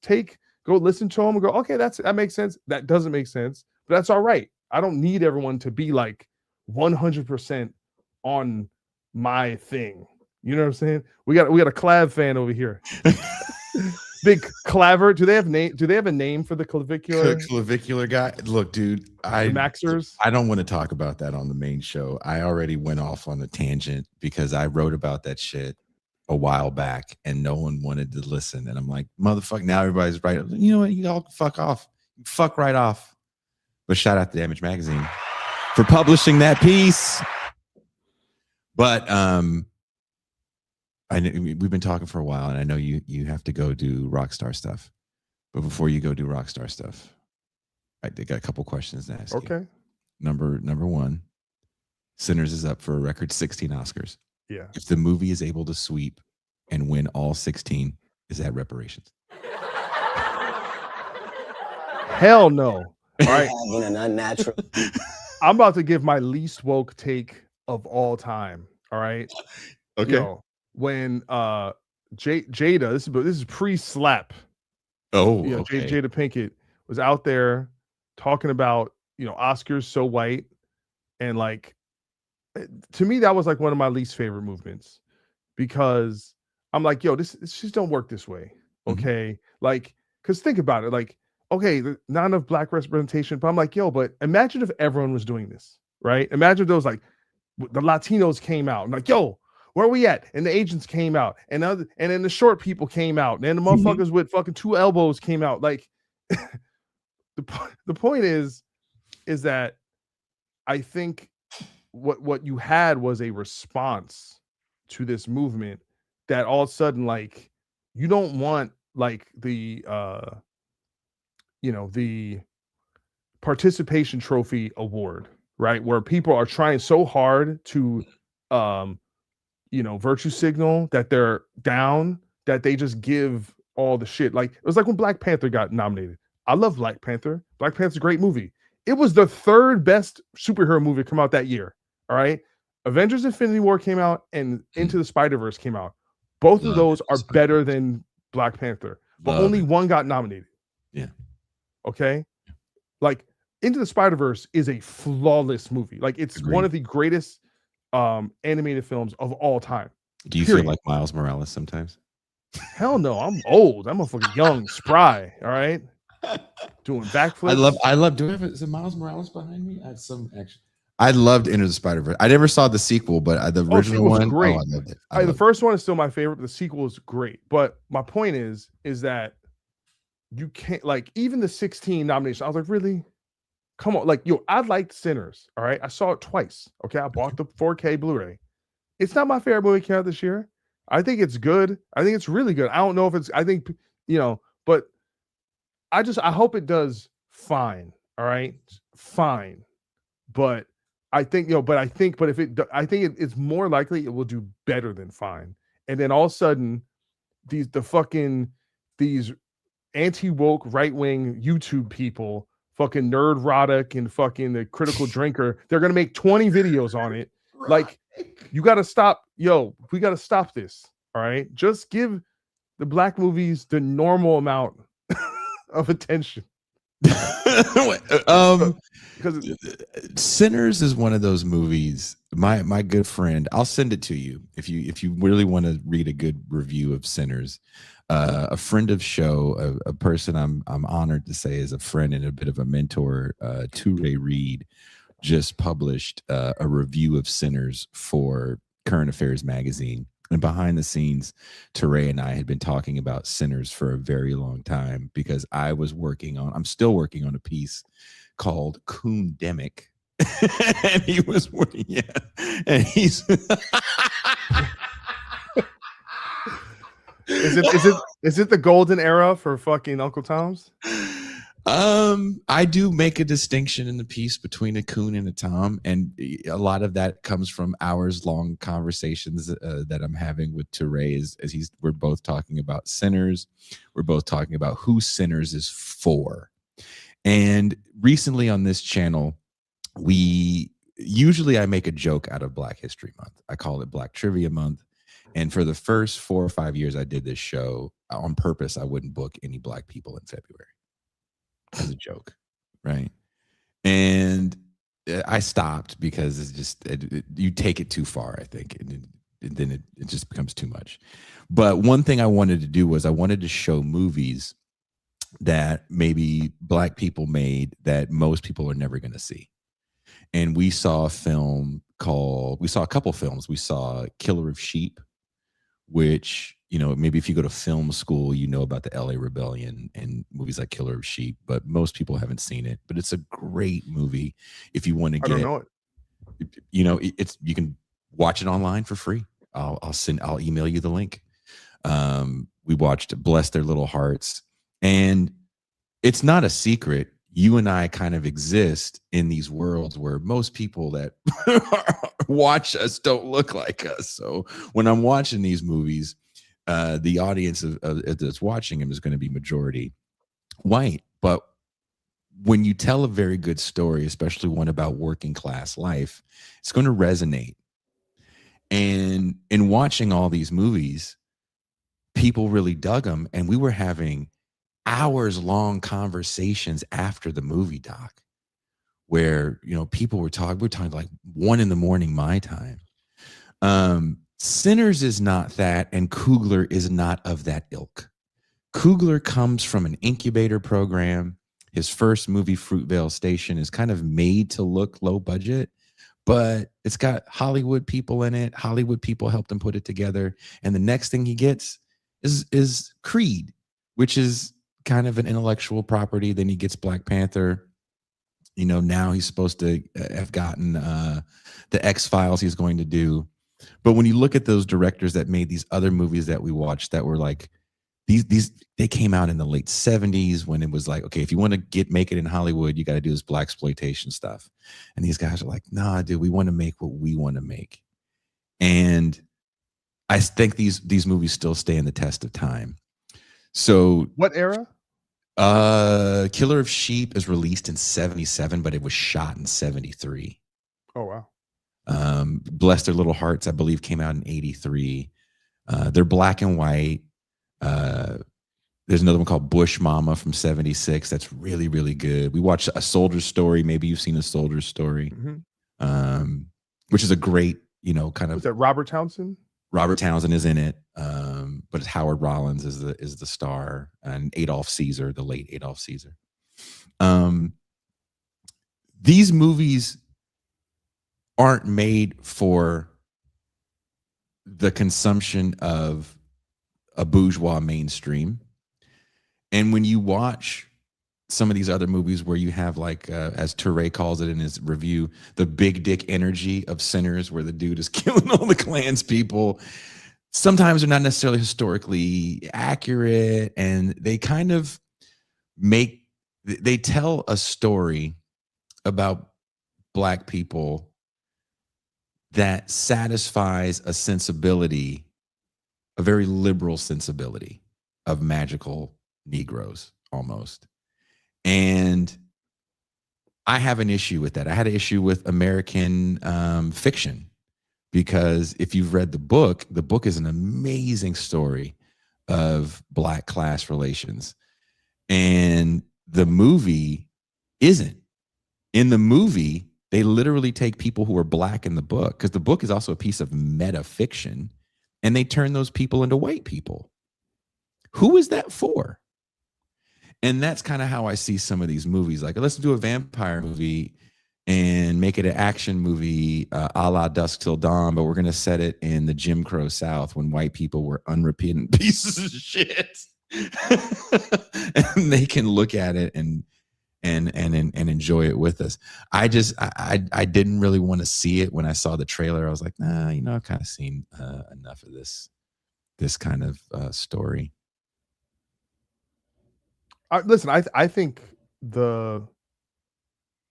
go listen to them and go, okay, that makes sense. That doesn't make sense, but that's all right. I don't need everyone to be like 100% on my thing. You know what I'm saying? We got a Clav fan over here. Big Claver. Do they have a name for the clavicular guy? Look, dude, the Maxers. I don't want to talk about that on the main show. I already went off on a tangent because I wrote about that shit a while back and no one wanted to listen. And I'm like, motherfucker, now everybody's right. You know what? You all fuck off. Fuck right off. But shout out to Damage Magazine for publishing that piece. But we've been talking for a while, and I know you have to go do rockstar stuff. But before you go do rockstar stuff, I got a couple questions to ask. Okay. You. Number one, Sinners is up for a record 16 Oscars. Yeah. If the movie is able to sweep and win all 16, is that reparations? Hell no. All right. Having an unnatural. I'm about to give my least woke take of all time. All right. Okay. Yo, when Jada, this is pre-slap. Oh, You know, okay. Jada Pinkett was out there talking about, Oscars so white, and like, to me that was like one of my least favorite movements, because I'm like, yo, this just don't work this way. Mhm. Okay. Like, because think about it, like, okay, not enough black representation, but I'm like, yo, but imagine if everyone was doing this, right? Imagine if those, like, the Latinos came out and like, yo, where are we at? And the Asians came out, and then the short people came out, and then the Mhm. motherfuckers with fucking two elbows came out. Like, the point is that I think what you had was a response to this movement, that all of a sudden, like, you don't want like the participation trophy award, right? Where people are trying so hard to um virtue signal that they're down, that they just give all the shit. Like, it was like when Black Panther got nominated. I love Black Panther. Black Panther's a great movie. It was the third best superhero movie to come out that year. All right. Avengers Infinity War came out, and Into the Spider-Verse came out. Both of Love those it. are better than Black Panther, but Love only it. one got nominated. Yeah. Okay. Like, Into the Spider-Verse is a flawless movie. Like, it's one Agreed. of the greatest animated films of all time. Do you feel Period. like Miles Morales sometimes? Hell no, I'm old. I'm a fucking young, spry. All right, doing backflips. I love. Do we have is it Miles Morales behind me? I have some action. I loved Enter the Spider Verse. I never saw the sequel, but the Oh, original sequel's one, oh, great. I loved it. The first one is still my favorite, but the sequel is great. But my point is that you can't, like, even the 16 nominations. I was like, really? Come on, like, yo, I liked Sinners. All right, I saw it twice. Okay, I bought the 4K Blu-ray. It's not my favorite movie came out this year. I think it's good. I think it's really good. I don't know if it's. I think, but I hope it does fine. All right, fine. But I think, but if it, I think it's more likely it will do better than fine. And then all of a sudden, these anti woke right wing YouTube people, fucking Nerdrotic and fucking the Critical Drinker, they're gonna make 20 videos on it. Like, you got to stop. Yo, we got to stop this. All right, just give the black movies the normal amount of attention. Because Sinners is one of those movies. My good friend, I'll send it to you if you really want to read a good review of Sinners. A friend of show, a person I'm honored to say is a friend and a bit of a mentor, Toure Reed, just published a review of Sinners for Current Affairs magazine. And behind the scenes, Teray and I had been talking about Sinners for a very long time, because I'm still working on a piece called Coondemic. And he was, yeah, and he's is it the golden era for fucking Uncle Tom's? I do make a distinction in the piece between a coon and a tom, and a lot of that comes from hours-long conversations that I'm having with Teray. We're both talking about Sinners. We're both talking about who Sinners is for. And recently on this channel, usually I make a joke out of Black History Month. I call it Black Trivia Month. And for the first 4 or 5 years I did this show, on purpose, I wouldn't book any Black people in February as a joke, right? And I stopped because it's just you take it too far, I think, and then it just becomes too much. But one thing I wanted to do was I wanted to show movies that maybe Black people made that most people are never going to see. And we saw a couple films. We saw Killer of Sheep, which, maybe if you go to film school, you know about the LA Rebellion and movies like Killer of Sheep, but most people haven't seen it. But it's a great movie if you want to I don't know it. It's, you can watch it online for free. I'll email you the link. We watched Bless Their Little Hearts, and it's not a secret. You and I kind of exist in these worlds where most people that watch us don't look like us. So when I'm watching these movies, the audience that's watching them is going to be majority white. But when you tell a very good story, especially one about working class life, it's going to resonate. And in watching all these movies, people really dug them, and we were having hours long conversations after the movie, doc, where people we're talking like 1 a.m. my time. Sinners is not that, and Coogler is not of that ilk. Coogler comes from an incubator program. His first movie, Fruitvale Station, is kind of made to look low budget, but it's got Hollywood people in it. Hollywood people helped him put it together. And the next thing he gets is Creed, which is kind of an intellectual property. Then he gets Black Panther. Now he's supposed to have gotten the X-Files he's going to do. But when you look at those directors that made these other movies that we watched that were like, they came out in the late 70s when it was like, okay, if you want to make it in Hollywood, you got to do this blaxploitation stuff. And these guys are like, nah, dude, we want to make what we want to make. And I think these movies still stand the test of time. So what era? Killer of Sheep is released in 77, but it was shot in 73. Oh, wow. Bless Their Little Hearts, I believe, came out in 83. They're black and white. There's another one called Bush Mama from 76. That's really, really good. We watched A Soldier's Story. Maybe you've seen A Soldier's Story, which is a great, kind of. Was that Robert Townsend? Robert Townsend is in it, but it's Howard Rollins is the star, and Adolph Caesar, the late Adolph Caesar. These movies aren't made for the consumption of a bourgeois mainstream. And when you watch some of these other movies where you have like, as Touré calls it in his review, the big dick energy of Sinners, where the dude is killing all the Klans people, sometimes they're not necessarily historically accurate, and they kind of they tell a story about Black people that satisfies a sensibility, a very liberal sensibility of magical Negroes almost. And I have an issue with that. I had an issue with American fiction, because if you've read the book is an amazing story of Black class relations. And the movie isn't. In the movie, they literally take people who are Black in the book, because the book is also a piece of meta fiction, and they turn those people into white people. Who is that for? And that's kind of how I see some of these movies. Like, let's do a vampire movie and make it an action movie a la Dusk Till Dawn, but we're going to set it in the Jim Crow South when white people were unrepentant pieces of shit. And they can look at it and enjoy it with us. I didn't really want to see it. When I saw the trailer, I was like, nah, I've kind of seen enough of this kind of story. Listen, I think the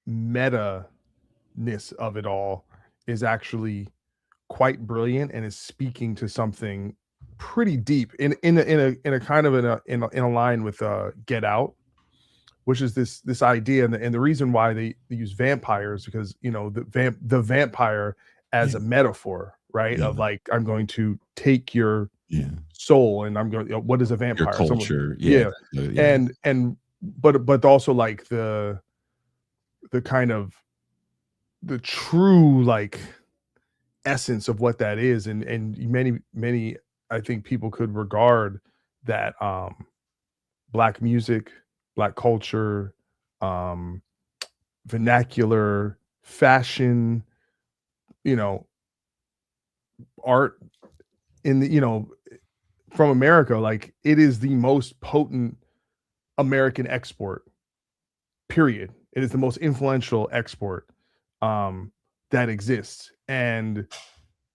meta-ness of it all is actually quite brilliant, and is speaking to something pretty deep in a kind of in a line with Get Out, which is this idea, and the reason why they use vampires, because the vampire as a metaphor, right? Of like, I'm going to take your soul, and I'm going, what is a vampire? Your culture. And but also like the kind of the true like essence of what that is, and many I think people could regard that Black music, Black culture, vernacular, fashion, art in the from America, like, it is the most potent American export, period. It is the most influential export that exists, and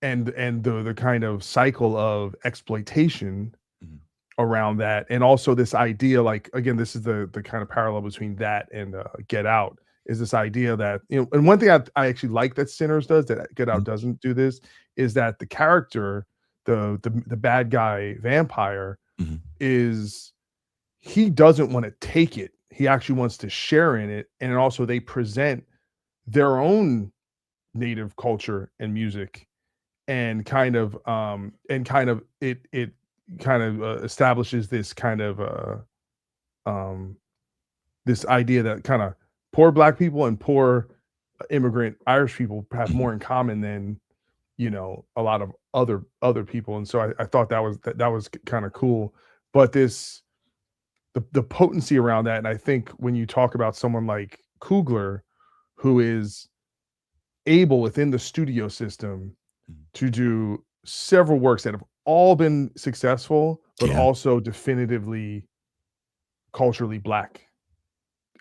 the kind of cycle of exploitation around that, and also this idea, like, again, this is the kind of parallel between that and Get Out, is this idea that, and one thing I actually like that Sinners does that Get Out doesn't do, this is that the character, the bad guy vampire, is, he doesn't want to take it he actually wants to share in it, and also they present their own native culture and music, and kind of it kind of establishes this kind of this idea that kind of poor black people and poor immigrant Irish people have more in common than, you know, a lot of other people. And so I thought that was kind of cool. But the potency around that, and I think when you talk about someone like Coogler, who is able within the studio system to do several works that have all been successful, but also definitively culturally black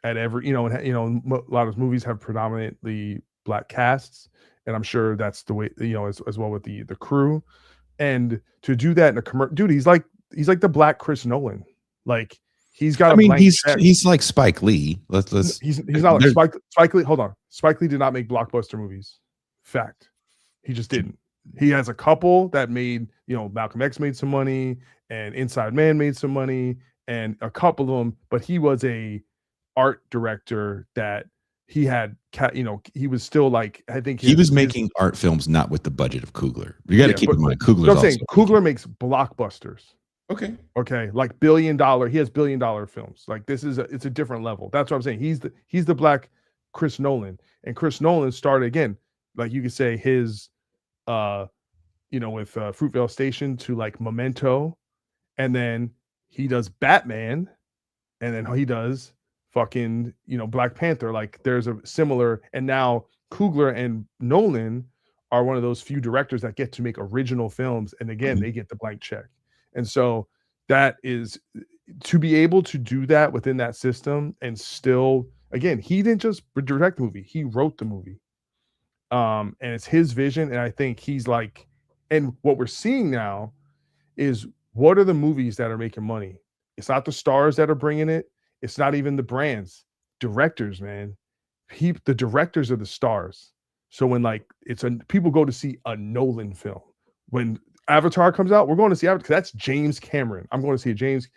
at every, a lot of movies have predominantly black casts, and I'm sure that's the way, as well with the crew. And to do that in a commercial, dude, he's like the black Chris Nolan. Like, he's got a blank check. He's like Spike Lee. Let's he's not like Spike Lee. Hold on. Spike Lee did not make blockbuster movies. Fact. He just didn't. He has a couple that made, Malcolm X made some money, and Inside Man made some money, and a couple of them, but he was a art director that he had, he was still like, I think he was making art films not with the budget of Coogler. You got to keep in mind, Coogler makes blockbusters. Okay, like $1 billion. He has $1 billion films. Like, it's a different level. That's what I'm saying. He's the black Chris Nolan, and Chris Nolan started, again, like you could say his with Fruitvale Station to like Memento, and then he does Batman, and then he does fucking Black Panther. Like, there's a similar, and now Coogler and Nolan are one of those few directors that get to make original films, and again, they get the blank check. And so that is, to be able to do that within that system, and still, again, he didn't just direct the movie, he wrote the movie. And it's his vision, and I think he's like, and what we're seeing now is, what are the movies that are making money? It's not the stars that are bringing it. It's not even the brands. Directors, man. The directors are the stars. So when people go to see a Nolan film, when Avatar comes out, we're going to see Avatar, because that's James Cameron. I'm going to see a James,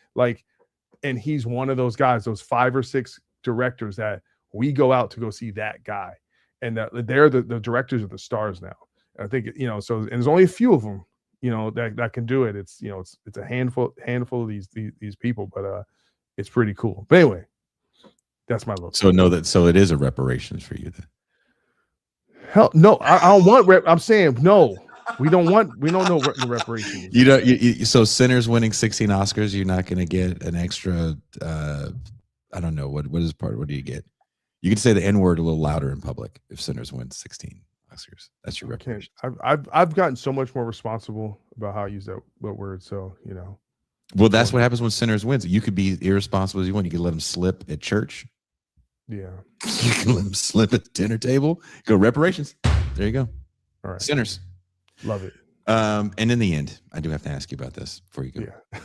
and he's one of those guys, those 5 or 6 directors that we go out to go see that guy. And that they're the directors of the stars now. I think, so, and there's only a few of them, that can do it. It's, it's a handful of these people, but it's pretty cool. But anyway, that's my look. So it is a reparations for you then. Hell no, I don't want I'm saying no. We don't know reparations. So Sinners winning 16 Oscars, you're not going to get an extra. I don't know what do you get? You can say the N-word a little louder in public if Sinners wins 16 Oscars. That's your reputation. I've gotten so much more responsible about how I use that word. So, Well, that's what happens when Sinners wins. You could be irresponsible as you want. You can let them slip at church. Yeah. You can let them slip at the dinner table. Go reparations. There you go. All right. Sinners. Love it. And in the end, I do have to ask you about this before you go. Yeah.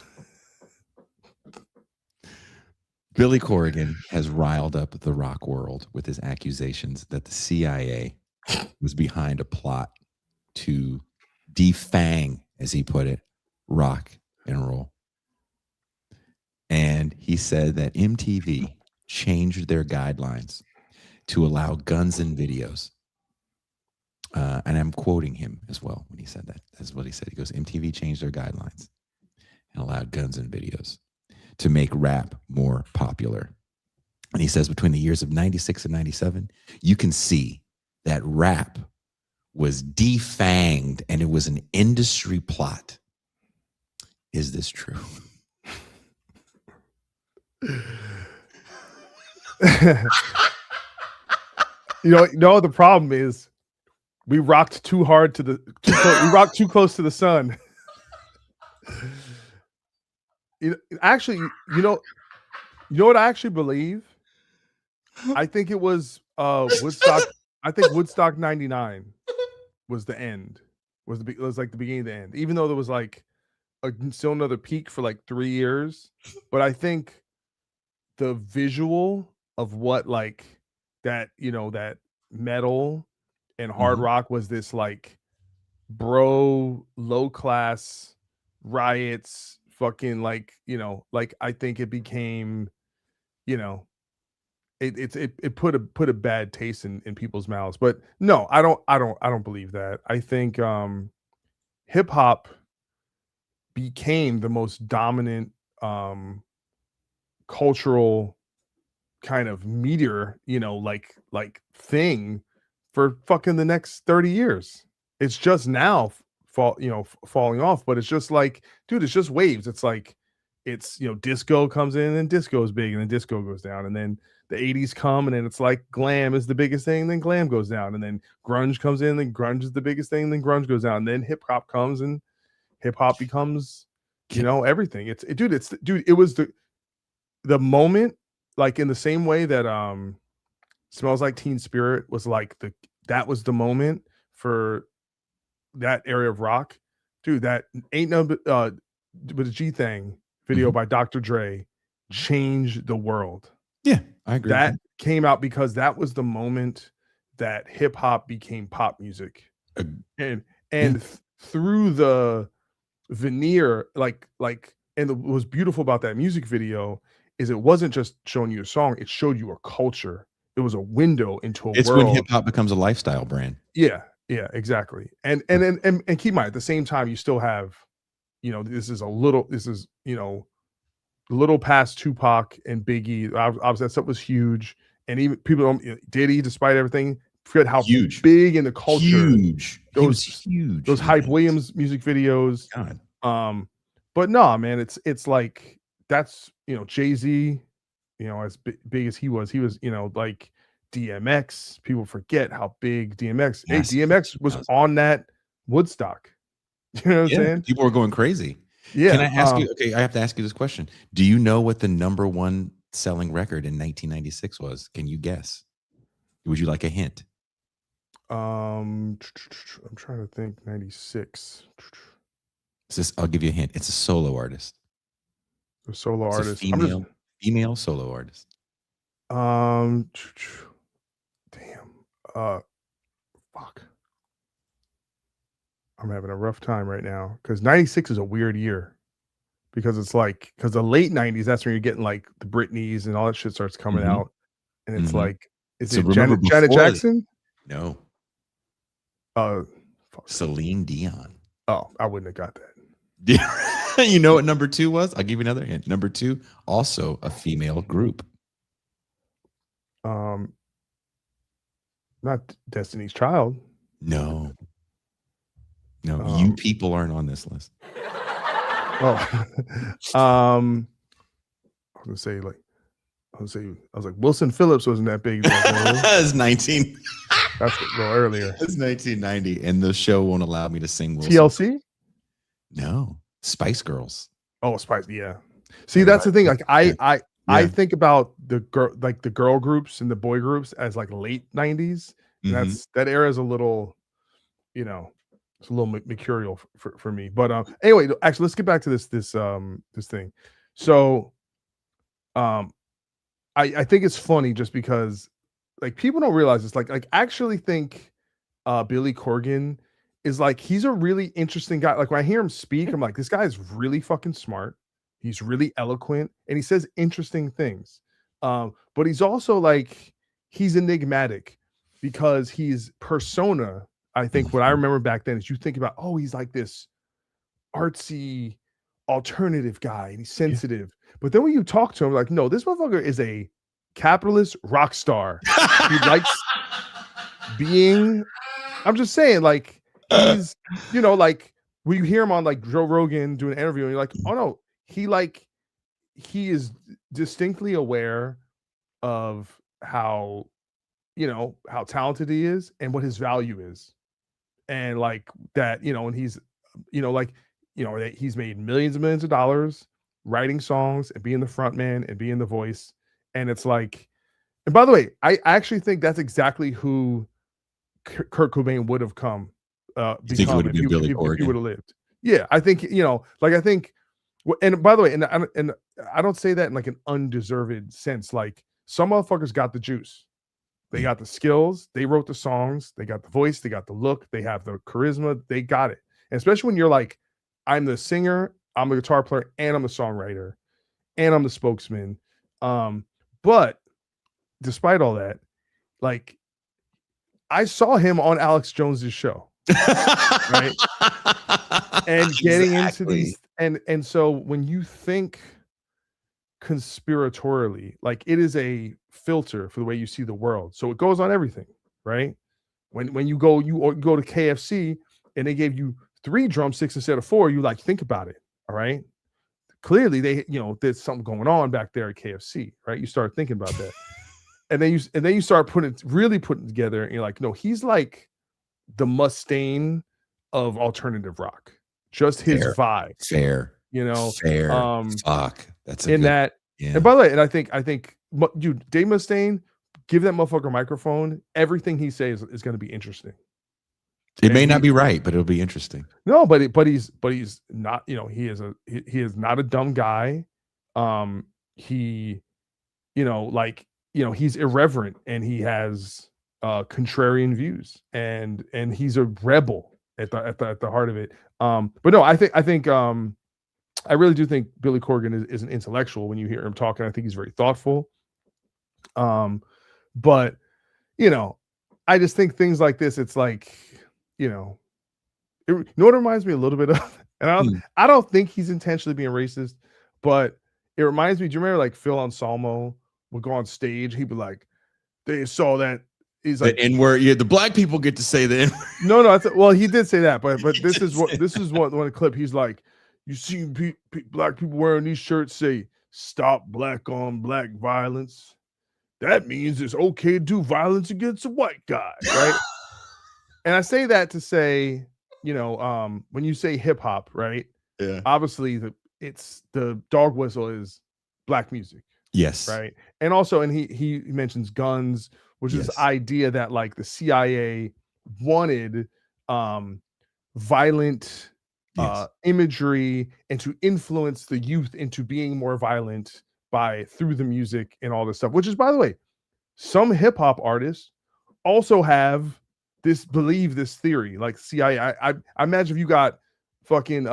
Billy Corgan has riled up the rock world with his accusations that the CIA was behind a plot to defang, as he put it, rock and roll. And he said that MTV changed their guidelines to allow guns in videos. And I'm quoting him as well when he said that. That's what he said. He goes, MTV changed their guidelines and allowed guns in videos to make rap more popular. And he says between the years of 96 and 97, you can see that rap was defanged and it was an industry plot. Is this true? The problem is we rocked too hard we rocked too close to the sun. Actually, you know what I actually believe? I think it was Woodstock. I think Woodstock 99 was the end. It was like the beginning of the end. Even though there was like still another peak for like 3 years, but I think the visual of what like that, that metal and hard rock was this like bro low class riots, fucking like, like I think it became, it put a bad taste in people's mouths. But no, I don't believe that. I think hip hop became the most dominant cultural kind of meteor, like thing for fucking the next 30 years. It's just now falling off, but it's just like, dude, it's just waves. It's like disco comes in and disco is big and then disco goes down and then the 80s come and then it's like glam is the biggest thing, then glam goes down and then grunge comes in, then grunge is the biggest thing, then grunge goes down, and then hip hop comes and hip hop becomes everything. It was the moment, like in the same way that Smells Like Teen Spirit was like that was the moment for that area of rock. Dude, that Ain't No But a G Thing video by Dr. Dre changed the world. Yeah, I agree. That came out because that was the moment that hip hop became pop music. And through the veneer, and what was beautiful about that music video is it wasn't just showing you a song, it showed you a culture. It was a window into a it's world. when hip hop becomes a lifestyle brand. Yeah, exactly. And keep in mind, at the same time, you still have, this is a little past Tupac and Biggie. Obviously, that stuff was huge. And even people don't, Diddy, despite everything, forget how huge, big in the culture. Huge. Those huge. Those Hype Williams music videos. God. But no, man, it's like that's Jay-Z, as big as he was, like DMX. People forget how big DMX. Hey, DMX was on that Woodstock. You know what I'm saying? People were going crazy. Yeah. Can I ask you? Okay, I have to ask you this question. Do you know what the number one selling record in 1996 was? Can you guess? Would you like a hint? I'm trying to think. 96. I'll give you a hint. It's a solo artist. A solo artist. Female solo artist. Damn. Fuck. I'm having a rough time right now because 96 is a weird year because it's like, because the late 90s, that's when you're getting like the Britneys and all that shit starts coming out. And it's like, is it Janet Jackson? No. Fuck. Celine Dion. Oh, I wouldn't have got that. You know what number 2 was? I'll give you another hint. Number 2, also a female group. Not Destiny's Child. No, you people aren't on this list. Oh, I was like Wilson Phillips wasn't that big. It's 19. That's a little earlier. It's 1990, and the show won't allow me to sing Wilson. TLC? No, Spice Girls. Oh, Spice, yeah. See, that's the thing. Like I think about the girl groups and the boy groups as like late 90s. And that era is a little, it's a little mercurial for me. But anyway, actually, let's get back to this thing. So, I think it's funny just because like people don't realize it's like I actually think Billy Corgan is like, he's a really interesting guy. Like when I hear him speak, I'm like, this guy is really fucking smart. He's really eloquent and he says interesting things. But he's also like, he's enigmatic because his persona, I think what I remember back then is you think about, oh, he's like this artsy alternative guy and he's sensitive. But then when you talk to him, like, no, this motherfucker is a capitalist rock star. He likes being, I'm just saying, like, he's, like when you hear him on like Joe Rogan doing an interview and you're like, oh no, he is distinctly aware of how talented he is and what his value is. And like that, and he's, that he's made millions and millions of dollars writing songs and being the front man and being the voice. And it's like, and by the way, I actually think that's exactly who Kurt Cobain would have become if he would have lived. Yeah, I think, I think, and by the way, and I don't say that in like an undeserved sense. Like some motherfuckers got the juice. They got the skills. They wrote the songs. They got the voice. They got the look. They have the charisma. They got it. And especially when you're like, I'm the singer, I'm the guitar player, and I'm the songwriter, and I'm the spokesman. But despite all that, like I saw him on Alex Jones's show, right? And getting into these, and so when you think conspiratorially, like it is a filter for the way you see the world. So it goes on everything, right? When you go to KFC and they gave you 3 drumsticks instead of 4, you like think about it, all right? Clearly they, there's something going on back there at KFC, right? You start thinking about that. And then you start putting together and you're like, no, he's like the Mustaine of alternative rock. Just his vibe. Fair. Fuck. That's a in good, that. yeah. And by the way, and I think, dude, Dave Mustaine, give that motherfucker a microphone. Everything he says is going to be interesting. It may not be right, but it'll be interesting. No, but he's not. He is not a dumb guy. He, he's irreverent and he has contrarian views and he's a rebel at the heart of it. But no, I think I really do think Billy Corgan is an intellectual when you hear him talking. I think he's very thoughtful. But I just think things like this, it's like, it reminds me a little bit of, and I don't think he's intentionally being racist, but it reminds me, do you remember like Phil Anselmo would go on stage, he'd be like, they saw that, he's like, and where the black people get to say the N-word. No, well, he did say that, but this is what one clip, he's like, you see black people wearing these shirts say stop black on black violence. That means it's okay to do violence against a white guy, right? And I say that to say, when you say hip hop, right? Yeah. Obviously, the dog whistle is black music. Yes. Right. And also, and he mentions guns, which is this idea that like the CIA wanted violent imagery and to influence the youth into being more violent through the music and all this stuff, which is, by the way, some hip hop artists also have believe this theory, like CIA. I imagine if you got fucking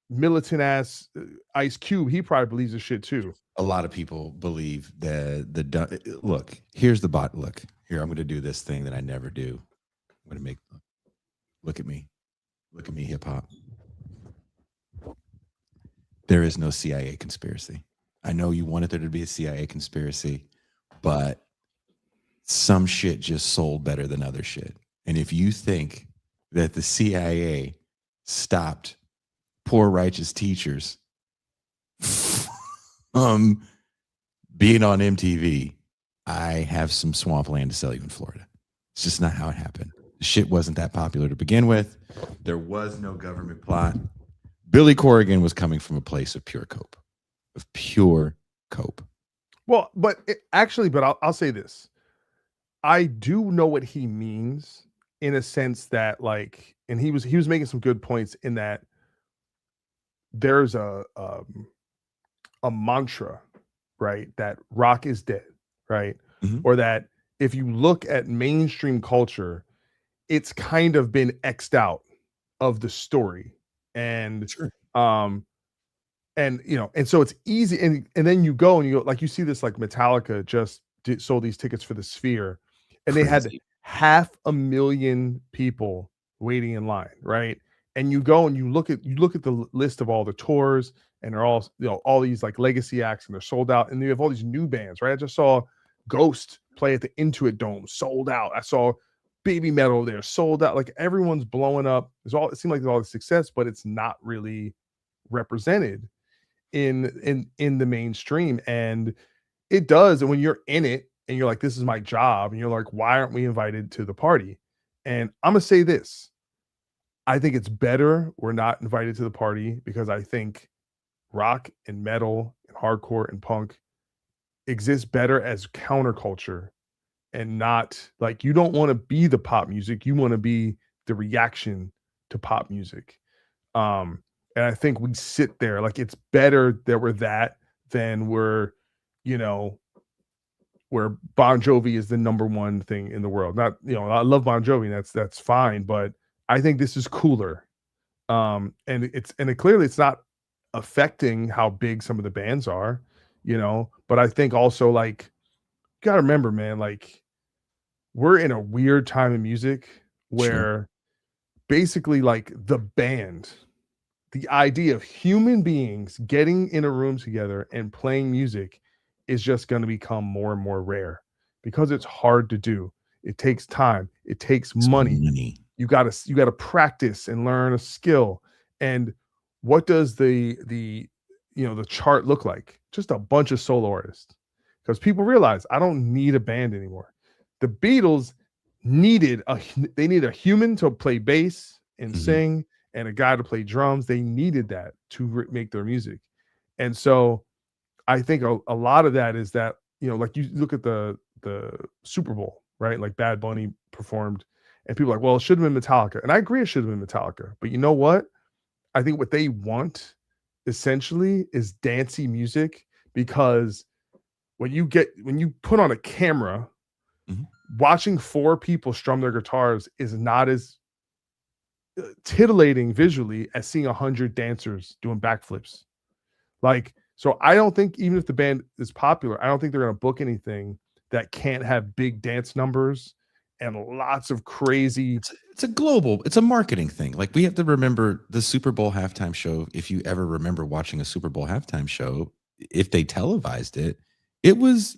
militant ass Ice Cube, he probably believes this shit too. A lot of people believe that look, here's the bot. Look here, I'm going to do this thing that I never do. I'm going to look at me, hip hop. There is no CIA conspiracy. I know you wanted there to be a CIA conspiracy, but some shit just sold better than other shit. And if you think that the CIA stopped poor righteous teachers being on MTV, I have some swampland to sell you in Florida. It's just not how it happened. The shit wasn't that popular to begin with. There was no government plot. Billy Corgan was coming from a place of pure cope. Well, but I'll say this. I do know what he means in a sense that, like, and he was making some good points in that there's a mantra, right? That rock is dead, right? Mm-hmm. Or that if you look at mainstream culture, it's kind of been X'd out of the story. And sure. And so it's easy, and then you go like you see this, like Metallica just sold these tickets for the Sphere, and they had 500,000 people waiting in line, right? And you go and you look at the list of all the tours, and they're all all these like legacy acts, and they're sold out, and you have all these new bands, right? I just saw Ghost play at the Intuit Dome, sold out. I saw Baby Metal there, sold out. Like everyone's blowing up. It seemed like there's all the success, but it's not really represented in the mainstream, and it does. And when you're in it and you're like, this is my job, and you're like, why aren't we invited to the party? And I'm gonna say this, I think it's better we're not invited to the party, because I think rock and metal and hardcore and punk exist better as counterculture, and not like, you don't want to be the pop music, you want to be the reaction to pop music. And I think we sit there, like, it's better that we're that than we're, where Bon Jovi is the number one thing in the world. Not, I love Bon Jovi, and that's fine, but I think this is cooler. And clearly it's not affecting how big some of the bands are, but I think also, like, gotta remember, man, like we're in a weird time in music Sure. where basically like the idea of human beings getting in a room together and playing music is just going to become more and more rare because it's hard to do. It takes time, it takes It's money. money. You got to practice and learn a skill. And what does the chart look like? Just a bunch of solo artists. Because people realize I don't need a band anymore. The Beatles they needed a human to play bass and sing and a guy to play drums. They needed that to make their music. And so I think a lot of that is that, like you look at the Super Bowl, right? Like Bad Bunny performed, and people are like, well, it should have been Metallica. And I agree it should have been Metallica. But you know what? I think what they want essentially is dancey music, because when you put on a camera, Mhm. watching four people strum their guitars is not as titillating visually as seeing 100 dancers doing backflips. Like, so I don't think, even if the band is popular, I don't think they're going to book anything that can't have big dance numbers and lots of crazy. It's a marketing thing. Like, we have to remember the Super Bowl halftime show. If you ever remember watching a Super Bowl halftime show, if they televised it, it was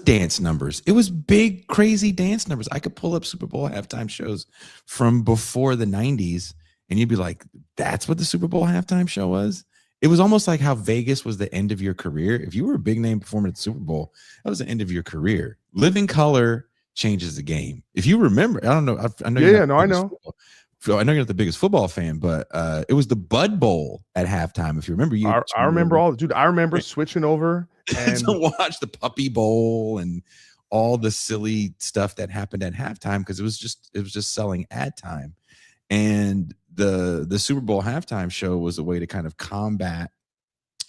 dance numbers. It was big, crazy dance numbers. I could pull up Super Bowl halftime shows from before the 90s, and you'd be like, that's what the Super Bowl halftime show was. It was almost like how Vegas was the end of your career. If you were a big name performing at the Super Bowl, that was the end of your career. Living Color changes the game. If you remember, I don't know. I know. Yeah, no, I know. I know you're not the biggest football fan, but it was the Bud Bowl at halftime. If you remember, I remember I remember switching over and to watch the Puppy Bowl and all the silly stuff that happened at halftime, because it was just selling ad time. And the Super Bowl halftime show was a way to kind of combat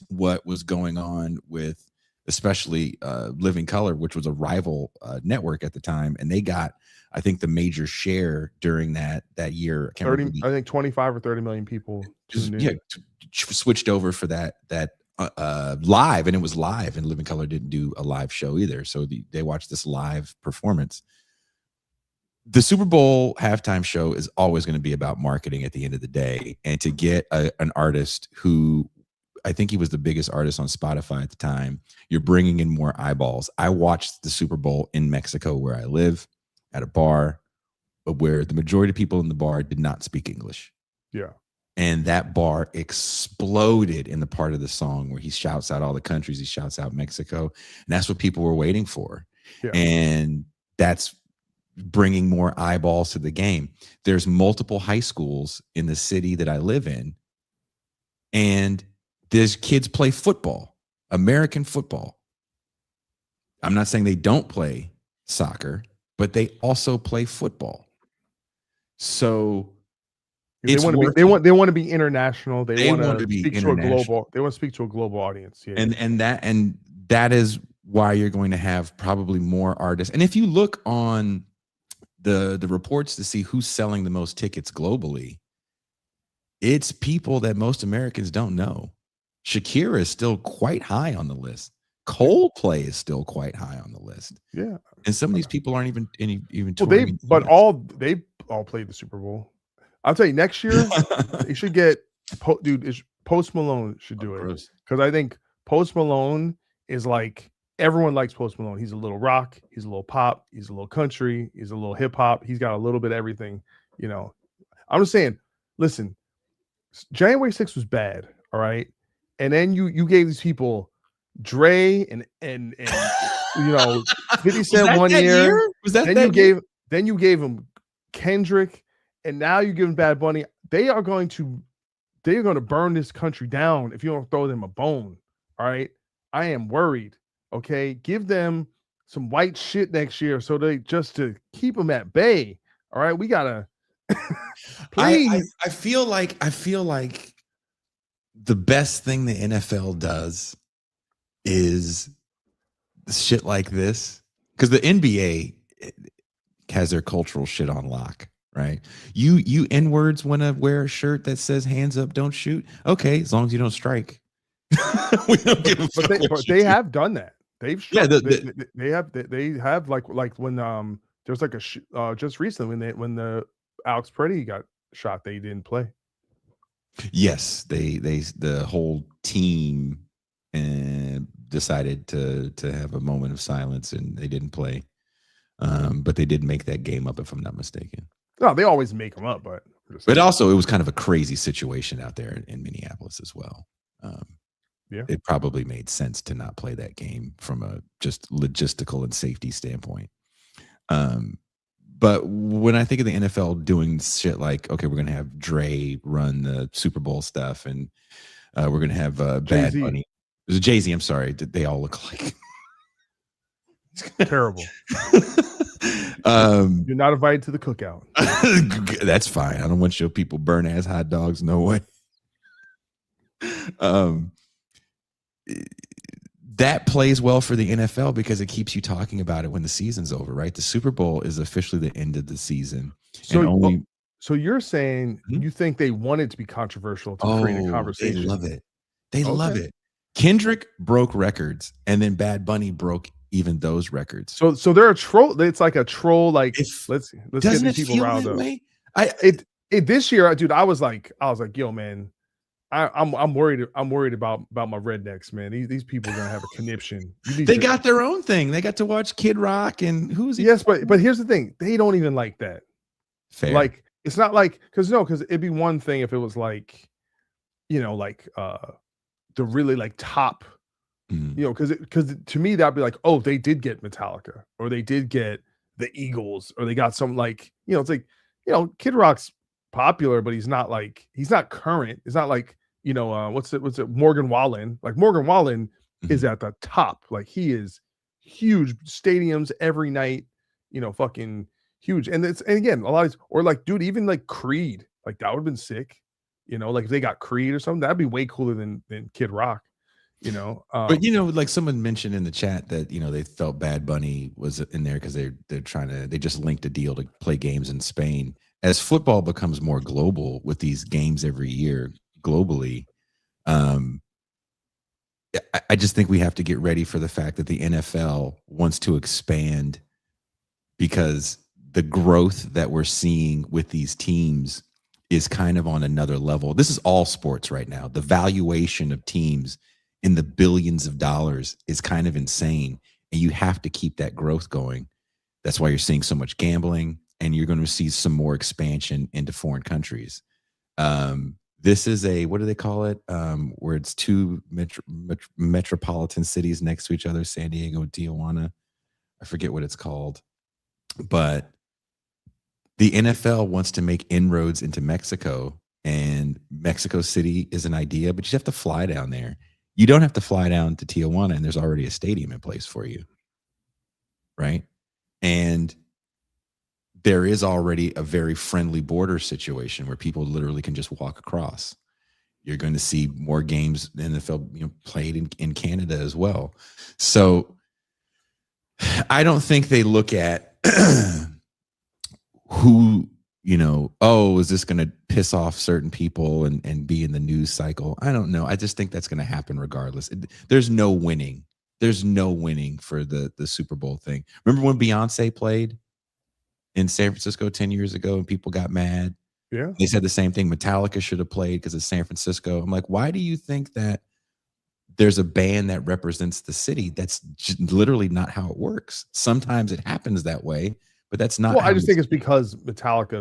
what was going on with, especially Living Color, which was a rival network at the time, and they got, I think, the major share during that year. I can't 30, remember I think 25 or 30 million people tuned in. Yeah, switched over for that live, and it was live, and Living Color didn't do a live show either, so they watched this live performance. The Super Bowl halftime show is always going to be about marketing at the end of the day, and to get an artist who, I think he was the biggest artist on Spotify at the time, you're bringing in more eyeballs. I watched the Super Bowl in Mexico, where I live, at a bar where the majority of people in the bar did not speak English. Yeah. And that bar exploded in the part of the song where he shouts out all the countries, he shouts out Mexico. And that's what people were waiting for. Yeah. And that's bringing more eyeballs to the game. There's multiple high schools in the city that I live in, and there's kids play football, American football. I'm not saying they don't play soccer, but they also play football. So they want to be international. They want to speak to a global. They want to speak to a global audience. Yeah. And that is why you're going to have probably more artists. And if you look on the reports to see who's selling the most tickets globally, it's people that most Americans don't know. Shakira is still quite high on the list. Coldplay is still quite high on the list. Yeah. And some of these people aren't even touring. Well, they all played the Super Bowl. I'll tell you, next year they should get Post Malone should do it, because I think Post Malone is like, everyone likes Post Malone. He's a little rock, he's a little pop, he's a little country, he's a little hip hop. He's got a little bit of everything. I'm just saying, listen, January 6th was bad, all right, and then you gave these people Dre and 50 Cent one year. Was that then you gave him Kendrick, and now you give him Bad Bunny. They're going to burn this country down if you don't throw them a bone. All right. I am worried. Okay. Give them some white shit next year, so they just to keep them at bay. All right. We gotta please. I feel like the best thing the NFL does is shit like this, because the NBA has their cultural shit on lock, right? You N-words want to wear a shirt that says hands up, don't shoot. Okay, as long as you don't strike. We don't give a fuck. But they have done that. They've Yeah, shot. They have like when there's like just recently when the Alex Peretti got shot, they didn't play. yes, the whole team decided to have a moment of silence, and they didn't play. But they did make that game up, if I'm not mistaken. No, they always make them up, but But also, it was kind of a crazy situation out there in Minneapolis as well. Yeah. It probably made sense to not play that game from a just logistical and safety standpoint. But when I think of the NFL doing shit like, okay, we're going to have Dre run the Super Bowl stuff, and we're going to have Bad Jay-Z. Bunny. It was Jay-Z, I'm sorry. They all look like Terrible. You're not invited to the cookout. That's fine. I don't want your people burn ass hot dogs. No way. That plays well for the NFL because it keeps you talking about it when the season's over, right? The Super Bowl is officially the end of the season. So you're saying you think they want it to be controversial to create a conversation? They love it. They love it. Kendrick broke records, and then Bad Bunny broke even those records. So they're a troll. It's like a troll. Like let's get these people riled up. This year, dude, I was like, yo, man, I'm worried. I'm worried about my rednecks, man. These people are gonna have a conniption. They got their own thing. They got to watch Kid Rock and who's yes, but here's the thing. They don't even like that. Fair. Like it's not like because it'd be one thing if it was like, like the really like top, because to me that'd be like, oh, they did get Metallica or they did get the Eagles or they got some like, it's like, Kid Rock's popular, but he's not current. It's not like, what's it? Morgan Wallen. Like Morgan Wallen is at the top. Like he is huge, stadiums every night, fucking huge. And again, a lot of or like, dude, even like Creed, like that would have been sick. Like if they got Creed or something, that'd be way cooler than Kid Rock. But like someone mentioned in the chat that they felt Bad Bunny was in there because they just linked a deal to play games in Spain. As football becomes more global with these games every year globally, I just think we have to get ready for the fact that the NFL wants to expand because the growth that we're seeing with these teams is kind of on another level. This is all sports right now. The valuation of teams in the billions of dollars is kind of insane, and you have to keep that growth going. That's why you're seeing so much gambling, and you're going to see some more expansion into foreign countries. This is what do they call it? Where it's two metropolitan cities next to each other, San Diego and Tijuana. I forget what it's called, but the NFL wants to make inroads into Mexico, and Mexico City is an idea, but you have to fly down there. You don't have to fly down to Tijuana, and there's already a stadium in place for you, right? And there is already a very friendly border situation where people literally can just walk across. You're going to see more games in the NFL, played in Canada as well. So I don't think they look at who, is this going to piss off certain people and be in the news cycle? I don't know. I just think that's going to happen regardless. There's no winning. There's no winning for the Super Bowl thing. Remember when Beyonce played in San Francisco 10 years ago and people got mad? Yeah. They said the same thing. Metallica should have played because it's San Francisco. I'm like, why do you think that there's a band that represents the city? That's literally not how it works. Sometimes it happens that way, but that's not. Well, I just think it's because Metallica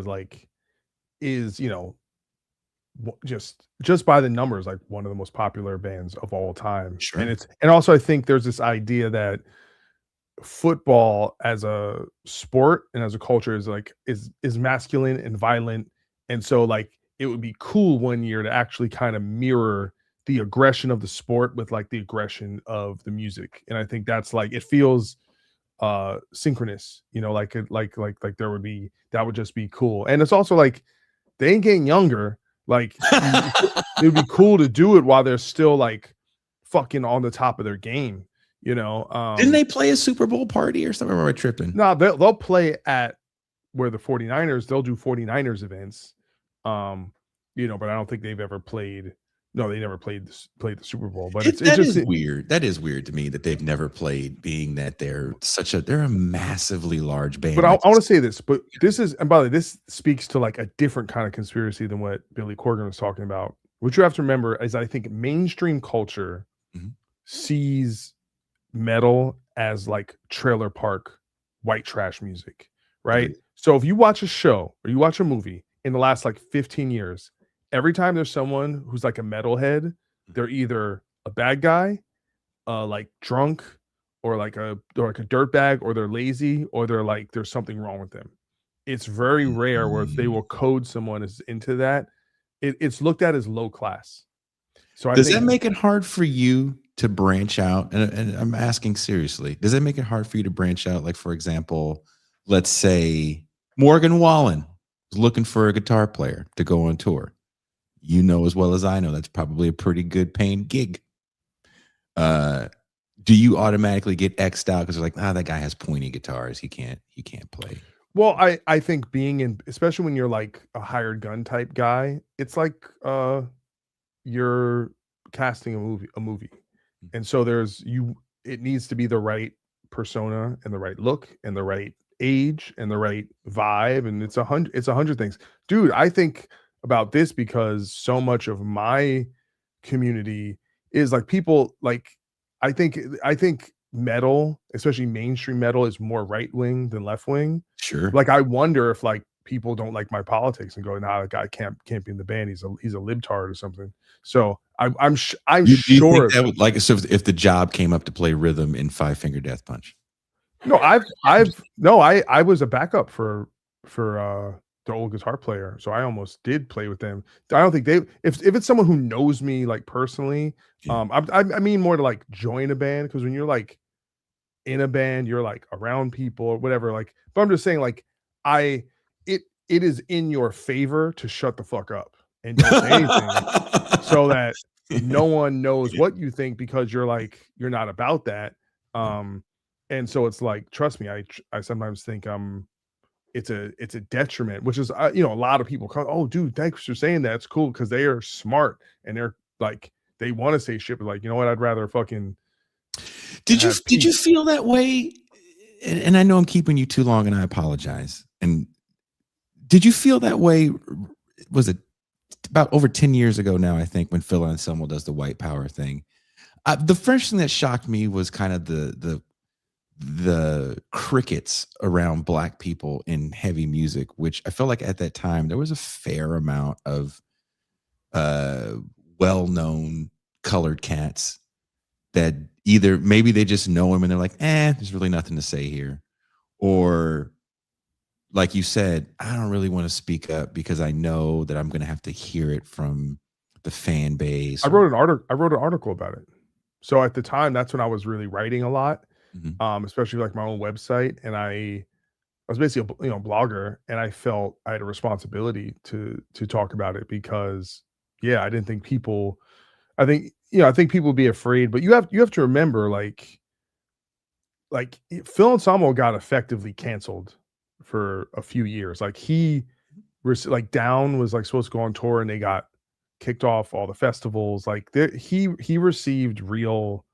is just by the numbers, like one of the most popular bands of all time. Sure. And also I think there's this idea that football as a sport and as a culture is masculine and violent. And so it would be cool one year to actually kind of mirror the aggression of the sport with the aggression of the music. And I think that's it feels synchronous, like there would be, that would just be cool. And it's also they ain't getting younger. It would be cool to do it while they're still fucking on the top of their game, Didn't they play a Super Bowl party or something? Or am I tripping? No, they'll play at where the 49ers, they'll do 49ers events. But I don't think they've ever played No, they never played the Super Bowl, but it's That just is weird. That is weird to me that they've never played, being that they're a massively large but band. I Like, want to say this, but this is, and by the way, this speaks to like a different kind of conspiracy than what Billy Corgan was talking about. What you have to remember is I think mainstream culture Mhm. sees metal as like trailer park white trash music, right? Agreed. So if you watch a show or you watch a movie in the last like 15 years, every time there's someone who's like a metalhead, they're either a bad guy, like drunk, or like a dirtbag, or they're lazy, or they're like there's something wrong with them. It's very rare where if they Mm. will code someone as into that, it's looked at as low class. So I Does that think make it hard for you to branch out? And I'm asking seriously. Does that make it hard for you to branch out? Like, for example, let's say Morgan Wallen is looking for a guitar player to go on tour. You know as well as I know that's probably a pretty good paying gig. Uh, do you automatically get X'd out because they're like, that guy has pointy guitars. He can't play. well, I think being in, especially when you're like a hired gun type guy, it's like you're casting a movie. And so it needs to be the right persona and the right look and the right age and the right vibe, and it's a hundred things. Dude, I think about this because so much of my community is like people like I think metal, especially mainstream metal, is more right wing than left wing. Sure. Like I wonder if like people don't like my politics and go, nah, that guy can't be in the band. He's a libtard or something. So I'm Do you think sure. that would, like, so if the job came up to play rhythm in Five Finger Death Punch? No, I've no, I was a backup for the old guitar player, so I almost did play with them. I don't think they, if it's someone who knows me like personally, Yeah. I mean more to like join a band, because when you're like in a band, you're like around people or whatever. Like, but I'm just saying, like, I it is in your favor to shut the fuck up and don't say anything so that no one knows Yeah, what you think, because you're not about that. yeah. Um, and so it's like, trust me, I sometimes think it's a detriment, which is a lot of people come, oh dude, thanks for saying that. It's cool because they are smart and they're like they want to say shit, but like, you know what, I'd rather fucking have Did you peace. feel that way? And I know I'm keeping you too long, and I apologize. And did you feel that way? Was it about over 10 years ago now, I think, when Phil Anselmo does the white power thing? The first thing that shocked me was kind of the crickets around black people in heavy music, which I felt like at that time there was a fair amount of uh, well-known colored cats that either maybe they just know him and they're like, there's really nothing to say here, or like you said, I don't really want to speak up because I know that I'm going to have to hear it from the fan base. Or I wrote an article about it. So at the time, that's when I was really writing a lot, Mhm. especially like my own website, and I was basically a blogger, and I felt I had a responsibility to talk about it because, yeah, I didn't think people. I think people would be afraid, but you have to remember, Phil Anselmo got effectively canceled for a few years. Like like Down was like supposed to go on tour, and they got kicked off all the festivals. Like he received real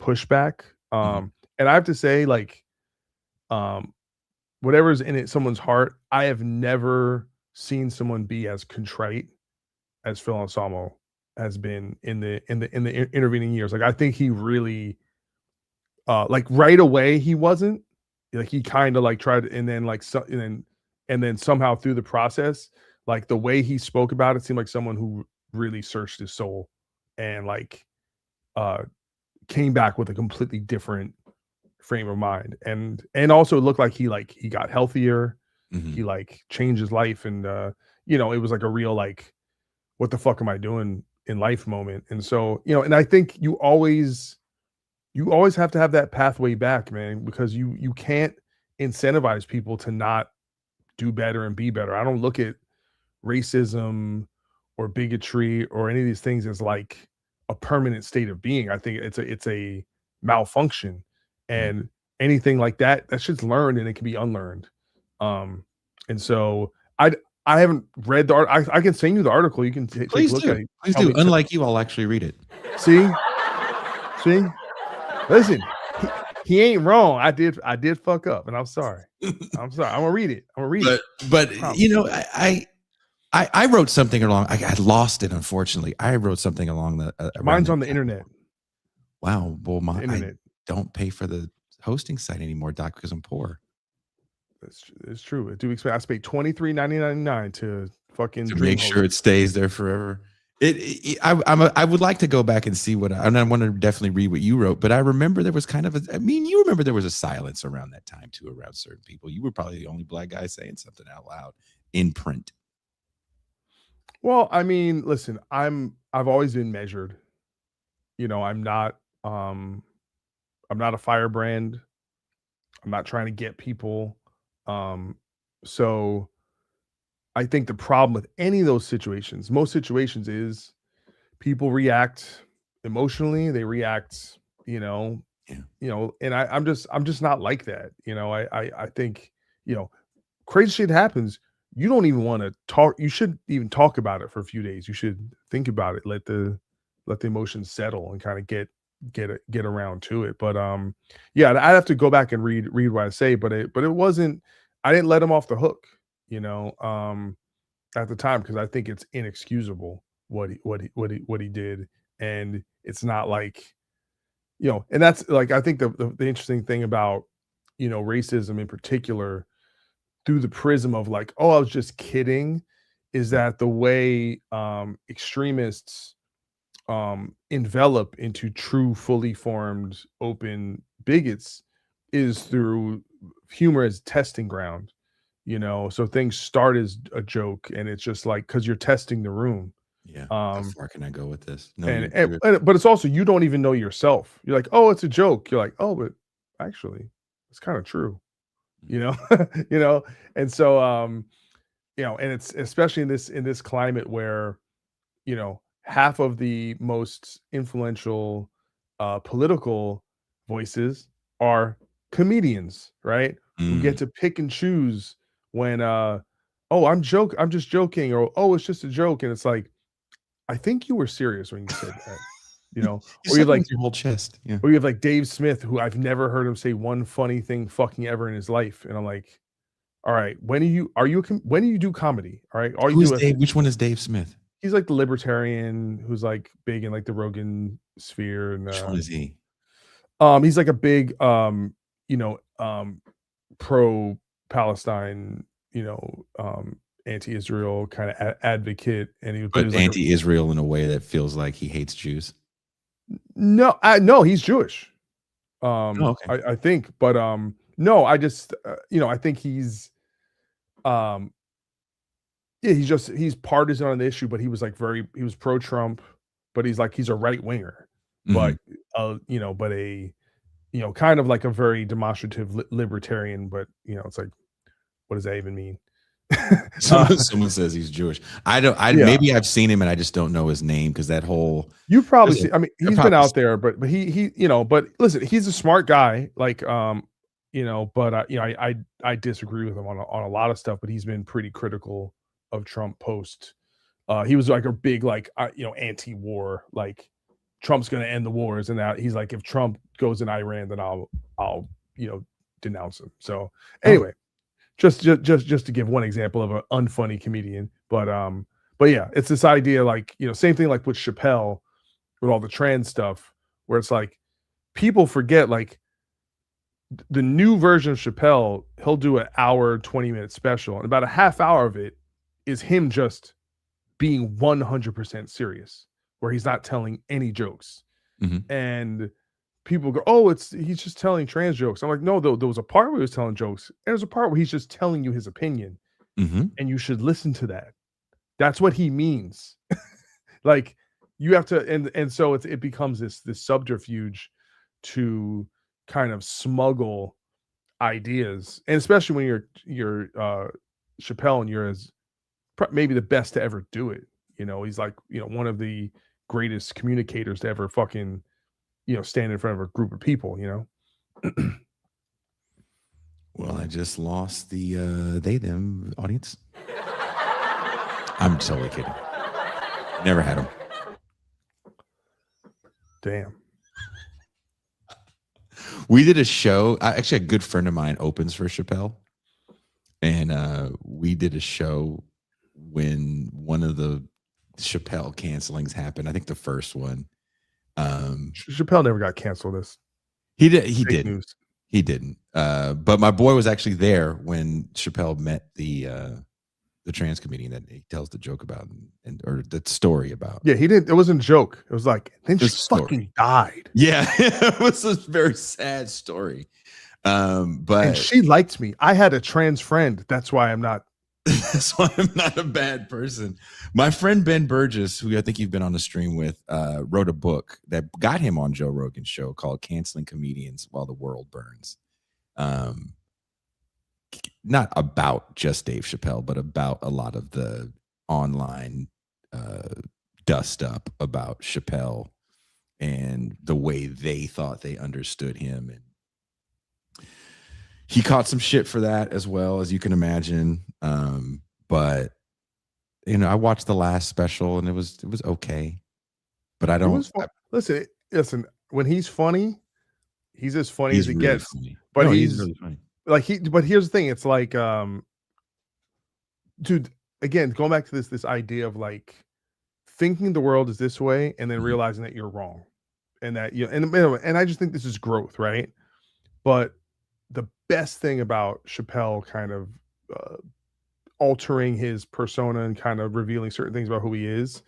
pushback. Mhm. And I have to say, like, um, whatever's in it, someone's heart, I have never seen someone be as contrite as Phil Anselmo has been in the intervening years. Like, I think he really, like right away he wasn't, like he kind of like tried, and then like so, and then somehow through the process, like the way he spoke about it seemed like someone who really searched his soul and like uh came back with a completely different frame of mind, and also it looked like he got healthier, he Mhm. like changed his life, and it was like a real like, what the fuck am I doing in life moment. And so, and I think you always have to have that pathway back, man, because you can't incentivize people to not do better and be better. I don't look at racism or bigotry or any of these things as like a permanent state of being. I think it's a malfunction, Mhm. and anything like that shit's learned and it can be unlearned. Um, and so I I haven't read the art. I can send you the article. You can take a look at it. Please do. Unlike you, I'll actually read it. See, listen, he ain't wrong. I did fuck up, and I'm sorry. I'm gonna read it. But you know, I wrote something along. I lost it, unfortunately. I wrote something along the. Mine's on the internet. Wow. Well, internet. I don't pay for the hosting site anymore, Doc, because I'm poor. It's true. I do expect. I paid $23.99 to fucking to make sure it stays there forever. I would like to go back and see and I want to definitely read what you wrote, but I remember there was kind of you remember there was a silence around that time too, around certain people. You were probably the only black guy saying something out loud in print. Well, I mean, listen, I've always been measured. You know, I'm not a firebrand. I'm not trying to get people. So I think the problem with any of those situations, most situations, is people react emotionally. They react, and I'm just not like that. I think, crazy shit happens. You don't even want to talk. You shouldn't even talk about it for a few days. You should think about it. Let the emotions settle and kind of get around to it. But yeah, I'd have to go back and read what I say. But it wasn't. I didn't let him off the hook. At the time, because I think it's inexcusable what he did, and it's not like, and that's like, I think the interesting thing about racism in particular, through the prism of like, oh, I was just kidding, is that the way extremists envelop into true, fully formed, open bigots is through humor as testing ground. So things start as a joke, and it's just like, because you're testing the room. Yeah. How far can I go with this? No, but it's also, you don't even know yourself. You're like, oh, it's a joke. You're like, oh, but actually, it's kind of true. And so and it's especially in this climate where half of the most influential political voices are comedians, right? Who get to pick and choose when oh, I'm just joking, or oh, it's just a joke. And it's like, I think you were serious when you said that. Or you have like your whole chest. Yeah. Or you have like Dave Smith, who I've never heard him say one funny thing fucking ever in his life. And I'm like, all right, when do you do comedy? All right. Which one is Dave Smith? He's like the libertarian who's like big in like the Rogan sphere. And which one is he? He's like a big pro Palestine, anti-Israel kind of advocate, and he was anti-Israel in a way that feels like he hates Jews. No, he's Jewish. Okay. I think, but no, I just I think he's he's partisan on the issue, but he was like he was pro-Trump, but he's a right winger, but but a kind of like a very demonstrative libertarian, but it's like, what does that even mean? Someone says he's Jewish. Maybe I've seen him and I just don't know his name, because that whole, you probably see, I mean, he's been out there, but he but listen, he's a smart guy, like but I disagree with him on a lot of stuff, but he's been pretty critical of Trump post. He was like a big anti-war, like Trump's going to end the wars, and that he's like, if Trump goes in Iran, then I'll denounce him. So anyway, just to give one example of an unfunny comedian, but yeah, it's this idea, like, same thing like with Chappelle, with all the trans stuff, where it's like, people forget, like, the new version of Chappelle, he'll do an hour, 20-minute special, and about a half hour of it is him just being 100% serious, where he's not telling any jokes. Mm-hmm. And people go, oh, he's just telling trans jokes. I'm like, no, there was a part where he was telling jokes, and there's a part where he's just telling you his opinion, and you should listen to that. That's what he means. Like, you have to, and so it becomes this subterfuge to kind of smuggle ideas, and especially when you're Chappelle, and you're maybe the best to ever do it. He's like, one of the greatest communicators to ever fucking stand in front of a group of people. Well, I just lost the they them audience. I'm totally kidding. Never had them. Damn. We did a show. Actually, a good friend of mine opens for Chappelle, and we did a show when one of the Chappelle cancelings happened. I think the first one. Chappelle never got canceled. This he did. He didn't. News. He didn't. But my boy was actually there when Chappelle met the trans comedian that he tells the joke about or the story about. Yeah, he didn't. It wasn't a joke. It was like, then she fucking died. Yeah, it was a very sad story. But and she liked me. I had a trans friend. That's why I'm not. That's why I'm not a bad person. My friend Ben Burgess, who I think you've been on the stream with, wrote a book that got him on Joe Rogan's show called "Canceling Comedians While the World Burns." Not about just Dave Chappelle, but about a lot of the online dust up about Chappelle and the way they thought they understood him. And he caught some shit for that as well, as you can imagine. But you know, I watched the last special and it was okay. But I don't listen, when he's funny, he's as funny as it really gets. Funny. But no, he's really funny. But here's the thing, it's like dude, again, going back to this idea of like thinking the world is this way and then realizing that you're wrong. And that and I just think this is growth, right? But the best thing about Chappelle kind of altering his persona and kind of revealing certain things about who he is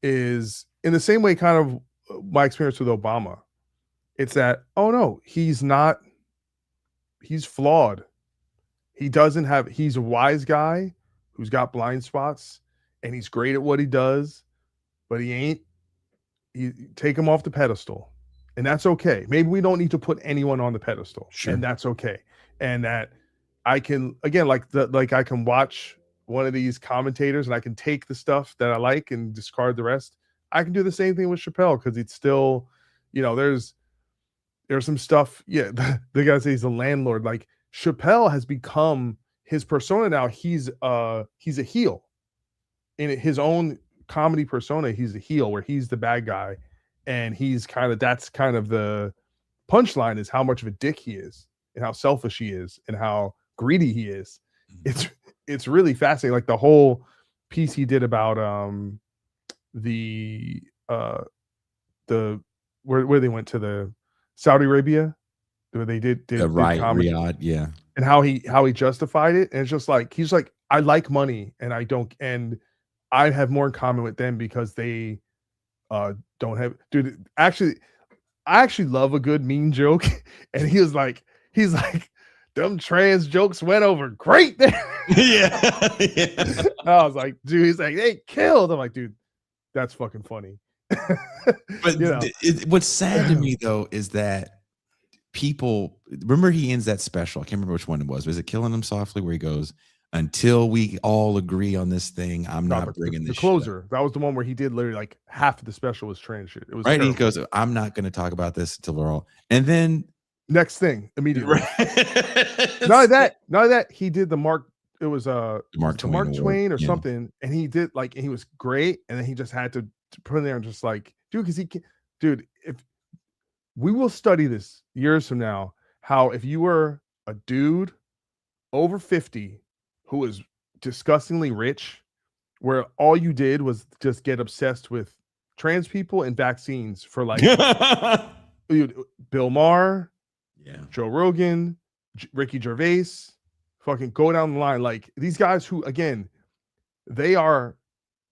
in the same way kind of my experience with Obama. It's that, oh no, he's not, he's flawed. He's a wise guy who's got blind spots and he's great at what he does, but you take him off the pedestal. And that's okay. Maybe we don't need to put anyone on the pedestal. Sure. And that's okay. And that I can, again, I can watch one of these commentators and I can take the stuff that I like and discard the rest. I can do the same thing with Chappelle because it's still, there's some stuff. Yeah, the guy says he's a landlord. Like Chappelle has become his persona now. He's a heel in his own comedy persona. He's a heel where he's the bad guy, and that's kind of the punchline is how much of a dick he is and how selfish he is and how greedy he is. It's really fascinating. Like the whole piece he did about where they went to the Saudi Arabia, where they did Riyadh, yeah, and how he justified it, and it's just like he's like, I like money, and I have more in common with them because they don't have. Dude, I actually love a good mean joke, and he's like, them trans jokes went over great there. Yeah. I was like, dude, he's like, they killed. I'm like, dude, that's fucking funny. But what's sad to me though is that people remember he ends that special. I can't remember which one it was. Was it Killing Them Softly, where he goes, until we all agree on this thing, I'm not bringing this. The closer. That was the one where he did literally like half of the special was trans shit. It was right. Terrible. He goes, I'm not going to talk about this until we're all. And then next thing immediately. Right. Not that he did the Mark. It was Mark Twain or something, and he did like, and he was great, and then he just had to put in there and just like, dude, because if we will study this years from now, how if you were a dude over 50 who was disgustingly rich, where all you did was just get obsessed with trans people and vaccines for like Bill Maher, Joe Rogan, Ricky Gervais, fucking go down the line. Like these guys who, again, they are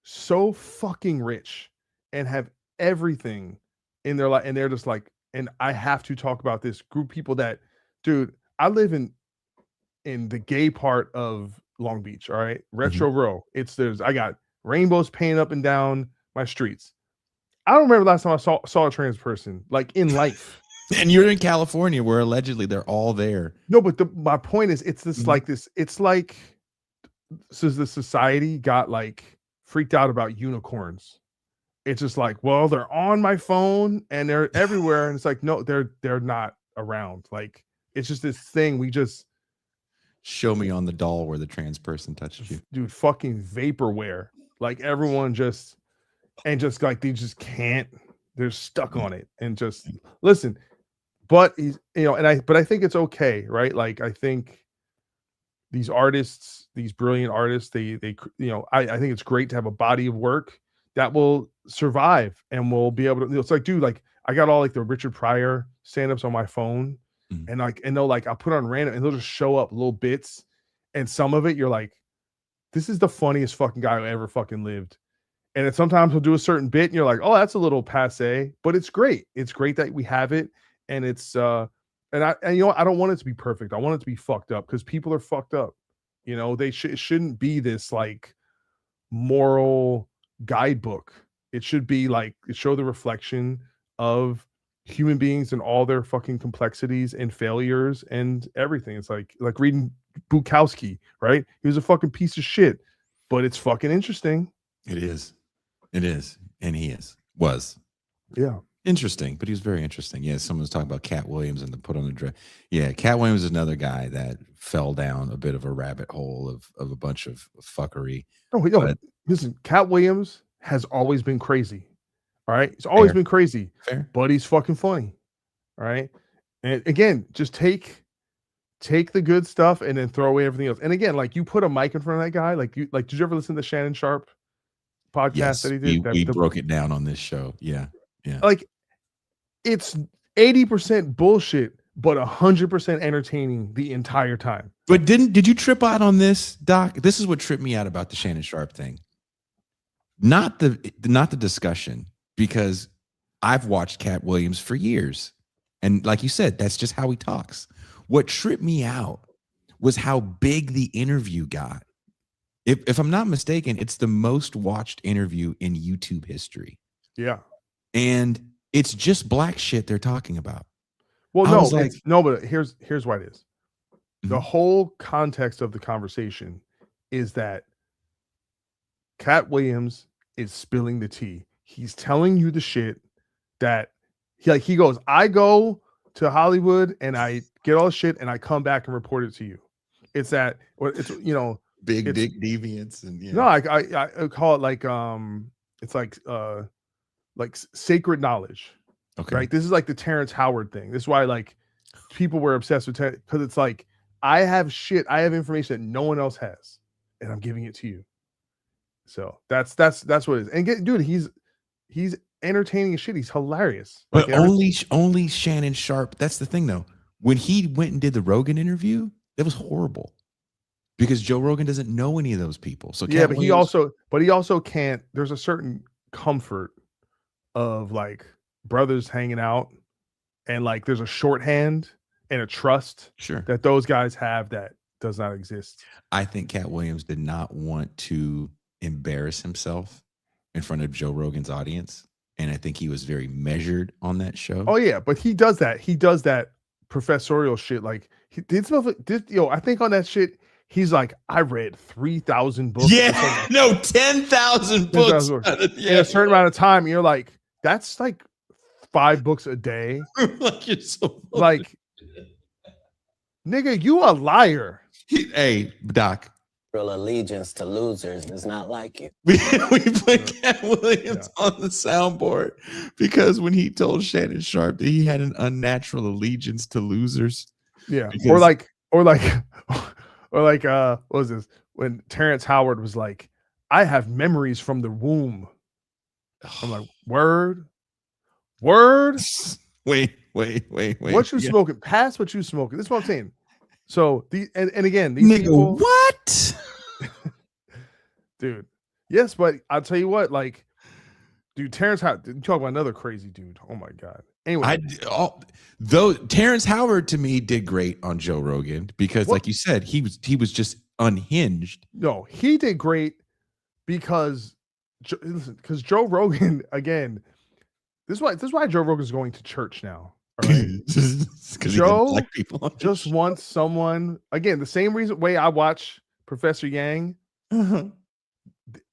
so fucking rich and have everything in their life, and they're just like, and I have to talk about this group of people that, dude, I live in the gay part of Long Beach, all right? Retro Row. I got rainbows painted up and down my streets. I don't remember the last time I saw a trans person like in life. And you're in California where allegedly they're all there. No, but my point is it's this like this, it's like since the society got like freaked out about unicorns. It's just like, well, they're on my phone and they're everywhere. And it's like, no, they're not around. Like, it's just this thing. We just show me on the doll where the trans person touched you. Dude, fucking vaporware. Like everyone just like they just can't. They're stuck on it and just listen. But he's and I think it's okay, right? Like I think these artists, these brilliant artists, they I think it's great to have a body of work that will survive and will be able to. It's like, dude, like I got all like the Richard Pryor stand-ups on my phone, and they'll like I'll put on random and they'll just show up little bits, and some of it you're like, this is the funniest fucking guy who ever fucking lived. And then sometimes he'll do a certain bit and you're like, oh, that's a little passe, but it's great. It's great that we have it. And it's and I don't want it to be perfect. I want it to be fucked up because people are fucked up. They it shouldn't be this like moral guidebook. It should be like it show the reflection of human beings and all their fucking complexities and failures and everything. It's like reading Bukowski, right? He was a fucking piece of shit, but it's fucking interesting. It is. It is. And he was. Yeah. Interesting, but he was very interesting. Yeah, someone was talking about Cat Williams and the put on the dress. Yeah, Cat Williams is another guy that fell down a bit of a rabbit hole of a bunch of fuckery. Listen, Cat Williams has always been crazy. All right. He's always been crazy. Fair. But he's fucking funny. All right. And again, just take the good stuff and then throw away everything else. And again, like you put a mic in front of that guy, did you ever listen to the Shannon Sharp podcast that he did? We broke it down on this show. Yeah. Yeah. Like it's 80% bullshit, but 100% entertaining the entire time. But did you trip out on this, Doc? This is what tripped me out about the Shannon Sharp thing. Not the discussion, because I've watched Cat Williams for years. And like you said, that's just how he talks. What tripped me out was how big the interview got. If I'm not mistaken, it's the most watched interview in YouTube history. Yeah. And it's just black shit they're talking about. Well, but here's why it is. Mm-hmm. The whole context of the conversation is that Cat Williams is spilling the tea. He's telling you the shit that he goes, I go to Hollywood and I get all the shit and I come back and report it to you. It's that it's big dick deviance and no, I call it like it's like sacred knowledge. Okay. Right. This is like the Terrence Howard thing. This is why like people were obsessed with because it's like I have information that no one else has, and I'm giving it to you. So that's what it is. And dude, he's entertaining as shit. He's hilarious. But like only Shannon Sharp. That's the thing though. When he went and did the Rogan interview, it was horrible because Joe Rogan doesn't know any of those people. So yeah, but he also can't. There's a certain comfort of like brothers hanging out, and like there's a shorthand and a trust that those guys have that does not exist. I think Cat Williams did not want to embarrass himself in front of Joe Rogan's audience, and I think he was very measured on that show. Oh yeah, but he does that professorial shit. Like he did stuff. I think on that shit, he's like, I read 3,000 books. Yeah, no, 10,000 books in a certain amount of time. You're like, that's like 5 books a day. Like you're so like, nigga, you a liar. Hey, Doc. Real allegiance to losers is not like you. We put Cat Williams on the soundboard because when he told Shannon Sharp that he had an unnatural allegiance to losers. Yeah. Or like what was this? When Terrence Howard was like, I have memories from the womb. I'm like, word. Wait. What you smoking? Pass what you smoking. This is what I'm saying. So and again, these nigga, people, what? Dude. Yes, but I'll tell you what, like, dude, Terrence Howard, you talk about another crazy dude. Oh my God. Anyway. Though Terrence Howard to me did great on Joe Rogan because like you said, he was just unhinged. No, he did great because Joe Rogan, again, this is why Joe Rogan's going to church now. All right. Joe just wants someone, again, the same way I watch Professor Yang.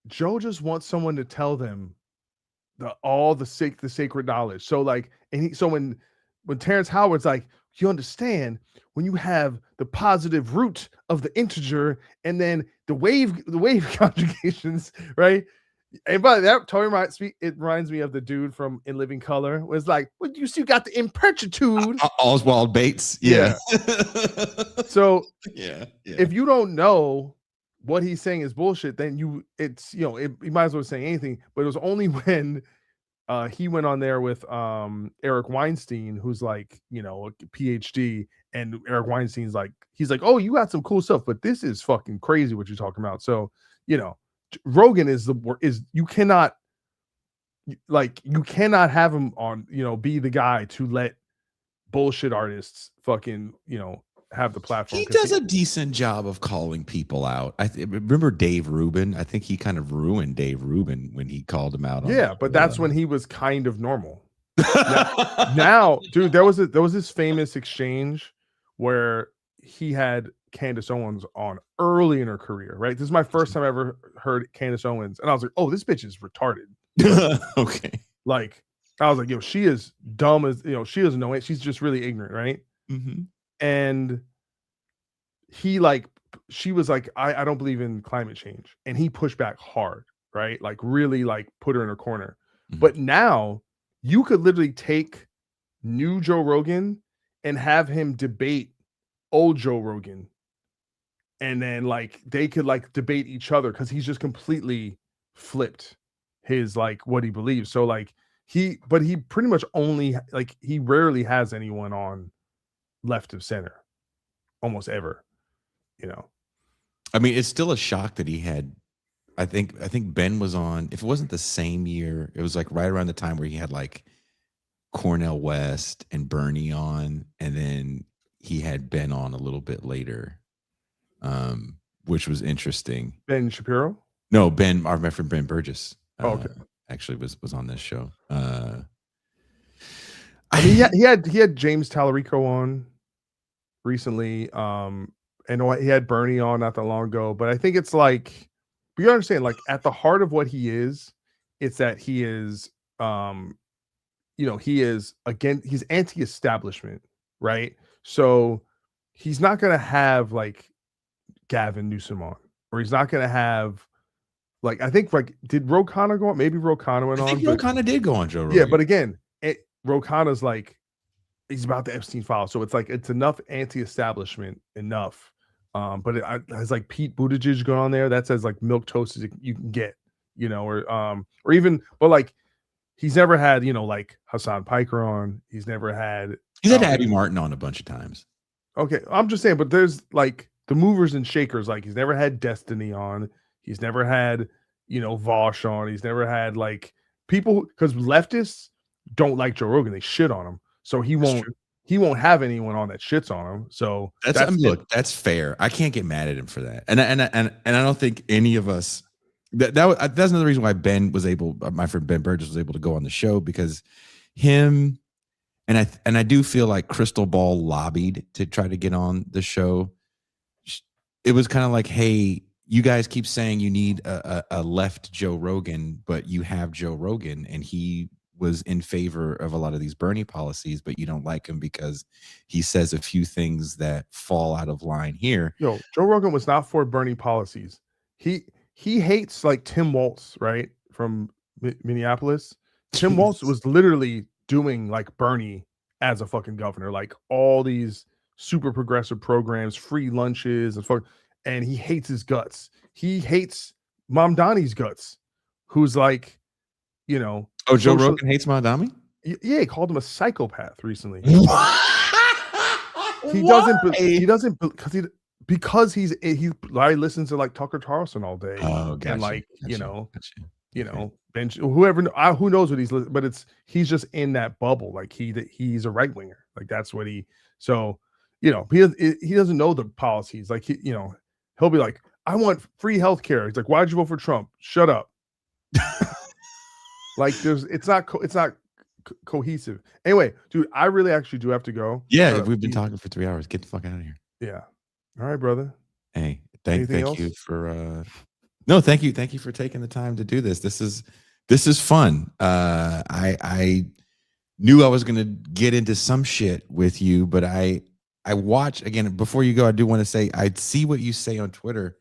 Joe just wants someone to tell them the sacred knowledge. So like, so when Terrence Howard's like, you understand when you have the positive root of the integer and then the wave conjugations, right? And by that totally reminds me of the dude from In Living Color. Was like, well, you still got the impertude. Oswald Bates. Yeah. So yeah. if you don't know what he's saying is bullshit, then you might as well say anything. But it was only when he went on there with Eric Weinstein, who's like, a PhD, and Eric Weinstein's like, he's like, oh, you got some cool stuff, but this is fucking crazy what you're talking about. So, Rogan is you cannot have him on, be the guy to let bullshit artists fucking, have the platform. He does a decent job of calling people out. I remember Dave Rubin. I think he kind of ruined Dave Rubin when he called him out. Yeah, but that's when he was kind of normal. now, dude, there was this famous exchange where he had Candace Owens on early in her career, right? This is my first time I ever heard Candace Owens, and I was like, oh, this bitch is retarded. Okay. Like, I was like, yo, she is dumb as, she doesn't know it. She's just really ignorant, right? Mm-hmm. And she was like, I don't believe in climate change. And he pushed back hard, right? Like really put her in her corner. Mm-hmm. But now you could literally take new Joe Rogan and have him debate old Joe Rogan. And then they could debate each other because he's just completely flipped his what he believes. So he pretty much only he rarely has anyone on left of center almost ever. I mean, it's still a shock that he had. I think Ben was on. If it wasn't the same year, it was right around the time where he had Cornel West and Bernie on, and then he had Ben on a little bit later, which was interesting. Ben Shapiro? No, my friend Ben Burgess. Okay, actually was on this show. I mean, he had James Tallarico on recently. And he had Bernie on not that long ago, but I think it's you understand, at the heart of what he is, it's that he is, he is he's anti-establishment, right? So he's not going to have Gavin Newsom on, or he's not going to have I think did Ro Khanna go on? Maybe Ro Khanna went on. I think Ro Khanna did go on Joe Rogan. Yeah, but again, Ro Khanna's he's about the Epstein file, so it's enough anti-establishment enough. But it has Pete Buttigieg going on there. That's as milk toast as you can get, or even, but he's never had Hassan Piker on. He's had Abby Martin on a bunch of times. Okay, I'm just saying, but there's the movers and shakers. He's never had Destiny on. He's never had Vosh on. He's never had people, because leftists don't like Joe Rogan. They shit on him, so he won't. True. He won't have anyone on that shits on him. So that's fair. I can't get mad at him for that. And I don't think any of us that's another reason why my friend Ben Burgess was able to go on the show, because him and I do feel like Crystal Ball lobbied to try to get on the show. It was kind of hey, you guys keep saying you need a left Joe Rogan, but you have Joe Rogan, and he was in favor of a lot of these Bernie policies, but you don't like him because he says a few things that fall out of line here. Yo, Joe Rogan was not for Bernie policies. He hates Tim Walz, right, from Minneapolis. Tim Walz was literally doing Bernie as a fucking governor, all these super progressive programs, free lunches, and he hates his guts. He hates Mamdani's guts, who's Oh, Joe Rogan hates Mamdani? Yeah, he called him a psychopath recently. He doesn't because he listens to Tucker Carlson all day. Oh, gotcha. And bench whoever, who knows what but he's just in that bubble. He's a right winger. That's what he. So he doesn't know the policies. He'll be like, I want free healthcare. He's like, why'd you vote for Trump? Shut up. It's not cohesive. Anyway, dude, I really actually do have to go. Yeah, we've been talking for 3 hours. Get the fuck out of here. Yeah. All right, brother. Hey, thank you for thank you for taking the time to do this. This is fun. I knew I was going to get into some shit with you, but I watch again before you go. I do want to say I see what you say on Twitter,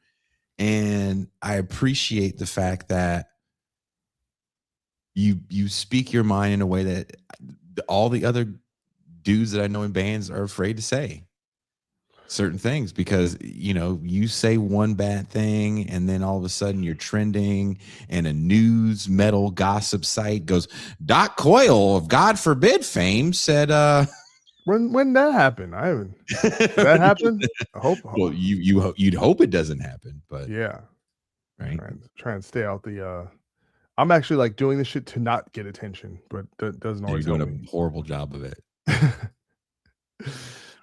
and I appreciate the fact that you speak your mind in a way that all the other dudes that I know in bands are afraid to say certain things, because you say one bad thing and then all of a sudden you're trending, and a news metal gossip site goes, Doc Coyle of God Forbid fame said When that happened, I haven't. Did that happen? I hope. Well, you'd hope it doesn't happen, but Yeah, right. Try and stay out the. I'm actually like doing this shit to not get attention, but that doesn't always You're help doing me. a horrible job of it.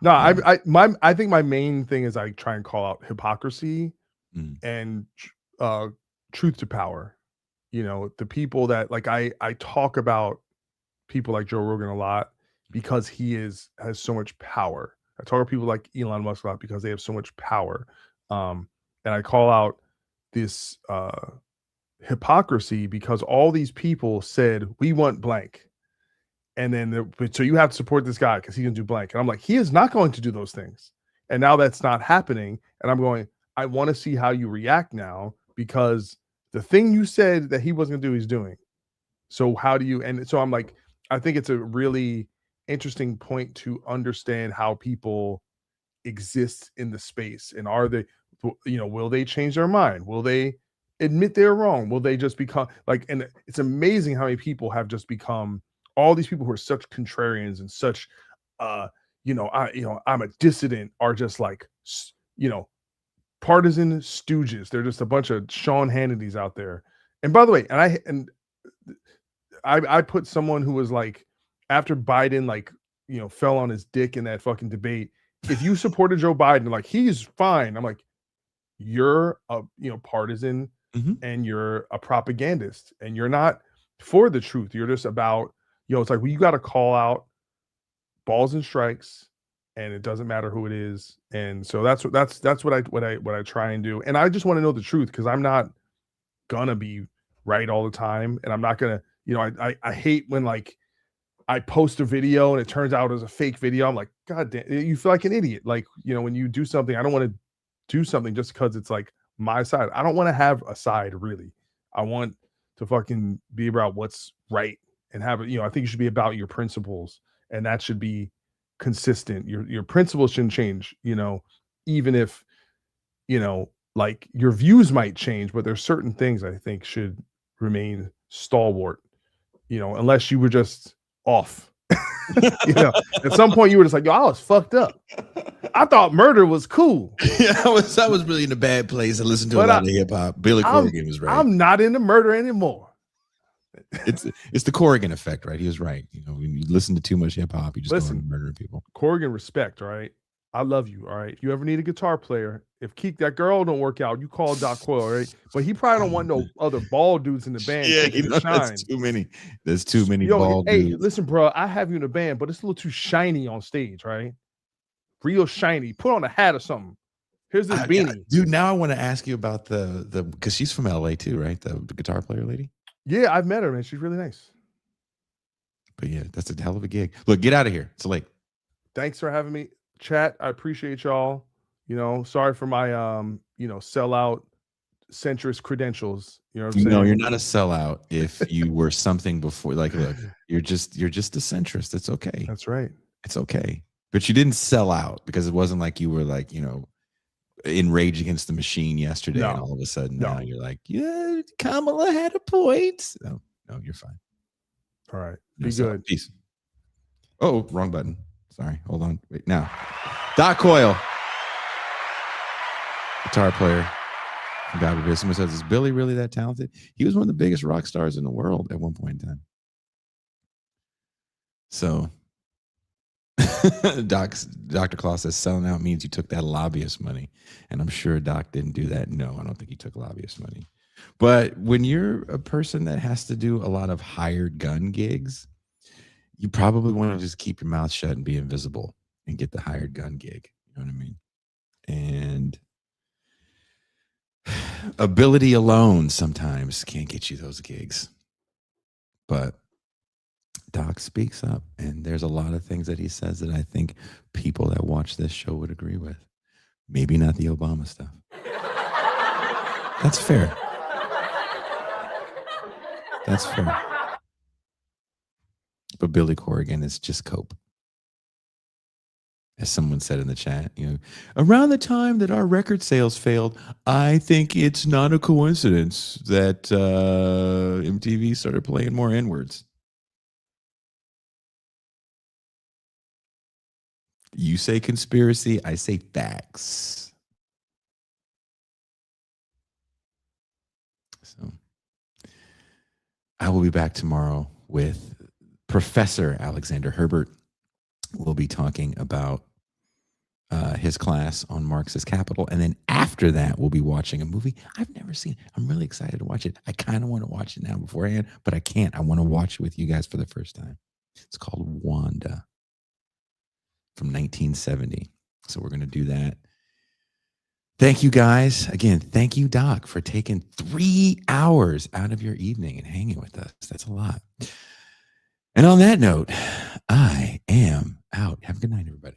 No, I think my main thing is I try and call out hypocrisy and truth to power. The people that like I talk about people like Joe Rogan a lot because he has so much power. I talk about people like Elon Musk a lot because they have so much power. And I call out this hypocrisy because all these people said we want blank. And then so you have to support this guy because he can do blank. And I'm like, he is not going to do those things. And now that's not happening. And I'm going, I want to see how you react now, because the thing you said that he wasn't going to do, he's doing. So how do you, and so I'm like, I think it's a really interesting point to understand how people exist in the space. And are they, will they change their mind? Will they admit they're wrong? Will they just become like, and it's amazing how many people have just become all these people who are such contrarians and such, I'm a dissident, are just like, partisan stooges. They're just a bunch of Sean Hannitys out there. And by the way, I put someone who was like, after Biden, like, fell on his dick in that fucking debate. If you supported Joe Biden, like, he's fine. I'm like, you're a, partisan and you're a propagandist and you're not for the truth. You're just about, it's like, well, you got to call out balls and strikes, and it doesn't matter who it is. And so that's what I try and do. And I just want to know the truth, because I'm not gonna be right all the time, and I'm not gonna, I hate when like I post a video and it turns out as a fake video. I'm like, God damn, you feel like an idiot. Like, when you do something, I don't want to do something just because it's like my side. I don't want to have a side, really. I want to fucking be about what's right and have it, I think you should be about your principles, and that should be consistent. Your principles shouldn't change, even if, like your views might change, but there's certain things I think should remain stalwart, unless you were just off. At some point you were just like, yo, I was fucked up. I thought murder was cool. Yeah, I was really in a bad place. I listened to a lot of hip hop. Billy Corgan was right. I'm not into murder anymore. It's the Corgan effect, right? He was right. When you listen to too much hip hop, you just go on murdering people. Corgan, respect, all right? I love you, all right? If you ever need a guitar player, if that girl don't work out, you call Doc Coyle, right? But he probably don't want no other bald dudes in the band. Yeah, that's too many. There's too many bald dudes. Hey, listen, bro, I have you in the band, but it's a little too shiny on stage, right? Real shiny. Put on a hat or something. Here's this beanie. Dude, now I want to ask you about the because she's from LA too, right? The guitar player lady. Yeah, I've met her, man. She's really nice. But yeah, that's a hell of a gig. Look, get out of here. It's late. Thanks for having me. Chat, I appreciate y'all. Sorry for my sellout centrist credentials. You know what I'm saying? No, you're not a sellout if you were something before. Like, look, you're just a centrist. It's okay. That's right. It's okay. But you didn't sell out, because it wasn't like you were like, in Rage Against the Machine yesterday, and all of a sudden now you're like, yeah, Kamala had a point. No, you're fine. All right. Be good. Peace. Oh, wrong button. Sorry. Hold on. Wait. Now, Doc Coyle, guitar player from God Forbid. Someone says, is Billy really that talented? He was one of the biggest rock stars in the world at one point in time. So, Dr. Claus says selling out means you took that lobbyist money. And I'm sure Doc didn't do that. No, I don't think he took lobbyist money. But when you're a person that has to do a lot of hired gun gigs, you probably want to just keep your mouth shut and be invisible and get the hired gun gig. You know what I mean? And ability alone sometimes can't get you those gigs. But Doc speaks up, and there's a lot of things that he says that I think people that watch this show would agree with. Maybe not the Obama stuff. That's fair. That's fair. But Billy Corgan is just cope. As someone said in the chat, around the time that our record sales failed, I think it's not a coincidence that MTV started playing more N-words. You say conspiracy, I say facts. So I will be back tomorrow with Professor Alexander Herbert. We'll be talking about his class on Marxist Capital. And then after that, we'll be watching a movie I've never seen. I'm really excited to watch it. I kind of want to watch it now beforehand, but I can't. I want to watch it with you guys for the first time. It's called Wanda from 1970. So we're going to do that. Thank you guys. Again, thank you, Doc, for taking 3 hours out of your evening and hanging with us. That's a lot. And on that note, I am out. Have a good night, everybody.